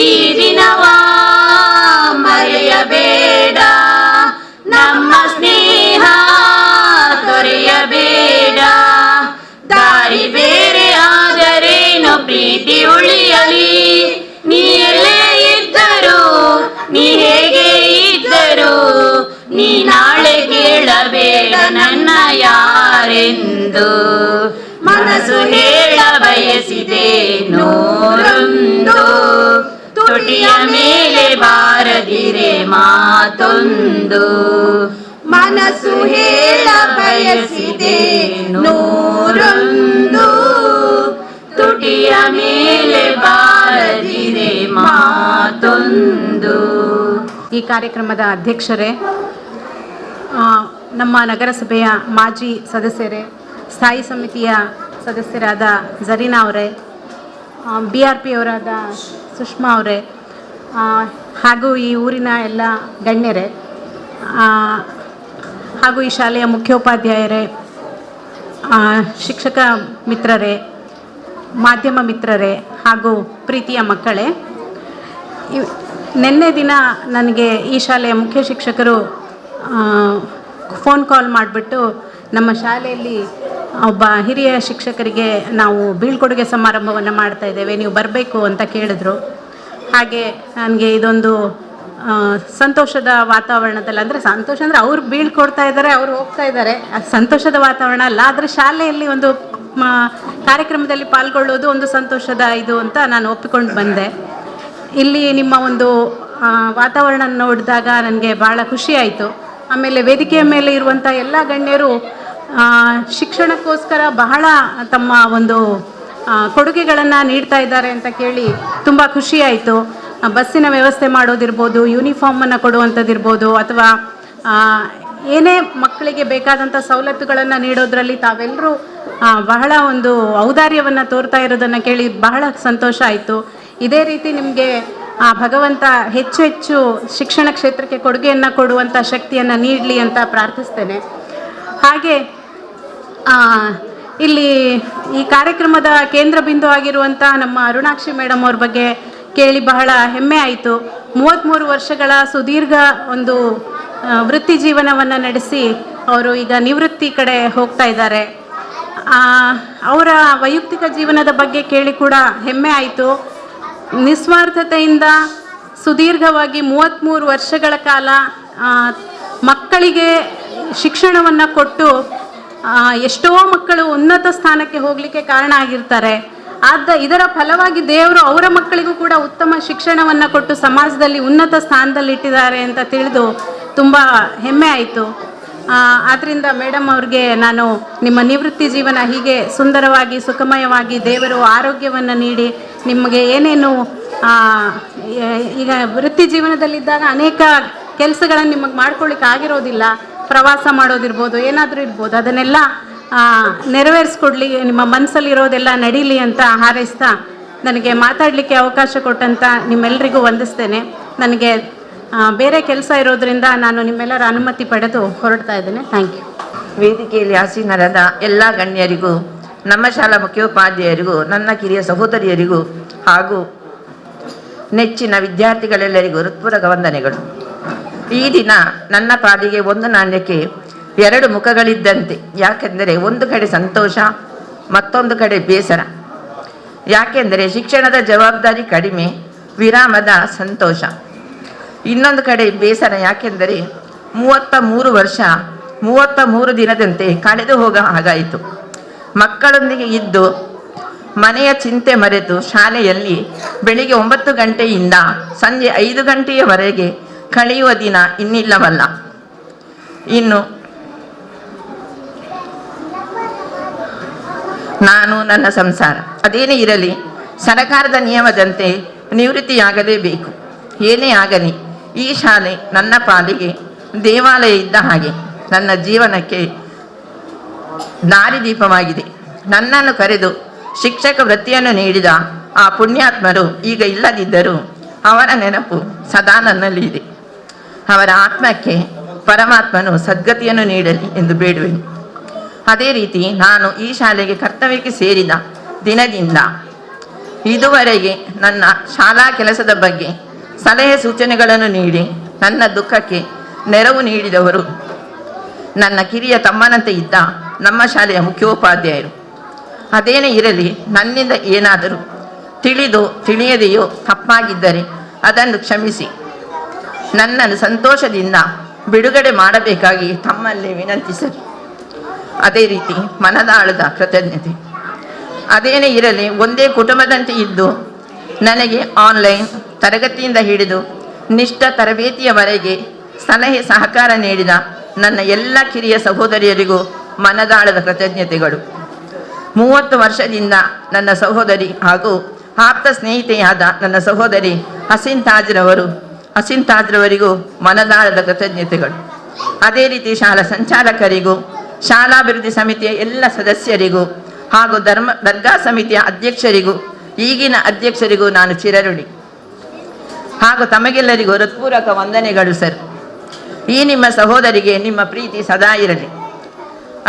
ಈ ದಿನವ ಮರೆಯಬೇಡ, ನಮ್ಮ ಸ್ನೇಹ ತೊರೆಯಬೇಡ. ದಾರಿ ಬೇರೆ ಆದರೇನು ಪ್ರೀತಿ ಉಳಿಯಲಿ. ನೀ ಎಲ್ಲೇ ಇದ್ದರು, ನೀ ಹೇಗೆ ಇದ್ದರು, ನೀ ನಾಳೆ ಕೇಳಬೇಡ ನನ್ನ ಯಾರೆಂದು. ಮನಸ್ಸು ಹೇಳ ಬಯಸಿದೆ ನೂರೊಂದು, ತುಟಿಯ ಮೇಲೆ ಬಾರದಿರೆ ಮಾತೊಂದು. ಮನಸ್ಸು ಹೇಳ ಬಯಸಿದೆ ನೂರೊಂದು, ತುಟಿಯ ಮೇಲೆ ಬಾರದಿರೆ ಮಾತೊಂದು. ಈ ಕಾರ್ಯಕ್ರಮದ ಅಧ್ಯಕ್ಷರೇ, ನಮ್ಮ ನಗರಸಭೆಯ ಮಾಜಿ ಸದಸ್ಯರೇ, ಸ್ಥಾಯಿ ಸಮಿತಿಯ ಸದಸ್ಯರಾದ ಜರೀನಾ ಅವರೇ, BRP ಅವರಾದ ಸುಷ್ಮಾ ಅವರೇ, ಹಾಗೂ ಈ ಊರಿನ ಎಲ್ಲ ಗಣ್ಯರೇ, ಹಾಗೂ ಈ ಶಾಲೆಯ ಮುಖ್ಯೋಪಾಧ್ಯಾಯರೇ, ಶಿಕ್ಷಕ ಮಿತ್ರರೇ, ಮಾಧ್ಯಮ ಮಿತ್ರರೇ ಹಾಗೂ ಪ್ರೀತಿಯ ಮಕ್ಕಳೇ, ನಿನ್ನೆ ದಿನ ನನಗೆ ಈ ಶಾಲೆಯ ಮುಖ್ಯ ಶಿಕ್ಷಕರು ಫೋನ್ ಕಾಲ್ ಮಾಡಿಬಿಟ್ಟು ನಮ್ಮ ಶಾಲೆಯಲ್ಲಿ ಒಬ್ಬ ಹಿರಿಯ ಶಿಕ್ಷಕರಿಗೆ ನಾವು ಬೀಳ್ಕೊಡುಗೆ ಸಮಾರಂಭವನ್ನು ಮಾಡ್ತಾ ಇದ್ದೇವೆ, ನೀವು ಬರಬೇಕು ಅಂತ ಕೇಳಿದ್ರು. ಹಾಗೆ ನನಗೆ ಇದೊಂದು ಸಂತೋಷದ ವಾತಾವರಣದಲ್ಲಿ, ಅಂದರೆ ಸಂತೋಷ ಅಂದರೆ ಅವ್ರು ಬೀಳ್ಕೊಡ್ತಾ ಇದ್ದಾರೆ, ಅವ್ರು ಹೋಗ್ತಾ ಇದ್ದಾರೆ, ಸಂತೋಷದ ವಾತಾವರಣ ಅಲ್ಲ, ಆದರೆ ಶಾಲೆಯಲ್ಲಿ ಒಂದು ಕಾರ್ಯಕ್ರಮದಲ್ಲಿ ಪಾಲ್ಗೊಳ್ಳೋದು ಒಂದು ಸಂತೋಷದ ಇದು ಅಂತ ನಾನು ಒಪ್ಪಿಕೊಂಡು ಬಂದೆ. ಇಲ್ಲಿ ನಿಮ್ಮ ಒಂದು ವಾತಾವರಣ ನೋಡಿದಾಗ ನನಗೆ ಭಾಳ ಖುಷಿಯಾಯಿತು. ಆಮೇಲೆ ವೇದಿಕೆಯ ಮೇಲೆ ಇರುವಂಥ ಎಲ್ಲ ಗಣ್ಯರು ಶಿಕ್ಷಣಕ್ಕೋಸ್ಕರ ಬಹಳ ತಮ್ಮ ಒಂದು ಕೊಡುಗೆಗಳನ್ನು ನೀಡ್ತಾ ಇದ್ದಾರೆ ಅಂತ ಕೇಳಿ ತುಂಬ ಖುಷಿಯಾಯಿತು. ಬಸ್ಸಿನ ವ್ಯವಸ್ಥೆ ಮಾಡೋದಿರ್ಬೋದು, ಯೂನಿಫಾರ್ಮನ್ನು ಕೊಡುವಂಥದ್ದಿರ್ಬೋದು, ಅಥವಾ ಏನೇ ಮಕ್ಕಳಿಗೆ ಬೇಕಾದಂಥ ಸವಲತ್ತುಗಳನ್ನು ನೀಡೋದ್ರಲ್ಲಿ ತಾವೆಲ್ಲರೂ ಬಹಳ ಒಂದು ಔದಾರ್ಯವನ್ನು ತೋರ್ತಾ ಇರೋದನ್ನು ಕೇಳಿ ಬಹಳ ಸಂತೋಷ ಆಯಿತು. ಇದೇ ರೀತಿ ನಿಮಗೆ ಭಗವಂತ ಹೆಚ್ಚು ಹೆಚ್ಚು ಶಿಕ್ಷಣ ಕ್ಷೇತ್ರಕ್ಕೆ ಕೊಡುಗೆಯನ್ನು ಕೊಡುವಂಥ ಶಕ್ತಿಯನ್ನು ನೀಡಲಿ ಅಂತ ಪ್ರಾರ್ಥಿಸ್ತೇನೆ. ಹಾಗೆ ಇಲ್ಲಿ ಈ ಕಾರ್ಯಕ್ರಮದ ಕೇಂದ್ರ ಬಿಂದು ಆಗಿರುವಂಥ ನಮ್ಮ ಅರುಣಾಕ್ಷಿ ಮೇಡಮ್ ಅವ್ರ ಬಗ್ಗೆ ಕೇಳಿ ಬಹಳ ಹೆಮ್ಮೆ ಆಯಿತು. 33 ವರ್ಷಗಳ ಸುದೀರ್ಘ ಒಂದು ವೃತ್ತಿ ಜೀವನವನ್ನು ನಡೆಸಿ ಅವರು ಈಗ ನಿವೃತ್ತಿ ಕಡೆ ಹೋಗ್ತಾ ಇದ್ದಾರೆ. ಅವರ ವೈಯಕ್ತಿಕ ಜೀವನದ ಬಗ್ಗೆ ಕೇಳಿ ಕೂಡ ಹೆಮ್ಮೆ ಆಯಿತು. ನಿಸ್ವಾರ್ಥತೆಯಿಂದ ಸುದೀರ್ಘವಾಗಿ 33 ವರ್ಷಗಳ ಕಾಲ ಮಕ್ಕಳಿಗೆ ಶಿಕ್ಷಣವನ್ನು ಕೊಟ್ಟು ಎಷ್ಟೋ ಮಕ್ಕಳು ಉನ್ನತ ಸ್ಥಾನಕ್ಕೆ ಹೋಗಲಿಕ್ಕೆ ಕಾರಣ ಆಗಿರ್ತಾರೆ. ಇದರ ಫಲವಾಗಿ ದೇವರು ಅವರ ಮಕ್ಕಳಿಗೂ ಕೂಡ ಉತ್ತಮ ಶಿಕ್ಷಣವನ್ನು ಕೊಟ್ಟು ಸಮಾಜದಲ್ಲಿ ಉನ್ನತ ಸ್ಥಾನದಲ್ಲಿ ಇಟ್ಟಿದ್ದಾರೆ ಅಂತ ತಿಳಿದು ತುಂಬ ಹೆಮ್ಮೆ ಆಯಿತು. ಆದ್ದರಿಂದ ಮೇಡಮ್ ಅವ್ರಿಗೆ ನಾನು ನಿಮ್ಮ ನಿವೃತ್ತಿ ಜೀವನ ಹೀಗೆ ಸುಂದರವಾಗಿ ಸುಖಮಯವಾಗಿ ದೇವರು ಆರೋಗ್ಯವನ್ನು ನೀಡಿ ನಿಮಗೆ ಏನೇನು ಈಗ ವೃತ್ತಿ ಜೀವನದಲ್ಲಿದ್ದಾಗ ಅನೇಕ ಕೆಲಸಗಳನ್ನು ನಿಮಗೆ ಮಾಡ್ಕೊಳ್ಳಿಕ್ಕೆ ಆಗಿರೋದಿಲ್ಲ, ಪ್ರವಾಸ ಮಾಡೋದಿರ್ಬೋದು, ಏನಾದರೂ ಇರ್ಬೋದು, ಅದನ್ನೆಲ್ಲ ನೆರವೇರಿಸ್ಕೊಡ್ಲಿ, ನಿಮ್ಮ ಮನಸ್ಸಲ್ಲಿರೋದೆಲ್ಲ ನಡೀಲಿ ಅಂತ ಹಾರೈಸ್ತಾ ನನಗೆ ಮಾತಾಡಲಿಕ್ಕೆ ಅವಕಾಶ ಕೊಟ್ಟಂತ ನಿಮ್ಮೆಲ್ಲರಿಗೂ ವಂದಿಸ್ತೇನೆ. ನನಗೆ ಬೇರೆ ಕೆಲಸ ಇರೋದ್ರಿಂದ ನಾನು ನಿಮ್ಮೆಲ್ಲರ ಅನುಮತಿ ಪಡೆದು ಹೊರಡ್ತಾ ಇದ್ದೇನೆ. Thank you. ವೇದಿಕೆಯಲ್ಲಿ ಆಸೀನರಾದ ಎಲ್ಲ ಗಣ್ಯರಿಗೂ, ನಮ್ಮ ಶಾಲಾ ಮುಖ್ಯೋಪಾಧ್ಯಾಯರಿಗೂ, ನನ್ನ ಕಿರಿಯ ಸಹೋದರಿಯರಿಗೂ ಹಾಗೂ ನೆಚ್ಚಿನ ವಿದ್ಯಾರ್ಥಿಗಳೆಲ್ಲರಿಗೂ ಹೃತ್ಪೂರ್ವಕ ವಂದನೆಗಳು. ಈ ದಿನ ನನ್ನ ಪಾಲಿಗೆ ಒಂದು ನಾಣ್ಯಕ್ಕೆ ಎರಡು ಮುಖಗಳಿದ್ದಂತೆ. ಯಾಕೆಂದರೆ ಒಂದು ಕಡೆ ಸಂತೋಷ, ಮತ್ತೊಂದು ಕಡೆ ಬೇಸರ. ಯಾಕೆಂದರೆ ಶಿಕ್ಷಣದ ಜವಾಬ್ದಾರಿ ಕಡಿಮೆ, ವಿರಾಮದ ಸಂತೋಷ. ಇನ್ನೊಂದು ಕಡೆ ಬೇಸರ. ಯಾಕೆಂದರೆ 33 ವರ್ಷ 33 ದಿನದಂತೆ ಕಳೆದು ಹೋಗ ಹಾಗಾಯಿತು. ಮಕ್ಕಳೊಂದಿಗೆ ಇದ್ದು ಮನೆಯ ಚಿಂತೆ ಮರೆತು ಶಾಲೆಯಲ್ಲಿ ಬೆಳಿಗ್ಗೆ 9 ಗಂಟೆಯಿಂದ ಸಂಜೆ 5 ಗಂಟೆಯವರೆಗೆ ಕಳೆಯುವ ದಿನ ಇನ್ನಿಲ್ಲವಲ್ಲ. ಇನ್ನು ನಾನು, ನನ್ನ ಸಂಸಾರ ಅದೇನೇ ಇರಲಿ, ಸರಕಾರದ ನಿಯಮದಂತೆ ನಿವೃತ್ತಿಯಾಗಲೇಬೇಕು. ಏನೇ ಆಗಲಿ, ಈ ಶಾಲೆ ನನ್ನ ಪಾಲಿಗೆ ದೇವಾಲಯ ಇದ್ದ ಹಾಗೆ, ನನ್ನ ಜೀವನಕ್ಕೆ ದಾರಿದೀಪವಾಗಿದೆ. ನನ್ನನ್ನು ಕರೆದು ಶಿಕ್ಷಕ ವೃತ್ತಿಯನ್ನು ನೀಡಿದ ಆ ಪುಣ್ಯಾತ್ಮರು ಈಗ ಇಲ್ಲದಿದ್ದರೂ ಅವರ ನೆನಪು ಸದಾ ನನ್ನಲ್ಲಿ ಇದೆ. ಅವರ ಆತ್ಮಕ್ಕೆ ಪರಮಾತ್ಮನು ಸದ್ಗತಿಯನ್ನು ನೀಡಲಿ ಎಂದು ಬೇಡುವೆನು. ಅದೇ ರೀತಿ ನಾನು ಈ ಶಾಲೆಗೆ ಕರ್ತವ್ಯಕ್ಕೆ ಸೇರಿದ ದಿನದಿಂದ ಇದುವರೆಗೆ ನನ್ನ ಶಾಲಾ ಕೆಲಸದ ಬಗ್ಗೆ ಸಲಹೆ ಸೂಚನೆಗಳನ್ನು ನೀಡಿ ನನ್ನ ದುಃಖಕ್ಕೆ ನೆರವು ನೀಡಿದವರು ನನ್ನ ಕಿರಿಯ ತಮ್ಮನಂತೆ ಇದ್ದ ನಮ್ಮ ಶಾಲೆಯ ಮುಖ್ಯೋಪಾಧ್ಯಾಯರು. ಅದೇನೇ ಇರಲಿ, ನನ್ನಿಂದ ಏನಾದರೂ ತಿಳಿದೋ ತಿಳಿಯದೆಯೋ ತಪ್ಪಾಗಿದ್ದರೆ ಅದನ್ನು ಕ್ಷಮಿಸಿ ನನ್ನನ್ನು ಸಂತೋಷದಿಂದ ಬಿಡುಗಡೆ ಮಾಡಬೇಕಾಗಿ ತಮ್ಮಲ್ಲಿ ವಿನಂತಿಸಲಿ. ಅದೇ ರೀತಿ ಮನದಾಳದ ಕೃತಜ್ಞತೆ. ಅದೇನೇ ಇರಲಿ, ಒಂದೇ ಕುಟುಂಬದಂತೆ ಇದ್ದು ನನಗೆ ಆನ್ಲೈನ್ ತರಗತಿಯಿಂದ ಹಿಡಿದು ನಿಷ್ಠ ತರಬೇತಿಯವರೆಗೆ ಸಲಹೆ ಸಹಕಾರ ನೀಡಿದ ನನ್ನ ಎಲ್ಲ ಕಿರಿಯ ಸಹೋದರಿಯರಿಗೂ ಮನದಾಳದ ಕೃತಜ್ಞತೆಗಳು. 30 ವರ್ಷದಿಂದ ನನ್ನ ಸಹೋದರಿ ಹಾಗೂ ಆಪ್ತ ಸ್ನೇಹಿತೆಯಾದ ನನ್ನ ಸಹೋದರಿ ಹಸೀನ್ ತಾಜ್ರವರಿಗೂ ಮನದಾಳದ ಕೃತಜ್ಞತೆಗಳು. ಅದೇ ರೀತಿ ಶಾಲಾ ಸಂಚಾಲಕರಿಗೂ, ಶಾಲಾಭಿವೃದ್ಧಿ ಸಮಿತಿಯ ಎಲ್ಲ ಸದಸ್ಯರಿಗೂ ಹಾಗೂ ದರ್ಗಾ ಸಮಿತಿಯ ಅಧ್ಯಕ್ಷರಿಗೂ, ಈಗಿನ ಅಧ್ಯಕ್ಷರಿಗೂ ನಾನು ಚಿರಋಣಿ. ಹಾಗೂ ತಮಗೆಲ್ಲರಿಗೂ ಹೃತ್ಪೂರ್ವಕ ವಂದನೆಗಳು ಸರ್. ಈ ನಿಮ್ಮ ಸಹೋದರಿಗೆ ನಿಮ್ಮ ಪ್ರೀತಿ ಸದಾ ಇರಲಿ.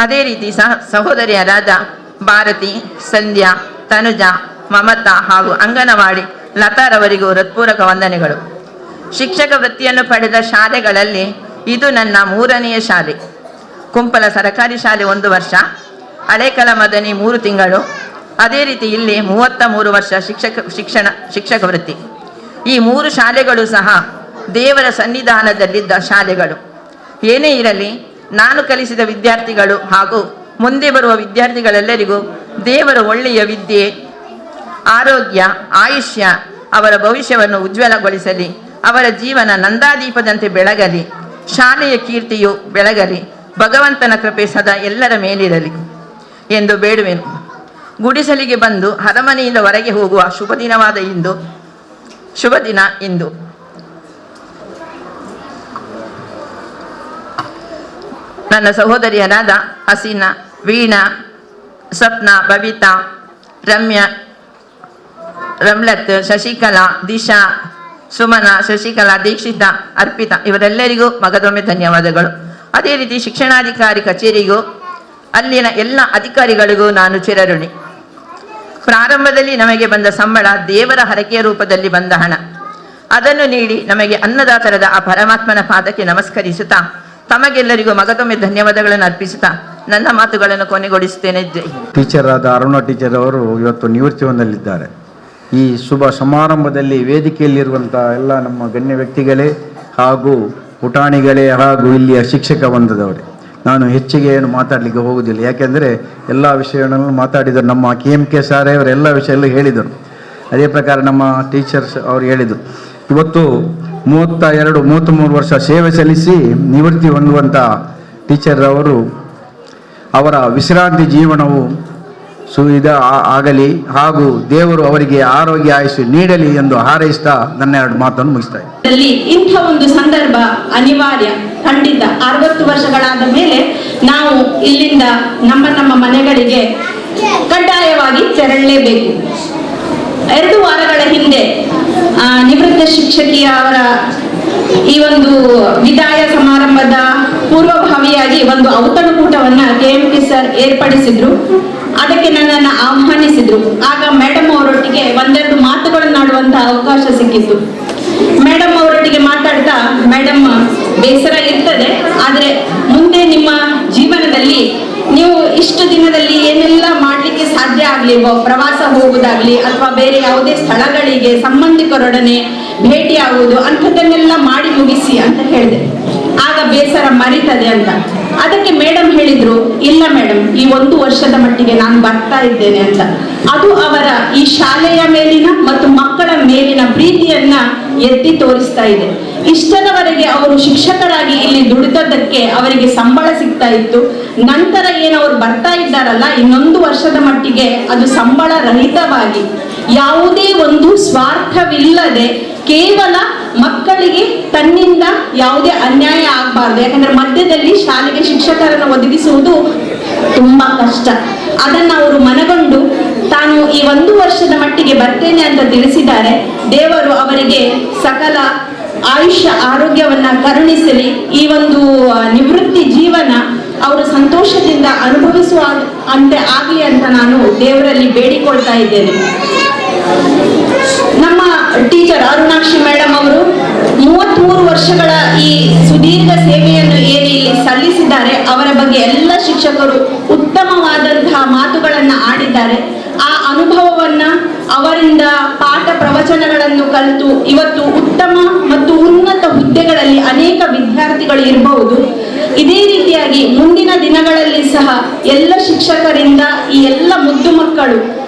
ಅದೇ ರೀತಿ ಸಹೋದರಿಯರಾದ ಭಾರತಿ, ಸಂಧ್ಯಾ, ತನುಜಾ, ಮಮತಾ ಹಾಗೂ ಅಂಗನವಾಡಿ ಲತಾರವರಿಗೂ ಹೃತ್ಪೂರ್ವಕ ವಂದನೆಗಳು. ಶಿಕ್ಷಕ ವೃತ್ತಿಯನ್ನು ಪಡೆದ ಶಾಲೆಗಳಲ್ಲಿ ಇದು ನನ್ನ 3ನೆಯ ಶಾಲೆ. ಕುಂಪಲ ಸರಕಾರಿ ಶಾಲೆ 1 ವರ್ಷ, ಹಳೇಕಲ ಮದನಿ 3 ತಿಂಗಳು. ಅದೇ ರೀತಿ ಇಲ್ಲಿ 33 ವರ್ಷ ಶಿಕ್ಷಕ ವೃತ್ತಿ. ಈ 3 ಶಾಲೆಗಳು ಸಹ ದೇವರ ಸನ್ನಿಧಾನದಲ್ಲಿದ್ದ ಶಾಲೆಗಳು. ಏನೇ ಇರಲಿ, ನಾನು ಕಲಿಸಿದ ವಿದ್ಯಾರ್ಥಿಗಳು ಹಾಗೂ ಮುಂದೆ ಬರುವ ವಿದ್ಯಾರ್ಥಿಗಳೆಲ್ಲರಿಗೂ ದೇವರ ಒಳ್ಳೆಯ ವಿದ್ಯೆ, ಆರೋಗ್ಯ, ಆಯುಷ್ಯ ಅವರ ಭವಿಷ್ಯವನ್ನು ಉಜ್ವಲಗೊಳಿಸಲಿ. ಅವರ ಜೀವನ ನಂದಾದೀಪದಂತೆ ಬೆಳಗಲಿ. ಶಾಲೆಯ ಕೀರ್ತಿಯು ಬೆಳಗಲಿ. ಭಗವಂತನ ಕೃಪೆ ಸದಾ ಎಲ್ಲರ ಮೇಲಿರಲಿ ಎಂದು ಬೇಡುವೆನು. ಗುಡಿಸಲಿಗೆ ಬಂದು ಅರಮನೆಯಿಂದ ಹೊರಗೆ ಹೋಗುವ ಶುಭ ದಿನ ಇಂದು. ನನ್ನ ಸಹೋದರಿಯರಾದ ಹಸೀನಾ, ವೀಣಾ, ಸ್ವಪ್ನ, ಬಬಿತಾ, ರಮ್ಯಾ, ರಮ್ಲತ್, ಶಶಿಕಲಾ, ದಿಶಾ, ಸುಮನಾ, ಶಶಿಕಲಾ, ದೀಕ್ಷಿತಾ, ಅರ್ಪಿತಾ ಇವರೆಲ್ಲರಿಗೂ ಮಗದೊಮ್ಮೆ ಧನ್ಯವಾದಗಳು. ಅದೇ ರೀತಿ ಶಿಕ್ಷಣಾಧಿಕಾರಿ ಕಚೇರಿಗೂ ಅಲ್ಲಿನ ಎಲ್ಲ ಅಧಿಕಾರಿಗಳಿಗೂ ನಾನು ಚಿರಋಣಿ. ಪ್ರಾರಂಭದಲ್ಲಿ ನಮಗೆ ಬಂದ ಸಂಬಳ ದೇವರ ಹರಕೆಯ ರೂಪದಲ್ಲಿ ಬಂದ ಹಣ. ಅದನ್ನು ನೀಡಿ ನಮಗೆ ಅನ್ನದಾತರದ ಆ ಪರಮಾತ್ಮನ ಪಾದಕ್ಕೆ ನಮಸ್ಕರಿಸುತ್ತಾ ತಮಗೆಲ್ಲರಿಗೂ ಮಗದೊಮ್ಮೆ ಧನ್ಯವಾದಗಳನ್ನು ಅರ್ಪಿಸುತ್ತಾ ನನ್ನ ಮಾತುಗಳನ್ನು ಕೊನೆಗೊಳಿಸುತ್ತೇನೆ. ಜೈ. ಟೀಚರ್ ಆದ ಅರುಣಾ ಟೀಚರ್ ಅವರು ಇವತ್ತು ನಿವೃತ್ತಿ ಹೊಂದಲಿದ್ದಾರೆ. ಈ ಶುಭ ಸಮಾರಂಭದಲ್ಲಿ ವೇದಿಕೆಯಲ್ಲಿರುವಂಥ ಎಲ್ಲ ನಮ್ಮ ಗಣ್ಯ ವ್ಯಕ್ತಿಗಳೇ ಹಾಗೂ ಪುಟಾಣಿಗಳೇ ಹಾಗೂ ಇಲ್ಲಿಯ ಶಿಕ್ಷಕ ಬಂದದವರೇ, ನಾನು ಹೆಚ್ಚಿಗೆ ಏನು ಮಾತಾಡಲಿಕ್ಕೆ ಹೋಗುವುದಿಲ್ಲ. ಯಾಕೆಂದರೆ ಎಲ್ಲ ವಿಷಯಗಳನ್ನು ಮಾತಾಡಿದರು. ನಮ್ಮ KMK ಸಾರೇ ಅವರು ಎಲ್ಲ ವಿಷಯ ಹೇಳಿದರು. ಅದೇ ಪ್ರಕಾರ ನಮ್ಮ ಟೀಚರ್ಸ್ ಅವರು ಹೇಳಿದರು. ಇವತ್ತು 33 ವರ್ಷ ಸೇವೆ ಸಲ್ಲಿಸಿ ನಿವೃತ್ತಿ ಹೊಂದುವಂಥ ಟೀಚರ್ ಅವರು ಅವರ ವಿಶ್ರಾಂತಿ ಜೀವನವು ಆಗಲಿ ಹಾಗೂ ದೇವರು ಅವರಿಗೆ ಆರೋಗ್ಯ ಆಯುಷ್ಯ ನೀಡಲಿ ಎಂದು ಹಾರೈಸ್ತಾ ನನ್ನ 2 ಮಾತನ್ನು ಮುಗಿಸ್ತಾ ಇದ್ದೀನಿ. ಇಂಥ ಒಂದು ಸಂದರ್ಭ ಅನಿವಾರ್ಯ, ಖಂಡಿತ. 60 ವರ್ಷಗಳಾದ ಮೇಲೆ ನಾವು ಇಲ್ಲಿಂದ ನಮ್ಮ ಮನೆಗಳಿಗೆ ಕಡ್ಡಾಯವಾಗಿ ತೆರಳಲೇಬೇಕು. 2 ವಾರಗಳ ಹಿಂದೆ ನಿವೃತ್ತ ಶಿಕ್ಷಕಿಯ ಅವರ ಈ ಒಂದು ವಿದಾಯ ಸಮಾರಂಭದ ಪೂರ್ವಭಾವಿಯಾಗಿ ಒಂದು ಔತಣಕೂಟವನ್ನ KMK ಸರ್ ಏರ್ಪಡಿಸಿದ್ರು. ಅದಕ್ಕೆ ನನ್ನನ್ನು ಆಹ್ವಾನಿಸಿದ್ರು. ಆಗ ಮೇಡಮ್ ಅವರೊಟ್ಟಿಗೆ 1-2 ಮಾತುಗಳನ್ನಾಡುವಂತಹ ಅವಕಾಶ ಸಿಕ್ಕಿತ್ತು. ಮೇಡಮ್ ಅವರೊಟ್ಟಿಗೆ ಮಾತಾಡ್ತಾ, ಮೇಡಮ್, ಬೇಸರ ಇರ್ತದೆ, ಆದರೆ ಮುಂದೆ ನಿಮ್ಮ ಜೀವನದಲ್ಲಿ ನೀವು ಇಷ್ಟು ದಿನದಲ್ಲಿ ಏನೆಲ್ಲ ಮಾಡಲಿಕ್ಕೆ ಸಾಧ್ಯ ಆಗ್ಲಿಲ್ವೋ, ಪ್ರವಾಸ ಹೋಗುವುದಾಗ್ಲಿ ಅಥವಾ ಬೇರೆ ಯಾವುದೇ ಸ್ಥಳಗಳಿಗೆ ಸಂಬಂಧಿಕರೊಡನೆ ಭೇಟಿಯಾಗುವುದು, ಅಂಥದ್ದನ್ನೆಲ್ಲ ಮಾಡಿ ಮುಗಿಸಿ ಅಂತ ಹೇಳಿದೆ. ಆಗ ಬೇಸರ ಮರೀತದೆ ಅಂತ. ಅದಕ್ಕೆ ಮೇಡಮ್ ಹೇಳಿದ್ರು, ಇಲ್ಲ ಮೇಡಮ್, ಈ 1 ವರ್ಷದ ಮಟ್ಟಿಗೆ ನಾನು ಬರ್ತಾ ಇದ್ದೇನೆ ಅಂತ. ಅದು ಅವರ ಈ ಶಾಲೆಯ ಮೇಲಿನ ಮತ್ತು ಮಕ್ಕಳ ಮೇಲಿನ ಪ್ರೀತಿಯನ್ನ ಎತ್ತಿ ತೋರಿಸ್ತಾ ಇದೆ. ಇಷ್ಟರವರೆಗೆ ಅವರು ಶಿಕ್ಷಕರಾಗಿ ಇಲ್ಲಿ ದುಡಿದದ್ದಕ್ಕೆ ಅವರಿಗೆ ಸಂಬಳ ಸಿಗ್ತಾ ಇತ್ತು. ನಂತರ ಏನು ಅವರು ಬರ್ತಾ ಇದ್ದಾರಲ್ಲ, ಇನ್ನೊಂದು ವರ್ಷದ ಮಟ್ಟಿಗೆ ಅದು ಸಂಬಳ ರಹಿತವಾಗಿ ಯಾವುದೇ ಒಂದು ಸ್ವಾರ್ಥವಿಲ್ಲದೆ ಕೇವಲ ಮಕ್ಕಳಿಗೆ ತನ್ನಿಂದ ಯಾವುದೇ ಅನ್ಯಾಯ ಆಗಬಾರ್ದು. ಯಾಕಂದ್ರೆ ಮಧ್ಯದಲ್ಲಿ ಶಾಲೆಗೆ ಶಿಕ್ಷಕರನ್ನು ಒದಗಿಸುವುದು ತುಂಬಾ ಕಷ್ಟ. ಅದನ್ನ ಅವರು ಮನಗೊಂಡು ತಾನು ಈ 1 ವರ್ಷದ ಮಟ್ಟಿಗೆ ಬರ್ತೇನೆ ಅಂತ ತಿಳಿಸಿದ್ದಾರೆ. ದೇವರು ಅವರಿಗೆ ಸಕಲ ಆಯುಷ್ಯ ಆರೋಗ್ಯವನ್ನ ಕರುಣಿಸಲಿ. ಈ ಒಂದು ನಿವೃತ್ತಿ ಜೀವನ ಅವರು ಸಂತೋಷದಿಂದ ಅನುಭವಿಸುವ ಅಂತೆ ಆಗ್ಲಿ ಅಂತ ನಾನು ದೇವರಲ್ಲಿ ಬೇಡಿಕೊಳ್ತಾ ಇದ್ದೇನೆ. ನಮ್ಮ ಟೀಚರ್ ಅರುಣಾಕ್ಷಿ ಮೇಡಮ್ ಅವರು 33 ವರ್ಷಗಳ ಈ ಸುದೀರ್ಘ ಸೇವೆಯನ್ನು ಏನು ಇಲ್ಲಿ ಸಲ್ಲಿಸಿದ್ದಾರೆ, ಅವರ ಬಗ್ಗೆ ಎಲ್ಲ ಶಿಕ್ಷಕರು ಉತ್ತಮವಾದಂತಹ ಮಾತುಗಳನ್ನ ಆಡಿದ್ದಾರೆ. ಆ ಅನುಭವವನ್ನ ಅವರಿಂದ ಪಾಠ ಪ್ರವಚನಗಳನ್ನು ಕಲಿತು ಇವತ್ತು ಉತ್ತಮ ಮತ್ತು ಉನ್ನತ ಹುದ್ದೆಗಳಲ್ಲಿ ಅನೇಕ ವಿದ್ಯಾರ್ಥಿಗಳು ಇರಬಹುದು. ಇದೇ ರೀತಿಯಾಗಿ ಮುಂದಿನ ದಿನಗಳಲ್ಲಿ ಸಹ ಎಲ್ಲ ಶಿಕ್ಷಕರಿಂದ ಈ ಎಲ್ಲ ಮುದ್ದು ಮಕ್ಕಳು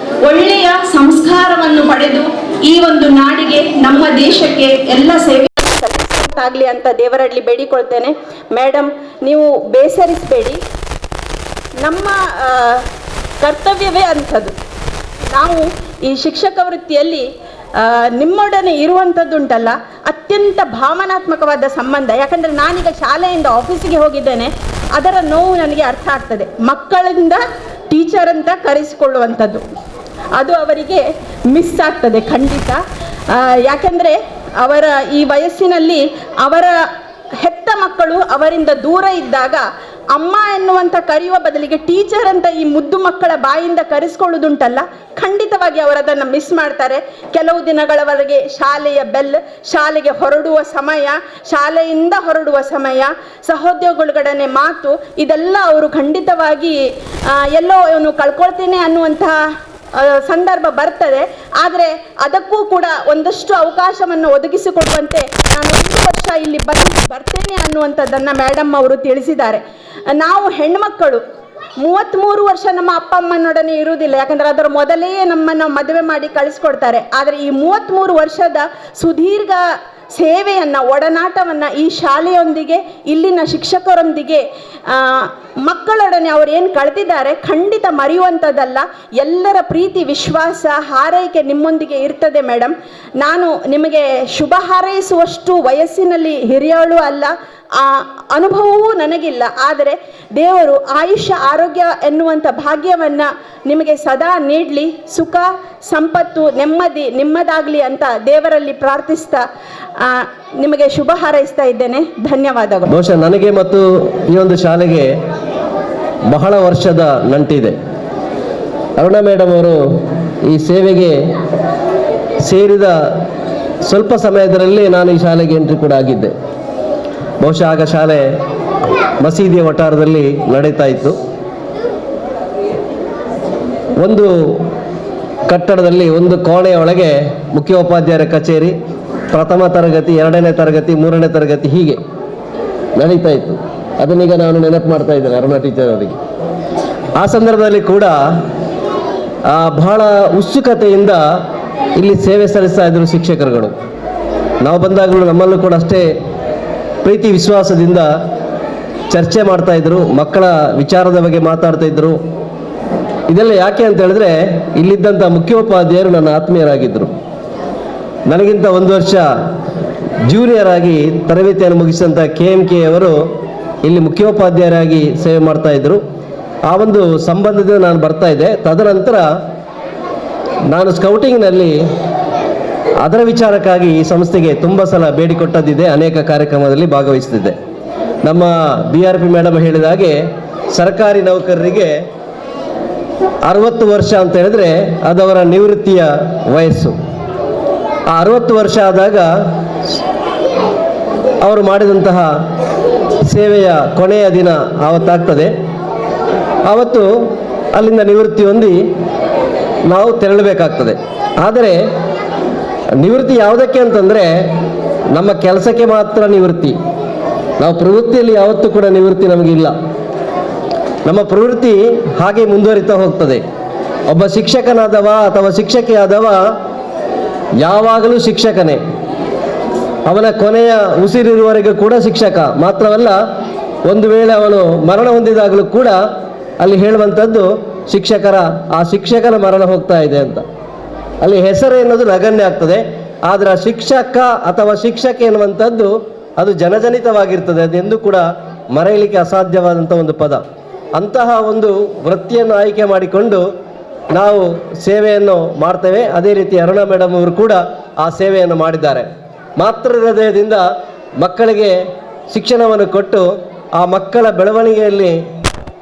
ಒಳ್ಳೆಯ ಸಂಸ್ಕಾರವನ್ನು ಪಡೆದು ಈ ಒಂದು ನಾಡಿಗೆ, ನಮ್ಮ ದೇಶಕ್ಕೆ ಎಲ್ಲ ಸೇವೆ ಸಲ್ಲಿಸಬೇಕಾಗಲಿ ಅಂತ ದೇವರಲ್ಲಿ ಬೇಡಿಕೊಳ್ತೇನೆ. ಮೇಡಮ್, ನೀವು ಬೇಸರಿಸಬೇಡಿ, ನಮ್ಮ ಕರ್ತವ್ಯವೇ ಅಂಥದ್ದು. ನಾವು ಈ ಶಿಕ್ಷಕ ವೃತ್ತಿಯಲ್ಲಿ ನಿಮ್ಮೊಡನೆ ಇರುವಂಥದ್ದುಂಟಲ್ಲ, ಅತ್ಯಂತ ಭಾವನಾತ್ಮಕವಾದ ಸಂಬಂಧ. ಯಾಕಂದರೆ ನಾನೀಗ ಶಾಲೆಯಿಂದ ಆಫೀಸಿಗೆ ಹೋಗಿದ್ದೇನೆ, ಅದರ ನೋವು ನನಗೆ ಅರ್ಥ ಆಗ್ತದೆ. ಮಕ್ಕಳಿಂದ ಟೀಚರ್ ಅಂತ ಕರೆಸಿಕೊಳ್ಳುವಂಥದ್ದು ಅದು ಅವರಿಗೆ ಮಿಸ್ ಆಗ್ತದೆ ಖಂಡಿತ. ಯಾಕೆಂದರೆ ಅವರ ಈ ವಯಸ್ಸಿನಲ್ಲಿ ಅವರ ಹೆತ್ತ ಮಕ್ಕಳು ಅವರಿಂದ ದೂರ ಇದ್ದಾಗ ಅಮ್ಮ ಎನ್ನುವಂಥ ಕರೆಯುವ ಬದಲಿಗೆ ಟೀಚರ್ ಅಂತ ಈ ಮುದ್ದು ಮಕ್ಕಳ ಬಾಯಿಂದ ಕರೆಸ್ಕೊಳ್ಳೋದುಂಟಲ್ಲ, ಖಂಡಿತವಾಗಿ ಅವರದನ್ನು ಮಿಸ್ ಮಾಡ್ತಾರೆ. ಕೆಲವು ದಿನಗಳವರೆಗೆ ಶಾಲೆಯ ಬೆಲ್, ಶಾಲೆಗೆ ಹೊರಡುವ ಸಮಯ, ಶಾಲೆಯಿಂದ ಹೊರಡುವ ಸಮಯ, ಸಹೋದ್ಯೋಗಿಗಳೊಡನೆ ಮಾತು, ಇದೆಲ್ಲ ಅವರು ಖಂಡಿತವಾಗಿ ಎಲ್ಲೋ ಇವನು ಕಳ್ಕೊಳ್ತೇನೆ ಅನ್ನುವಂತಹ ಸಂದರ್ಭ ಬರ್ತದೆ. ಆದರೆ ಅದಕ್ಕೂ ಕೂಡ ಒಂದಷ್ಟು ಅವಕಾಶವನ್ನು ಒದಗಿಸಿಕೊಡುವಂತೆ ನಾನು 1 ವರ್ಷ ಇಲ್ಲಿ ಬರ್ತೇನೆ ಅನ್ನುವಂಥದ್ದನ್ನು ಮೇಡಮ್ ಅವರು ತಿಳಿಸಿದ್ದಾರೆ. ನಾವು ಹೆಣ್ಮಕ್ಕಳು 33 ವರ್ಷ ನಮ್ಮ ಅಪ್ಪ ಅಮ್ಮನೊಡನೆ ಇರುವುದಿಲ್ಲ, ಯಾಕಂದರೆ ಅದರ ಮೊದಲೇ ನಮ್ಮನ್ನು ಮದುವೆ ಮಾಡಿ ಕಳಿಸ್ಕೊಡ್ತಾರೆ. ಆದರೆ ಈ 33 ವರ್ಷದ ಸುದೀರ್ಘ ಸೇವೆಯನ್ನು, ಒಡನಾಟವನ್ನು ಈ ಶಾಲೆಯೊಂದಿಗೆ, ಇಲ್ಲಿನ ಶಿಕ್ಷಕರೊಂದಿಗೆ, ಮಕ್ಕಳೊಡನೆ ಅವರು ಏನು ಕಳೆದಿದ್ದಾರೆ ಖಂಡಿತ ಮರೆಯುವಂಥದ್ದಲ್ಲ. ಎಲ್ಲರ ಪ್ರೀತಿ, ವಿಶ್ವಾಸ, ಹಾರೈಕೆ ನಿಮ್ಮೊಂದಿಗೆ ಇರ್ತದೆ ಮೇಡಮ್. ನಾನು ನಿಮಗೆ ಶುಭ ಹಾರೈಸುವಷ್ಟು ವಯಸ್ಸಿನಲ್ಲಿ ಹಿರಿಯಳು ಅಲ್ಲ, ಆ ಅನುಭವವೂ ನನಗಿಲ್ಲ. ಆದರೆ ದೇವರು ಆಯುಷ್ಯ ಆರೋಗ್ಯ ಎನ್ನುವಂಥ ಭಾಗ್ಯವನ್ನು ನಿಮಗೆ ಸದಾ ನೀಡಲಿ, ಸುಖ ಸಂಪತ್ತು ನೆಮ್ಮದಿ ನಿಮ್ಮದಾಗಲಿ ಅಂತ ದೇವರಲ್ಲಿ ಪ್ರಾರ್ಥಿಸ್ತಾ ನಿಮಗೆ ಶುಭ ಹಾರೈಸ್ತಾ ಇದ್ದೇನೆ. ಧನ್ಯವಾದಗಳು. ಬಹುಶಃ ನನಗೆ ಮತ್ತು ಈ ಒಂದು ಶಾಲೆಗೆ ಬಹಳ ವರ್ಷದ ನಂಟಿದೆ. ಅರುಣಾ ಮೇಡಮ್ ಅವರು ಈ ಸೇವೆಗೆ ಸೇರಿದ ಸ್ವಲ್ಪ ಸಮಯದಲ್ಲೇ ನಾನು ಈ ಶಾಲೆಗೆ ಎಂಟ್ರಿ ಕೂಡ ಆಗಿದ್ದೆ. ಬಹುಶಃ ಆಗ ಶಾಲೆ ಮಸೀದಿಯ ವಠಾರದಲ್ಲಿ ನಡೀತಾ ಇತ್ತು. ಒಂದು ಕಟ್ಟಡದಲ್ಲಿ ಒಂದು ಕೋಣೆಯ ಒಳಗೆ ಮುಖ್ಯೋಪಾಧ್ಯಾಯರ ಕಚೇರಿ, ಪ್ರಥಮ ತರಗತಿ, 2ನೇ ತರಗತಿ, 3ನೇ ತರಗತಿ ಹೀಗೆ ನಡೀತಾ ಇತ್ತು. ಅದನ್ನೀಗ ನಾನು ನೆನಪು ಮಾಡ್ತಾ ಇದ್ದೇನೆ ಅರುಣಾ ಟೀಚರ್ ಅವರಿಗೆ. ಆ ಸಂದರ್ಭದಲ್ಲಿ ಕೂಡ ಬಹಳ ಉತ್ಸುಕತೆಯಿಂದ ಇಲ್ಲಿ ಸೇವೆ ಸಲ್ಲಿಸ್ತಾ ಇದ್ದರು ಶಿಕ್ಷಕರುಗಳು. ನಾವು ಬಂದಾಗಲೂ ನಮ್ಮಲ್ಲೂ ಕೂಡ ಅಷ್ಟೇ ಪ್ರೀತಿ ವಿಶ್ವಾಸದಿಂದ ಚರ್ಚೆ ಮಾಡ್ತಾ ಇದ್ರು, ಮಕ್ಕಳ ವಿಚಾರದ ಬಗ್ಗೆ ಮಾತಾಡ್ತಾ ಇದ್ರು. ಇದೆಲ್ಲ ಯಾಕೆ ಅಂತ ಹೇಳಿದ್ರೆ, ಇಲ್ಲಿದ್ದಂಥ ಮುಖ್ಯೋಪಾಧ್ಯಾಯರು ನನ್ನ ಆತ್ಮೀಯರಾಗಿದ್ದರು. ನನಗಿಂತ 1 ವರ್ಷ ಜೂನಿಯರ್ ಆಗಿ ತರಬೇತಿಯನ್ನು ಮುಗಿಸಿದಂಥ KMK ಅವರು ಇಲ್ಲಿ ಮುಖ್ಯೋಪಾಧ್ಯಾಯರಾಗಿ ಸೇವೆ ಮಾಡ್ತಾ ಇದ್ರು. ಆ ಒಂದು ಸಂಬಂಧದಿಂದ ನಾನು ಬರ್ತಾ ಇದ್ದೆ. ತದನಂತರ ನಾನು ಸ್ಕೌಟಿಂಗ್ನಲ್ಲಿ ಅದರ ವಿಚಾರಕ್ಕಾಗಿ ಈ ಸಂಸ್ಥೆಗೆ ತುಂಬ ಸಲ ಭೇಟಿ ಕೊಟ್ಟದ್ದಿದೆ, ಅನೇಕ ಕಾರ್ಯಕ್ರಮದಲ್ಲಿ ಭಾಗವಹಿಸ್ತಿದ್ದೆ. ನಮ್ಮ BRP ಮೇಡಮ್ ಹೇಳಿದ ಹಾಗೆ ಸರ್ಕಾರಿ ನೌಕರರಿಗೆ 60 ವರ್ಷ ಅಂತ ಹೇಳಿದ್ರೆ ಅದವರ ನಿವೃತ್ತಿಯ ವಯಸ್ಸು. ಆ 60 ವರ್ಷ ಆದಾಗ ಅವರು ಮಾಡಿದಂತಹ ಸೇವೆಯ ಕೊನೆಯ ದಿನ ಆವತ್ತಾಗ್ತದೆ. ಆವತ್ತು ಅಲ್ಲಿಂದ ನಿವೃತ್ತಿ ಹೊಂದಿ ನಾವು ತೆರಳಬೇಕಾಗ್ತದೆ. ಆದರೆ ನಿವೃತ್ತಿ ಯಾವುದಕ್ಕೆ ಅಂತಂದರೆ ನಮ್ಮ ಕೆಲಸಕ್ಕೆ ಮಾತ್ರ ನಿವೃತ್ತಿ. ನಾವು ಪ್ರವೃತ್ತಿಯಲ್ಲಿ ಯಾವತ್ತೂ ಕೂಡ ನಿವೃತ್ತಿ ನಮಗಿಲ್ಲ. ನಮ್ಮ ಪ್ರವೃತ್ತಿ ಹಾಗೆ ಮುಂದುವರಿತಾ ಹೋಗ್ತದೆ. ಒಬ್ಬ ಶಿಕ್ಷಕನಾದವ ಅಥವಾ ಶಿಕ್ಷಕಿಯಾದವ ಯಾವಾಗಲೂ ಶಿಕ್ಷಕನೇ. ಅವನ ಕೊನೆಯ ಉಸಿರಿರುವವರೆಗೂ ಕೂಡ ಶಿಕ್ಷಕ ಮಾತ್ರವಲ್ಲ, ಒಂದು ವೇಳೆ ಅವನು ಮರಣ ಹೊಂದಿದಾಗಲೂ ಕೂಡ ಅಲ್ಲಿ ಹೇಳುವಂಥದ್ದು ಆ ಶಿಕ್ಷಕನ ಮರಣ ಹೋಗ್ತಾ ಇದೆ ಅಂತ. ಅಲ್ಲಿ ಹೆಸರು ಎನ್ನುವುದು ನಗಣ್ಯ ಆಗ್ತದೆ. ಆದರೆ ಆ ಶಿಕ್ಷಕ ಅಥವಾ ಶಿಕ್ಷಕಿ ಎನ್ನುವಂಥದ್ದು ಅದು ಜನಜನಿತವಾಗಿರ್ತದೆ. ಅದೆಂದೂ ಕೂಡ ಮರೆಯಲಿಕ್ಕೆ ಅಸಾಧ್ಯವಾದಂಥ ಒಂದು ಪದ. ಅಂತಹ ಒಂದು ವೃತ್ತಿಯನ್ನು ಆಯ್ಕೆ ಮಾಡಿಕೊಂಡು ನಾವು ಸೇವೆಯನ್ನು ಮಾಡ್ತೇವೆ. ಅದೇ ರೀತಿ ಅರುಣಾ ಮೇಡಮ್ ಅವರು ಕೂಡ ಆ ಸೇವೆಯನ್ನು ಮಾಡಿದ್ದಾರೆ. ಮಾತೃ ಹೃದಯದಿಂದ ಮಕ್ಕಳಿಗೆ ಶಿಕ್ಷಣವನ್ನು ಕೊಟ್ಟು ಆ ಮಕ್ಕಳ ಬೆಳವಣಿಗೆಯಲ್ಲಿ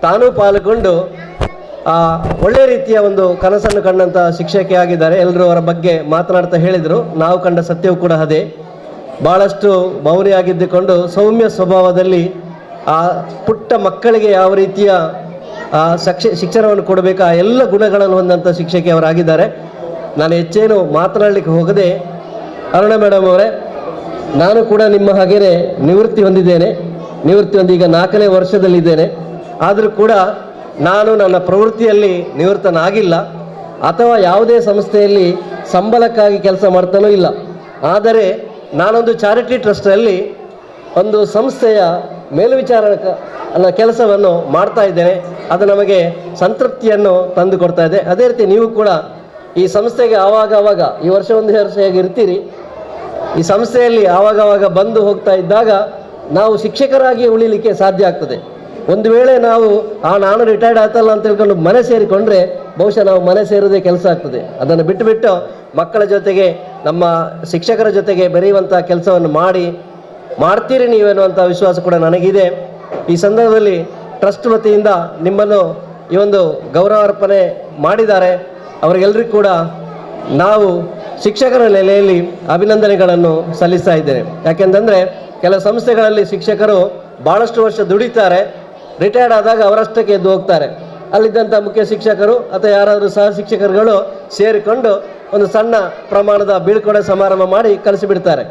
ತಾನೂ ಪಾಲ್ಗೊಂಡು ಒಳ್ಳೆಯ ರೀತಿಯ ಒಂದು ಕನಸನ್ನು ಕಂಡಂಥ ಶಿಕ್ಷಕಿ ಆಗಿದ್ದಾರೆ. ಎಲ್ಲರೂ ಅವರ ಬಗ್ಗೆ ಮಾತನಾಡ್ತಾ ಹೇಳಿದರು. ನಾವು ಕಂಡ ಸತ್ಯವೂ ಕೂಡ ಅದೇ. ಭಾಳಷ್ಟು ಮೌನಿಯಾಗಿದ್ದುಕೊಂಡು ಸೌಮ್ಯ ಸ್ವಭಾವದಲ್ಲಿ ಆ ಪುಟ್ಟ ಮಕ್ಕಳಿಗೆ ಯಾವ ರೀತಿಯ ಶಿಕ್ಷಣವನ್ನು ಕೊಡಬೇಕು ಆ ಎಲ್ಲ ಗುಣಗಳನ್ನು ಹೊಂದಂಥ ಶಿಕ್ಷಕಿ ಅವರಾಗಿದ್ದಾರೆ. ನಾನು ಹೆಚ್ಚೇನು ಮಾತನಾಡಲಿಕ್ಕೆ ಹೋಗದೆ, ಅರುಣ ಮೇಡಮ್ ಅವರೇ, ನಾನು ಕೂಡ ನಿಮ್ಮ ಹಾಗೆಯೇ ನಿವೃತ್ತಿ ಹೊಂದಿದ್ದೇನೆ. ನಿವೃತ್ತಿ ಹೊಂದಿ ಈಗ 4ನೇ ವರ್ಷದಲ್ಲಿದ್ದೇನೆ. ಆದರೂ ಕೂಡ ನಾನು ನನ್ನ ಪ್ರವೃತ್ತಿಯಲ್ಲಿ ನಿವೃತ್ತನಾಗಿಲ್ಲ ಅಥವಾ ಯಾವುದೇ ಸಂಸ್ಥೆಯಲ್ಲಿ ಸಂಬಳಕ್ಕಾಗಿ ಕೆಲಸ ಮಾಡ್ತಾನೂ ಇಲ್ಲ. ಆದರೆ ನಾನೊಂದು ಚಾರಿಟಿ ಟ್ರಸ್ಟಲ್ಲಿ ಒಂದು ಸಂಸ್ಥೆಯ ಮೇಲ್ವಿಚಾರಕ ಕೆಲಸವನ್ನು ಮಾಡ್ತಾ ಇದ್ದೇನೆ. ಅದು ನಮಗೆ ಸಂತೃಪ್ತಿಯನ್ನು ತಂದು ಕೊಡ್ತಾ ಇದೆ. ಅದೇ ರೀತಿ ನೀವು ಕೂಡ ಈ ಸಂಸ್ಥೆಗೆ ಆವಾಗ ಈ ವರ್ಷ ಒಂದು ವರ್ಷ ಹೇಗೆ ಇರ್ತೀರಿ, ಈ ಸಂಸ್ಥೆಯಲ್ಲಿ ಆವಾಗ ಬಂದು ಹೋಗ್ತಾ ಇದ್ದಾಗ ನಾವು ಶಿಕ್ಷಕರಾಗಿ ಉಳಿಲಿಕ್ಕೆ ಸಾಧ್ಯ ಆಗ್ತದೆ. ಒಂದು ವೇಳೆ ನಾವು ನಾನು ರಿಟೈರ್ಡ್ ಆಯ್ತಲ್ಲ ಅಂತ ತಿಳ್ಕೊಂಡು ಮನೆ ಸೇರಿಕೊಂಡ್ರೆ ಬಹುಶಃ ನಾವು ಮನೆ ಸೇರೋದೇ ಕೆಲಸ ಆಗ್ತದೆ. ಅದನ್ನು ಬಿಟ್ಟು ಮಕ್ಕಳ ಜೊತೆಗೆ ನಮ್ಮ ಶಿಕ್ಷಕರ ಜೊತೆಗೆ ಬೆರೆಯುವಂಥ ಕೆಲಸವನ್ನು ಮಾಡ್ತೀರಿ ನೀವೇನುವಂಥ ವಿಶ್ವಾಸ ಕೂಡ ನನಗಿದೆ. ಈ ಸಂದರ್ಭದಲ್ಲಿ ಟ್ರಸ್ಟ್ ವತಿಯಿಂದ ನಿಮ್ಮನ್ನು ಈ ಒಂದು ಗೌರವಾರ್ಪಣೆ ಮಾಡಿದ್ದಾರೆ. ಅವರಿಗೆಲ್ಲರಿಗೂ ಕೂಡ ನಾವು ಶಿಕ್ಷಕರ ನೆಲೆಯಲ್ಲಿ ಅಭಿನಂದನೆಗಳನ್ನು ಸಲ್ಲಿಸ್ತಾ ಇದ್ದೇನೆ. ಯಾಕೆಂತಂದರೆ ಕೆಲವು ಸಂಸ್ಥೆಗಳಲ್ಲಿ ಶಿಕ್ಷಕರು ಭಾಳಷ್ಟು ವರ್ಷ ದುಡಿತಾರೆ, ರಿಟೈರ್ಡ್ ಆದಾಗ ಅವರಷ್ಟಕ್ಕೆ ಎದ್ದು ಹೋಗ್ತಾರೆ. ಅಲ್ಲಿದ್ದಂಥ ಮುಖ್ಯ ಶಿಕ್ಷಕರು ಅಥವಾ ಯಾರಾದರೂ ಸಹ ಶಿಕ್ಷಕರುಗಳು ಸೇರಿಕೊಂಡು ಒಂದು ಸಣ್ಣ ಪ್ರಮಾಣದ ಬೀಳ್ಕೊಡೆ ಸಮಾರಂಭ ಮಾಡಿ ಕಲಿಸಿಬಿಡ್ತಾರೆ.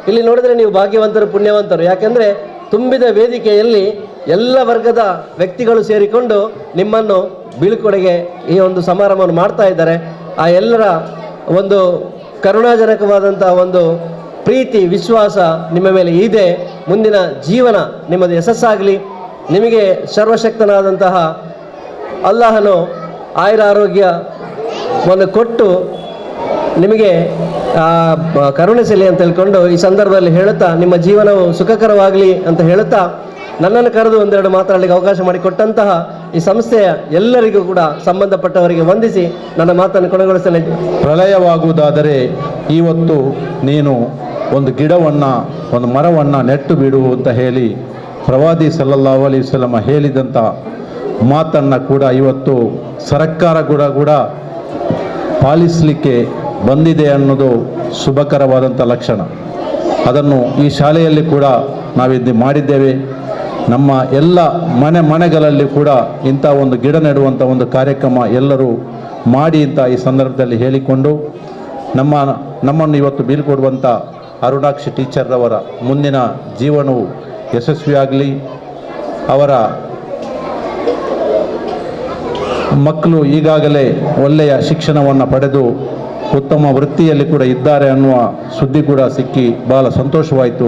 ಇಲ್ಲಿ ನೋಡಿದರೆ ನೀವು ಭಾಗ್ಯವಂತರು, ಪುಣ್ಯವಂತರು. ಯಾಕೆಂದರೆ ತುಂಬಿದ ವೇದಿಕೆಯಲ್ಲಿ ಎಲ್ಲ ವರ್ಗದ ವ್ಯಕ್ತಿಗಳು ಸೇರಿಕೊಂಡು ನಿಮ್ಮನ್ನು ಬೀಳ್ಕೊಡೆಗೆ ಈ ಒಂದು ಸಮಾರಂಭವನ್ನು ಮಾಡ್ತಾ ಇದ್ದಾರೆ. ಆ ಎಲ್ಲರ ಒಂದು ಕರುಣಾಜನಕವಾದಂಥ ಒಂದು ಪ್ರೀತಿ, ವಿಶ್ವಾಸ ನಿಮ್ಮ ಮೇಲೆ ಇದೆ. ಮುಂದಿನ ಜೀವನ ನಿಮ್ಮದು ಯಶಸ್ಸಾಗಲಿ. ನಿಮಗೆ ಸರ್ವಶಕ್ತನಾದಂತಹ ಅಲ್ಲಾಹನು ಆಯುರ ಆರೋಗ್ಯವನ್ನು ಕೊಟ್ಟು ನಿಮಗೆ ಕರುಣಿಸಲಿ ಅಂತ ಹೇಳ್ಕೊಂಡು ಈ ಸಂದರ್ಭದಲ್ಲಿ ಹೇಳುತ್ತಾ, ನಿಮ್ಮ ಜೀವನವು ಸುಖಕರವಾಗಲಿ ಅಂತ ಹೇಳುತ್ತಾ, ನನ್ನನ್ನು ಕರೆದು ಒಂದೆರಡು ಮಾತಾಡಲಿಕ್ಕೆ ಅವಕಾಶ ಮಾಡಿಕೊಟ್ಟಂತಹ ಈ ಸಂಸ್ಥೆಯ ಎಲ್ಲರಿಗೂ ಕೂಡ ಸಂಬಂಧಪಟ್ಟವರಿಗೆ ವಂದಿಸಿ ನನ್ನ ಮಾತನ್ನು ಕೊನೆಗೊಳಿಸಲಿದ್ದೇನೆ. ಪ್ರಳಯವಾಗುವುದಾದರೆ ಇವತ್ತು ನೀನು ಒಂದು ಗಿಡವನ್ನು, ಒಂದು ಮರವನ್ನು ನೆಟ್ಟು ಬಿಡು ಅಂತ ಹೇಳಿ ಪ್ರವಾದಿ ಸಲ್ಲಲ್ಲಾಹು ಅಲೈಹಿ ವಸಲ್ಲಂ ಹೇಳಿದಂಥ ಮಾತನ್ನು ಕೂಡ ಇವತ್ತು ಸರ್ಕಾರ ಕೂಡ ಪಾಲಿಸಲಿಕ್ಕೆ ಬಂದಿದೆ ಅನ್ನೋದು ಶುಭಕರವಾದಂಥ ಲಕ್ಷಣ. ಅದನ್ನು ಈ ಶಾಲೆಯಲ್ಲಿ ಕೂಡ ನಾವಿದ್ದು ಮಾಡಿದ್ದೇವೆ. ನಮ್ಮ ಎಲ್ಲ ಮನೆಗಳಲ್ಲಿ ಕೂಡ ಇಂಥ ಒಂದು ಗಿಡ ನೆಡುವಂಥ ಒಂದು ಕಾರ್ಯಕ್ರಮ ಎಲ್ಲರೂ ಮಾಡಿ ಅಂತ ಈ ಸಂದರ್ಭದಲ್ಲಿ ಹೇಳಿಕೊಂಡು ನಮ್ಮನ್ನು ಇವತ್ತು ಬೀಳ್ಕೊಡುವಂಥ ಅರುಣಾಕ್ಷಿ ಟೀಚರ್ರವರ ಮುಂದಿನ ಜೀವನವು ಯಶಸ್ವಿಯಾಗಲಿ. ಅವರ ಮಕ್ಕಳು ಈಗಾಗಲೇ ಒಳ್ಳೆಯ ಶಿಕ್ಷಣವನ್ನು ಪಡೆದು ಉತ್ತಮ ವೃತ್ತಿಯಲ್ಲಿ ಕೂಡ ಇದ್ದಾರೆ ಅನ್ನುವ ಸುದ್ದಿ ಕೂಡ ಸಿಕ್ಕಿ ಬಹಳ ಸಂತೋಷವಾಯಿತು.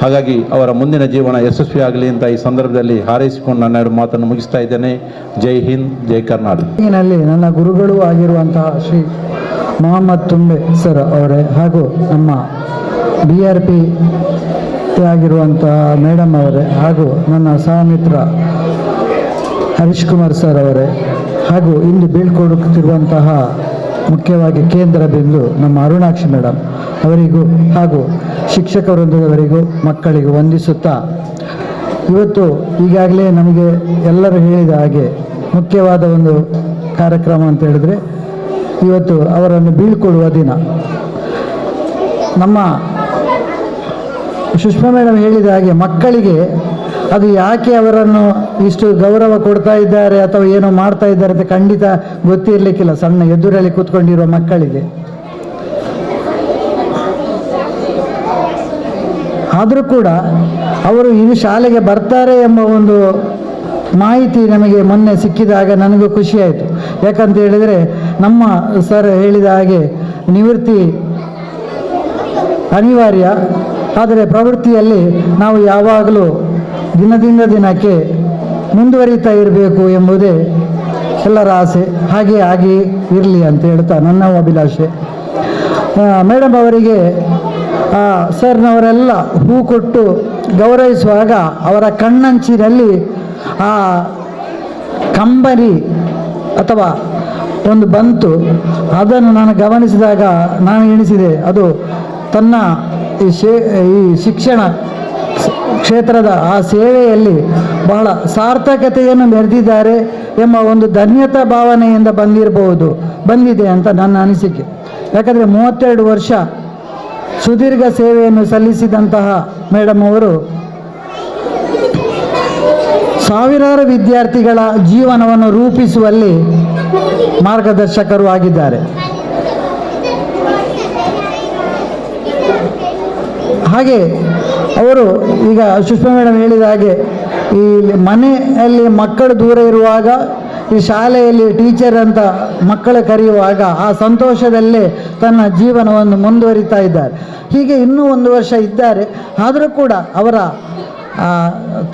ಹಾಗಾಗಿ ಅವರ ಮುಂದಿನ ಜೀವನ ಯಶಸ್ವಿಯಾಗಲಿ ಅಂತ ಈ ಸಂದರ್ಭದಲ್ಲಿ ಹಾರೈಸಿಕೊಂಡು ನನ್ನ ಎರಡು ಮಾತನ್ನು ಮುಗಿಸ್ತಾ ಇದ್ದೇನೆ. ಜೈ ಹಿಂದ್, ಜೈ ಕರ್ನಾಟಕ. ನನ್ನ ಗುರುಗಳು ಆಗಿರುವಂತಹ ಶ್ರೀ ಮೊಹಮ್ಮದ್ ತುಂಬೆ ಸರ್ ಅವರೇ ಹಾಗೂ ನಮ್ಮ BRP ಆಗಿರುವಂತಹ ಮೇಡಮ್ ಅವರೇ ಹಾಗೂ ನನ್ನ ಸಹಮಿತ್ರ ಹರೀಶ್ ಕುಮಾರ್ ಸರ್ ಅವರೇ ಹಾಗೂ ಇಲ್ಲಿ ಬೀಳ್ಕೊಡುತ್ತಿರುವಂತಹ ಮುಖ್ಯವಾಗಿ ಕೇಂದ್ರ ಬಿಂದು ನಮ್ಮ ಅರುಣಾಕ್ಷಿ ಮೇಡಮ್ ಅವರಿಗೂ ಹಾಗೂ ಶಿಕ್ಷಕ ವೃಂದದವರಿಗೂ ಮಕ್ಕಳಿಗೂ ವಂದಿಸುತ್ತಾ, ಇವತ್ತು ಈಗಾಗಲೇ ನಮಗೆ ಎಲ್ಲರೂ ಹೇಳಿದ ಹಾಗೆ ಮುಖ್ಯವಾದ ಒಂದು ಕಾರ್ಯಕ್ರಮ ಅಂತ ಹೇಳಿದ್ರೆ ಇವತ್ತು ಅವರನ್ನು ಬೀಳ್ಕೊಡುವ ದಿನ. ನಮ್ಮ ಸುಷ್ಮಾ ಮೇಡಮ್ ಹೇಳಿದ ಹಾಗೆ ಮಕ್ಕಳಿಗೆ ಅದು ಯಾಕೆ ಅವರನ್ನು ಇಷ್ಟು ಗೌರವ ಕೊಡ್ತಾ ಇದ್ದಾರೆ ಅಥವಾ ಏನೋ ಮಾಡ್ತಾ ಇದ್ದಾರೆ ಅಂತ ಖಂಡಿತ ಗೊತ್ತಿರಲಿಕ್ಕಿಲ್ಲ ಸಣ್ಣ ಎದುರಲ್ಲಿ ಕೂತ್ಕೊಂಡಿರುವ ಮಕ್ಕಳಿಗೆ. ಆದರೂ ಕೂಡ ಅವರು ಈ ಶಾಲೆಗೆ ಬರ್ತಾರೆ ಎಂಬ ಒಂದು ಮಾಹಿತಿ ನಮಗೆ ಮೊನ್ನೆ ಸಿಕ್ಕಿದಾಗ ನನಗೂ ಖುಷಿಯಾಯಿತು. ಯಾಕಂತ ಹೇಳಿದರೆ ನಮ್ಮ ಸರ್ ಹೇಳಿದ ಹಾಗೆ ನಿವೃತ್ತಿ ಅನಿವಾರ್ಯ, ಆದರೆ ಪ್ರವೃತ್ತಿಯಲ್ಲಿ ನಾವು ಯಾವಾಗಲೂ ದಿನದಿಂದ ದಿನಕ್ಕೆ ಮುಂದುವರಿತಾ ಇರಬೇಕು ಎಂಬುದೇ ಎಲ್ಲರ ಆಸೆ. ಹಾಗೆ ಆಗಿ ಇರಲಿ ಅಂತ ಹೇಳ್ತಾ ನನ್ನ ಅಭಿಲಾಷೆ. ಮೇಡಮ್ ಅವರಿಗೆ ಸರ್ನವರೆಲ್ಲ ಹೂ ಕೊಟ್ಟು ಗೌರವಿಸುವಾಗ ಅವರ ಕಣ್ಣಂಚಿನಲ್ಲಿ ಆ ಕಂಬನಿ ಅಥವಾ ಒಂದು ಬಂತು. ಅದನ್ನು ನಾನು ಗಮನಿಸಿದಾಗ ನಾನು ಎಣಿಸಿದೆ, ಅದು ತನ್ನ ಈ ಶಿಕ್ಷಣ ಕ್ಷೇತ್ರದ ಆ ಸೇವೆಯಲ್ಲಿ ಬಹಳ ಸಾರ್ಥಕತೆಯನ್ನು ಮೆರೆದಿದ್ದಾರೆ ಎಂಬ ಒಂದು ಧನ್ಯತಾ ಭಾವನೆಯಿಂದ ಬಂದಿದೆ ಅಂತ ನನ್ನ ಅನಿಸಿಕೆ. ಯಾಕಂದರೆ 32 ವರ್ಷ ಸುದೀರ್ಘ ಸೇವೆಯನ್ನು ಸಲ್ಲಿಸಿದಂತಹ ಮೇಡಮ್ ಅವರು ಸಾವಿರಾರು ವಿದ್ಯಾರ್ಥಿಗಳ ಜೀವನವನ್ನು ರೂಪಿಸುವಲ್ಲಿ ಮಾರ್ಗದರ್ಶಕರು ಆಗಿದ್ದಾರೆ. ಹಾಗೆ ಅವರು ಈಗ ಸುಷ್ಮಾ ಮೇಡಮ್ ಹೇಳಿದ ಹಾಗೆ ಈ ಮನೆಯಲ್ಲಿ ಮಕ್ಕಳು ದೂರ ಇರುವಾಗ ಈ ಶಾಲೆಯಲ್ಲಿ ಟೀಚರ್ ಅಂತ ಮಕ್ಕಳು ಕರೆಯುವಾಗ ಆ ಸಂತೋಷದಲ್ಲೇ ತನ್ನ ಜೀವನವನ್ನು ಮುಂದುವರಿತಾ ಇದ್ದಾರೆ. ಹೀಗೆ ಇನ್ನೂ 1 ವರ್ಷ ಇದ್ದಾರೆ. ಆದರೂ ಕೂಡ ಅವರ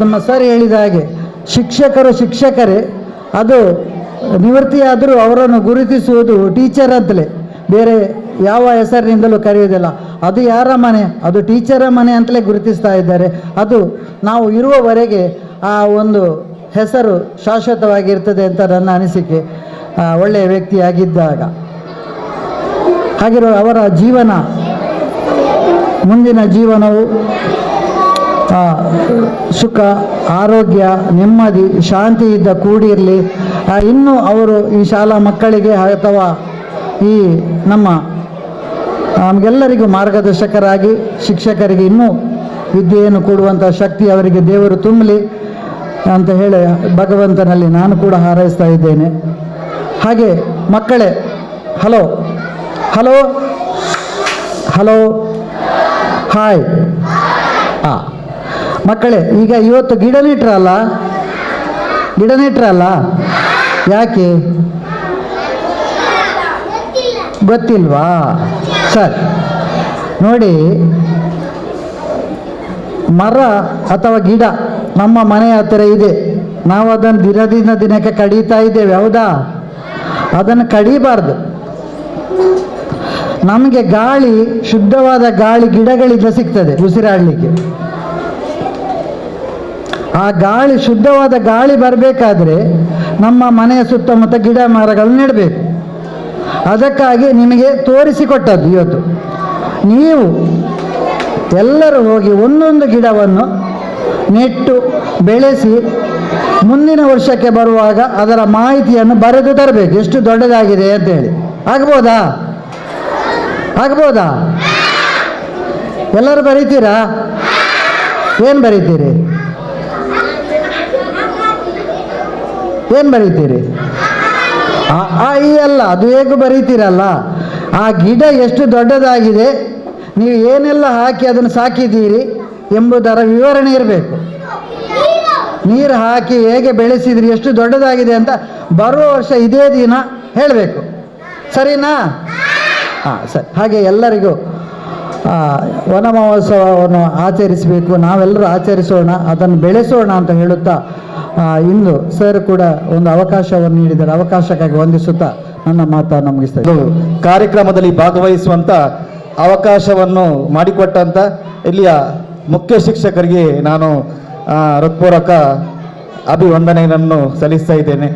ತಮ್ಮ ಸರ್ ಹೇಳಿದ ಹಾಗೆ ಶಿಕ್ಷಕರೇ, ಅದು ನಿವೃತ್ತಿಯಾದರೂ ಅವರನ್ನು ಗುರುತಿಸುವುದು ಟೀಚರ್ ಅಂತಲೇ, ಬೇರೆ ಯಾವ ಹೆಸರಿನಿಂದಲೂ ಕರೆಯುವುದಿಲ್ಲ. ಅದು ಯಾರ ಮನೆ, ಅದು ಟೀಚರ ಮನೆ ಅಂತಲೇ ಗುರುತಿಸ್ತಾ ಇದ್ದಾರೆ. ಅದು ನಾವು ಇರುವವರೆಗೆ ಆ ಒಂದು ಹೆಸರು ಶಾಶ್ವತವಾಗಿರ್ತದೆ ಅಂತ ನನ್ನ ಅನಿಸಿಕೆ. ಒಳ್ಳೆಯ ವ್ಯಕ್ತಿಯಾಗಿದ್ದಾಗ ಹಾಗಿರೋ ಅವರ ಮುಂದಿನ ಜೀವನವು ಸುಖ, ಆರೋಗ್ಯ, ನೆಮ್ಮದಿ, ಶಾಂತಿಯಿಂದ ಕೂಡಿರಲಿ. ಇನ್ನೂ ಅವರು ಈ ಶಾಲಾ ಮಕ್ಕಳಿಗೆ ಅಥವಾ ಈ ನಮಗೆಲ್ಲರಿಗೂ ಮಾರ್ಗದರ್ಶಕರಾಗಿ ಶಿಕ್ಷಕರಿಗೆ ಇನ್ನೂ ವಿದ್ಯೆಯನ್ನು ಕೊಡುವಂಥ ಶಕ್ತಿ ಅವರಿಗೆ ದೇವರು ತುಂಬಲಿ ಅಂತ ಹೇಳಿ ಭಗವಂತನಲ್ಲಿ ನಾನು ಕೂಡ ಹಾರೈಸ್ತಾ ಇದ್ದೇನೆ. ಹಾಗೆ ಮಕ್ಕಳೇ, ಹಲೋ ಹಲೋ ಹಲೋ ಹಾಯ್. ಮಕ್ಕಳೇ, ಈಗ ಇವತ್ತು ಗಿಡ ನೆಟ್ರಲ್ಲ, ಯಾಕೆ ಗೊತ್ತಿಲ್ವಾ? ಸರ್ ನೋಡಿ, ಮರ ಅಥವಾ ಗಿಡ ನಮ್ಮ ಮನೆಯ ಹತ್ತಿರ ಇದೆ. ನಾವು ಅದನ್ನು ದಿನದಿಂದ ದಿನಕ್ಕೆ ಕಡಿತಾ ಇದ್ದೇವೆ, ಹೌದಾ? ಅದನ್ನು ಕಡಿಬಾರ್ದು. ನಮಗೆ ಗಾಳಿ, ಶುದ್ಧವಾದ ಗಾಳಿ ಗಿಡಗಳಿಂದ ಸಿಗ್ತದೆ ಉಸಿರಾಡಲಿಕ್ಕೆ. ಆ ಗಾಳಿ, ಶುದ್ಧವಾದ ಗಾಳಿ ಬರಬೇಕಾದ್ರೆ ನಮ್ಮ ಮನೆಯ ಸುತ್ತಮುತ್ತ ಗಿಡ ಮರಗಳನ್ನು ನೆಡಬೇಕು. ಅದಕ್ಕಾಗಿ ನಿಮಗೆ ತೋರಿಸಿಕೊಟ್ಟದ್ದು ಇವತ್ತು. ನೀವು ಎಲ್ಲರೂ ಹೋಗಿ ಒಂದೊಂದು ಗಿಡವನ್ನು ನೆಟ್ಟು ಬೆಳೆಸಿ ಮುಂದಿನ ವರ್ಷಕ್ಕೆ ಬರುವಾಗ ಅದರ ಮಾಹಿತಿಯನ್ನು ಬರೆದು ತರಬೇಕು, ಎಷ್ಟು ದೊಡ್ಡದಾಗಿದೆ ಅಂತೇಳಿ. ಆಗ್ಬೋದಾ? ಎಲ್ಲರೂ ಬರೀತೀರಾ? ಏನು ಬರೀತೀರಿ? ಈ ಅಲ್ಲ, ಅದು ಹೇಗೂ ಬರೀತೀರಲ್ಲ. ಆ ಗಿಡ ಎಷ್ಟು ದೊಡ್ಡದಾಗಿದೆ, ನೀವು ಏನೆಲ್ಲ ಹಾಕಿ ಅದನ್ನು ಸಾಕಿದ್ದೀರಿ ಎಂಬುದರ ವಿವರಣೆ ಇರಬೇಕು. ನೀರು ಹಾಕಿ ಹೇಗೆ ಬೆಳೆಸಿದ್ರಿ, ಎಷ್ಟು ದೊಡ್ಡದಾಗಿದೆ ಅಂತ ಬರುವ ವರ್ಷ ಇದೇ ದಿನ ಹೇಳಬೇಕು. ಸರಿನಾ? ಸರಿ. ಹಾಗೆ ಎಲ್ಲರಿಗೂ ವನ ಮಹೋತ್ಸವವನ್ನು ಆಚರಿಸಬೇಕು, ನಾವೆಲ್ಲರೂ ಆಚರಿಸೋಣ, ಅದನ್ನು ಬೆಳೆಸೋಣ ಅಂತ ಹೇಳುತ್ತಾ ಇಂದು ಸರ್ ಕೂಡ ಒಂದು ಅವಕಾಶವನ್ನು ನೀಡಿದ್ದಾರೆ. ಅವಕಾಶಕ್ಕಾಗಿ ವಂದಿಸುತ್ತಾ ನನ್ನ ಮಾತನ್ನು ಮುಗಿಸ್ತಾ ಇದ್ದೇನೆ. ಕಾರ್ಯಕ್ರಮದಲ್ಲಿ ಭಾಗವಹಿಸುವಂಥ ಅವಕಾಶವನ್ನು ಮಾಡಿಕೊಟ್ಟಂಥ ಇಲ್ಲಿಯ ಮುಖ್ಯ ಶಿಕ್ಷಕರಿಗೆ ನಾನು ಹೃತ್ಪೂರ್ವಕ ಅಭಿವಂದನೆಯನ್ನು ಸಲ್ಲಿಸ್ತಾ ಇದ್ದೇನೆ.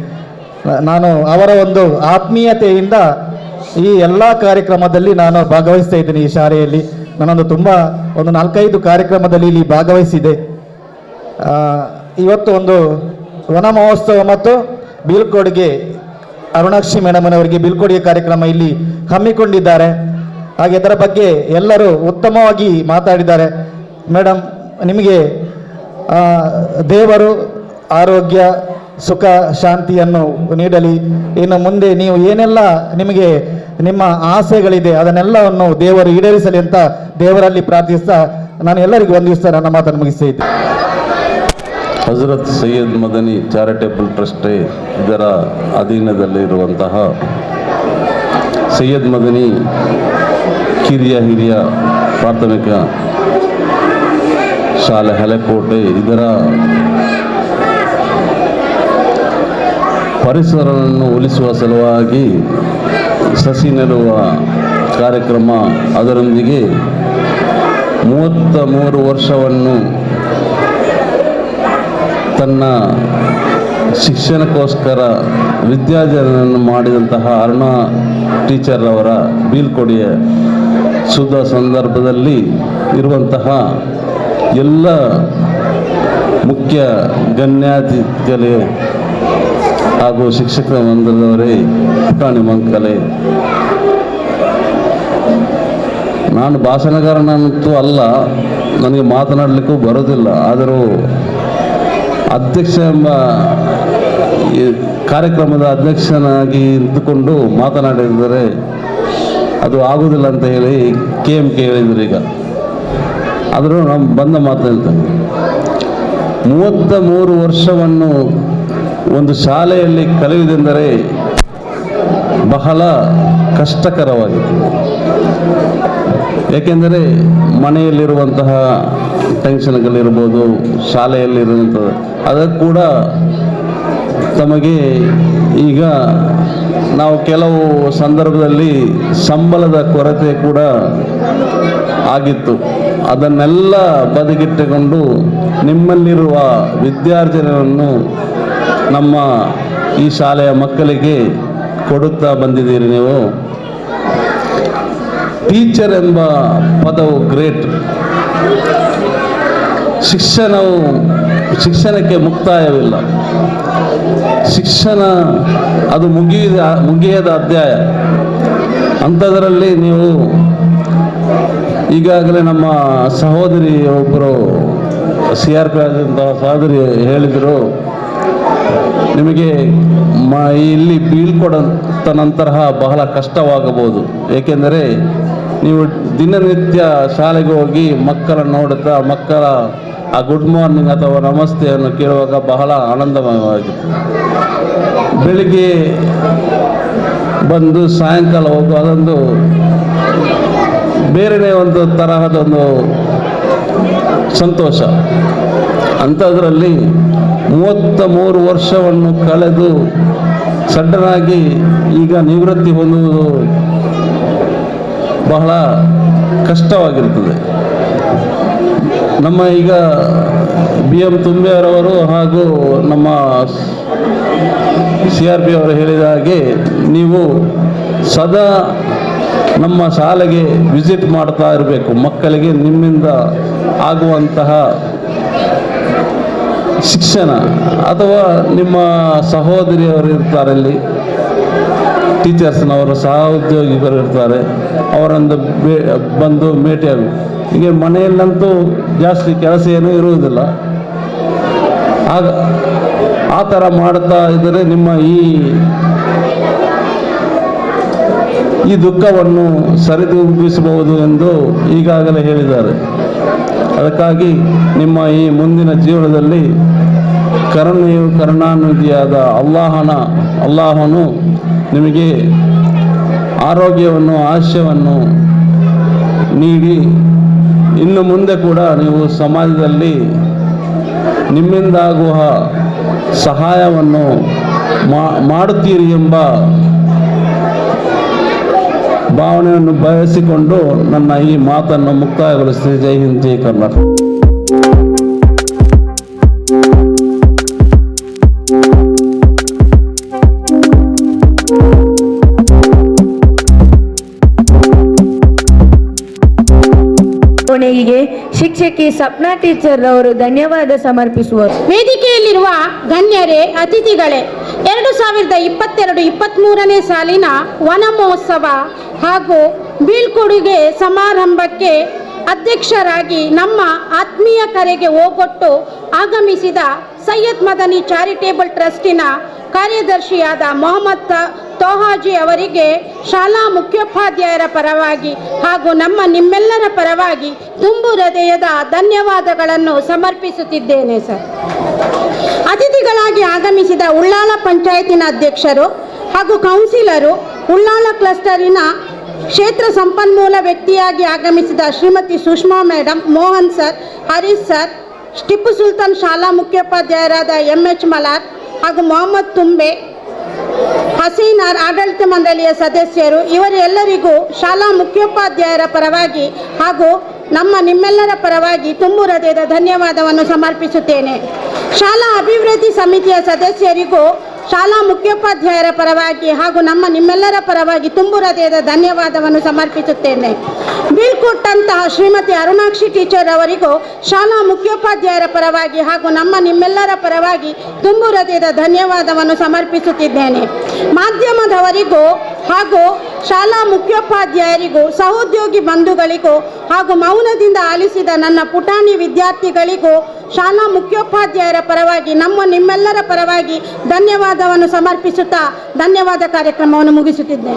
ನಾನು ಅವರ ಒಂದು ಆತ್ಮೀಯತೆಯಿಂದ ಈ ಎಲ್ಲ ಕಾರ್ಯಕ್ರಮದಲ್ಲಿ ನಾನು ಭಾಗವಹಿಸ್ತಾ ಇದ್ದೇನೆ. ಈ ಶಾಲೆಯಲ್ಲಿ ನಾನೊಂದು ಒಂದು 4-5 ಕಾರ್ಯಕ್ರಮದಲ್ಲಿ ಇಲ್ಲಿ ಭಾಗವಹಿಸಿದೆ. ಇವತ್ತು ಒಂದು ವನ ಮಹೋತ್ಸವ ಮತ್ತು ಬೀಳ್ಕೊಡುಗೆ, ಅರುಣಾಕ್ಷಿ ಮೇಡಮ್ನವರಿಗೆ ಬೀಳ್ಕೊಡುಗೆ ಕಾರ್ಯಕ್ರಮ ಇಲ್ಲಿ ಹಮ್ಮಿಕೊಂಡಿದ್ದಾರೆ. ಹಾಗೆ ಇದರ ಬಗ್ಗೆ ಎಲ್ಲರೂ ಉತ್ತಮವಾಗಿ ಮಾತಾಡಿದ್ದಾರೆ. ಮೇಡಮ್, ನಿಮಗೆ ದೇವರು ಆರೋಗ್ಯ, ಸುಖ, ಶಾಂತಿಯನ್ನು ನೀಡಲಿ. ಇನ್ನು ಮುಂದೆ ನೀವು ಏನೆಲ್ಲ ನಿಮಗೆ ನಿಮ್ಮ ಆಸೆಗಳಿದೆ ಅದನ್ನೆಲ್ಲವನ್ನು ದೇವರು ಈಡೇರಿಸಲಿ ಅಂತ ದೇವರಲ್ಲಿ ಪ್ರಾರ್ಥಿಸ್ತಾ ನಾನು ಎಲ್ಲರಿಗೂ ವಂದಿಸ್ತಾ ನನ್ನ ಮಾತನ್ನು ಮುಗಿಸ್ತಾ ಇದ್ದೇನೆ. ಹಜರತ್ ಸೈಯದ್ ಮದನಿ ಚಾರಿಟೇಬಲ್ ಟ್ರಸ್ಟ್ ಇದರ ಅಧೀನದಲ್ಲಿರುವಂತಹ ಸೈಯದ್ ಮದನಿ ಹಿರಿಯ ಪ್ರಾಥಮಿಕ ಶಾಲೆ ಹಳೆಕೋಟೆ ಇದರ ಪರಿಸರವನ್ನು ಉಳಿಸುವ ಸಲುವಾಗಿ ಸಸಿ ನೆಡುವ ಕಾರ್ಯಕ್ರಮ, ಅದರೊಂದಿಗೆ 33 ವರ್ಷವನ್ನು ತನ್ನ ಶಿಕ್ಷಣಕ್ಕೋಸ್ಕರ ವಿದ್ಯಾರ್ಜನೆಯನ್ನು ಮಾಡಿದಂತಹ ಅರುಣಾ ಟೀಚರ್ ಅವರ ಬೀಳ್ಕೊಡುಗೆ ಶುದ್ಧ ಸಂದರ್ಭದಲ್ಲಿ ಇರುವಂತಹ ಎಲ್ಲ ಮುಖ್ಯ ಗಣ್ಯಾತಿಥಿಗಳೇ ಹಾಗೂ ಶಿಕ್ಷಕ ಮಂಡಲದವರೇ, ಪುಟಾಣಿ ಮಕ್ಕಳೇ, ನಾನು ಭಾಷಣಕಾರನಂತೂ ಅಲ್ಲ, ನನಗೆ ಮಾತನಾಡಲಿಕ್ಕೂ ಬರೋದಿಲ್ಲ. ಆದರೂ ಅಧ್ಯಕ್ಷ ಎಂಬ ಈ ಕಾರ್ಯಕ್ರಮದ ಅಧ್ಯಕ್ಷನಾಗಿ ಇದ್ದುಕೊಂಡು ಮಾತನಾಡಿದರೆ ಅದು ಆಗುವುದಿಲ್ಲ ಅಂತ ಹೇಳಿ KMK ಹೇಳಿದ್ರು. ಈಗ ಆದರೂ ನಾವು ಬಂದ ಮಾತು ಹೇಳ್ತೇನೆ. 33 ವರ್ಷವನ್ನು ಒಂದು ಶಾಲೆಯಲ್ಲಿ ಕಲಿಯುವುದೆಂದರೆ ಬಹಳ ಕಷ್ಟಕರವಾಗಿದೆ. ಏಕೆಂದರೆ ಮನೆಯಲ್ಲಿರುವಂತಹ ಟೆನ್ಷನ್ಗಳಿರ್ಬೋದು, ಶಾಲೆಯಲ್ಲಿರುವಂಥದ್ದು, ಅದಕ್ಕೆ ಕೂಡ ತಮಗೆ ಈಗ ನಾವು ಕೆಲವು ಸಂದರ್ಭದಲ್ಲಿ ಸಂಬಳದ ಕೊರತೆ ಕೂಡ ಆಗಿತ್ತು. ಅದನ್ನೆಲ್ಲ ಬದಿಗಿಟ್ಟುಕೊಂಡು ನಿಮ್ಮಲ್ಲಿರುವ ವಿದ್ಯಾರ್ಥಿಗಳನ್ನು ನಮ್ಮ ಈ ಶಾಲೆಯ ಮಕ್ಕಳಿಗೆ ಕೊಡುತ್ತಾ ಬಂದಿದ್ದೀರಿ. ನೀವು ಟೀಚರ್ ಎಂಬ ಪದವು ಗ್ರೇಟ್. ಶಿಕ್ಷಣಕ್ಕೆ ಮುಕ್ತಾಯವಿಲ್ಲ. ಶಿಕ್ಷಣ ಅದು ಮುಗಿಯದ ಅಧ್ಯಾಯ. ಅಂಥದ್ರಲ್ಲಿ ನೀವು ಈಗಾಗಲೇ ನಮ್ಮ ಸಹೋದರಿ ಒಬ್ಬರು CRP ಆದಂತಹ ಸಹೋದರಿ ಹೇಳಿದರು, ನಿಮಗೆ ಇಲ್ಲಿ ಬೀಳ್ಕೊಡಂತ ನಂತರ ಬಹಳ ಕಷ್ಟವಾಗಬಹುದು. ಏಕೆಂದರೆ ನೀವು ದಿನನಿತ್ಯ ಶಾಲೆಗೆ ಹೋಗಿ ಮಕ್ಕಳನ್ನು ನೋಡುತ್ತಾ ಮಕ್ಕಳ ಆ ಗುಡ್ ಮಾರ್ನಿಂಗ್ ಅಥವಾ ನಮಸ್ತೆಯನ್ನು ಕೇಳುವಾಗ ಬಹಳ ಆನಂದಮಯವಾಗಿತ್ತು. ಬೆಳಿಗ್ಗೆ ಬಂದು ಸಾಯಂಕಾಲ ಹೋಗುವ ಅದೊಂದು ಬೇರೆಯೇ ಒಂದು ತರಹದೊಂದು ಸಂತೋಷ. ಅಂಥದ್ರಲ್ಲಿ 33 ವರ್ಷವನ್ನು ಕಳೆದು ಸಡ್ಡನಾಗಿ ಈಗ ನಿವೃತ್ತಿ ಹೊಂದುವುದು ಬಹಳ ಕಷ್ಟವಾಗಿರುತ್ತದೆ. ನಮ್ಮ ಈಗ BM ತುಂಬೇರವರು ಹಾಗೂ ನಮ್ಮ CRP ಅವರು ಹೇಳಿದ ಹಾಗೆ ನೀವು ಸದಾ ನಮ್ಮ ಶಾಲೆಗೆ ವಿಸಿಟ್ ಮಾಡ್ತಾ ಇರಬೇಕು. ಮಕ್ಕಳಿಗೆ ನಿಮ್ಮಿಂದ ಆಗುವಂತಹ ಶಿಕ್ಷಣ ಅಥವಾ ನಿಮ್ಮ ಸಹೋದರಿಯವರು ಇರ್ತಾರೆ, ಇಲ್ಲಿ ಟೀಚರ್ಸ್ನವರು ಸಹ ಉದ್ಯೋಗಿಗಳು ಇರ್ತಾರೆ, ಅವರೊಂದು ಬಂದು ಭೇಟಿಯಾಗಿ. ಹೀಗೆ ಮನೆಯಲ್ಲಂತೂ ಜಾಸ್ತಿ ಕೆಲಸ ಏನೂ ಇರುವುದಿಲ್ಲ. ಆಗ ಆ ಥರ ಮಾಡ್ತಾ ಇದ್ದರೆ ನಿಮ್ಮ ಈ ದುಃಖವನ್ನು ಸರಿದೂಗಿಸಬಹುದು ಎಂದು ಈಗಾಗಲೇ ಹೇಳಿದ್ದಾರೆ. ಅದಕ್ಕಾಗಿ ನಿಮ್ಮ ಈ ಮುಂದಿನ ಜೀವನದಲ್ಲಿ ಕರುಣಾನಿಧಿಯಾದ ಅಲ್ಲಾಹನು ನಿಮಗೆ ಆರೋಗ್ಯವನ್ನು, ಆಶಯವನ್ನು ನೀಡಿ ಇನ್ನು ಮುಂದೆ ಕೂಡ ನೀವು ಸಮಾಜದಲ್ಲಿ ನಿಮ್ಮಿಂದಾಗುವ ಸಹಾಯವನ್ನು ಮಾಡುತ್ತೀರಿ ಎಂಬ ಭಾವನೆಯನ್ನು ಬಯಸಿಕೊಂಡು ನನ್ನ ಈ ಮಾತನ್ನು ಮುಕ್ತಾಯಗೊಳಿಸಿ. ಜೈ ಹಿಂದ್, ಜೈ ಕರ್ನಾಟಕ. ಕೊನೆಗೆ ಶಿಕ್ಷಕಿ ಸಪ್ನಾ ಟೀಚರ್ ಅವರು ಧನ್ಯವಾದ ಸಮರ್ಪಿಸುವರು. ವೇದಿಕೆಯಲ್ಲಿರುವ ಗಣ್ಯರೇ, ಅತಿಥಿಗಳೇ, 2022-23ನೇ ಸಾಲಿನ ವನ ಮಹೋತ್ಸವ ಹಾಗೂ ಬೀಳ್ಕೊಡುಗೆ ಸಮಾರಂಭಕ್ಕೆ ಅಧ್ಯಕ್ಷರಾಗಿ ನಮ್ಮ ಆತ್ಮೀಯ ಕರೆಗೆ ಓಗೊಟ್ಟು ಆಗಮಿಸಿದ ಸೈಯದ್ ಮದನಿ ಚಾರಿಟೇಬಲ್ ಟ್ರಸ್ಟಿನ ಕಾರ್ಯದರ್ಶಿಯಾದ ಮೊಹಮ್ಮದ್ ತೋಹಾಜಿ ಅವರಿಗೆ ಶಾಲಾ ಮುಖ್ಯೋಪಾಧ್ಯಾಯರ ಪರವಾಗಿ ಹಾಗೂ ನಿಮ್ಮೆಲ್ಲರ ಪರವಾಗಿ ತುಂಬು ಹೃದಯದ ಧನ್ಯವಾದಗಳನ್ನು ಸಮರ್ಪಿಸುತ್ತಿದ್ದೇನೆ ಸರ್. ಅತಿಥಿಗಳಾಗಿ ಆಗಮಿಸಿದ ಉಳ್ಳಾಲ ಪಂಚಾಯತಿನ ಅಧ್ಯಕ್ಷರು ಹಾಗೂ ಕೌನ್ಸಿಲರು, ಉಳ್ಳಾಲ ಕ್ಲಸ್ಟರಿನ ಕ್ಷೇತ್ರ ಸಂಪನ್ಮೂಲ ವ್ಯಕ್ತಿಯಾಗಿ ಆಗಮಿಸಿದ Shrimati Sushma madam, Mohan sir, Harish sir, Tipu Sultan ಶಾಲಾ ಮುಖ್ಯೋಪಾಧ್ಯಾಯರಾದ MH ಮಲಾರ್ ಹಾಗೂ ಮೊಹಮ್ಮದ್ ತುಂಬೆ, ಹಸೀನಾರ್ ಆಡಳಿತ ಮಂಡಳಿಯ ಸದಸ್ಯರು, ಇವರೆಲ್ಲರಿಗೂ ಶಾಲಾ ಮುಖ್ಯೋಪಾಧ್ಯಾಯರ ಪರವಾಗಿ ಹಾಗೂ ನಿಮ್ಮೆಲ್ಲರ ಪರವಾಗಿ ತುಂಬು ಹೃದಯದ ಧನ್ಯವಾದವನ್ನು ಸಮರ್ಪಿಸುತ್ತೇನೆ. ಶಾಲಾ ಅಭಿವೃದ್ಧಿ ಸಮಿತಿಯ ಸದಸ್ಯರಿಗೂ ಶಾಲಾ ಮುಖ್ಯೋಪಾಧ್ಯಾಯರ ಪರವಾಗಿ ಹಾಗೂ ನಿಮ್ಮೆಲ್ಲರ ಪರವಾಗಿ ತುಂಬು ಹೃದಯದ ಧನ್ಯವಾದವನ್ನು ಸಮರ್ಪಿಸುತ್ತೇನೆ. ಬೀಳ್ಕೊಟ್ಟಂತಹ ಶ್ರೀಮತಿ ಅರುಣಾಕ್ಷಿ ಟೀಚರ್ ಅವರಿಗೂ ಶಾಲಾ ಮುಖ್ಯೋಪಾಧ್ಯಾಯರ ಪರವಾಗಿ ಹಾಗೂ ನಿಮ್ಮೆಲ್ಲರ ಪರವಾಗಿ ತುಂಬು ಹೃದಯದ ಧನ್ಯವಾದವನ್ನು ಸಮರ್ಪಿಸುತ್ತಿದ್ದೇನೆ. ಮಾಧ್ಯಮದವರಿಗೂ ಹಾಗೂ ಶಾಲಾ ಮುಖ್ಯೋಪಾಧ್ಯಾಯರಿಗೂ ಸಹೋದ್ಯೋಗಿ ಬಂಧುಗಳಿಗೂ ಹಾಗೂ ಮೌನದಿಂದ ಆಲಿಸಿದ ನನ್ನ ಪುಟಾಣಿ ವಿದ್ಯಾರ್ಥಿಗಳಿಗೂ ಶಾಲಾ ಮುಖ್ಯೋಪಾಧ್ಯಾಯರ ಪರವಾಗಿ ನಿಮ್ಮೆಲ್ಲರ ಪರವಾಗಿ ಧನ್ಯವಾದವನ್ನು ಸಮರ್ಪಿಸುತ್ತಾ ಧನ್ಯವಾದ ಕಾರ್ಯಕ್ರಮವನ್ನು ಮುಗಿಸುತ್ತಿದ್ದೇನೆ.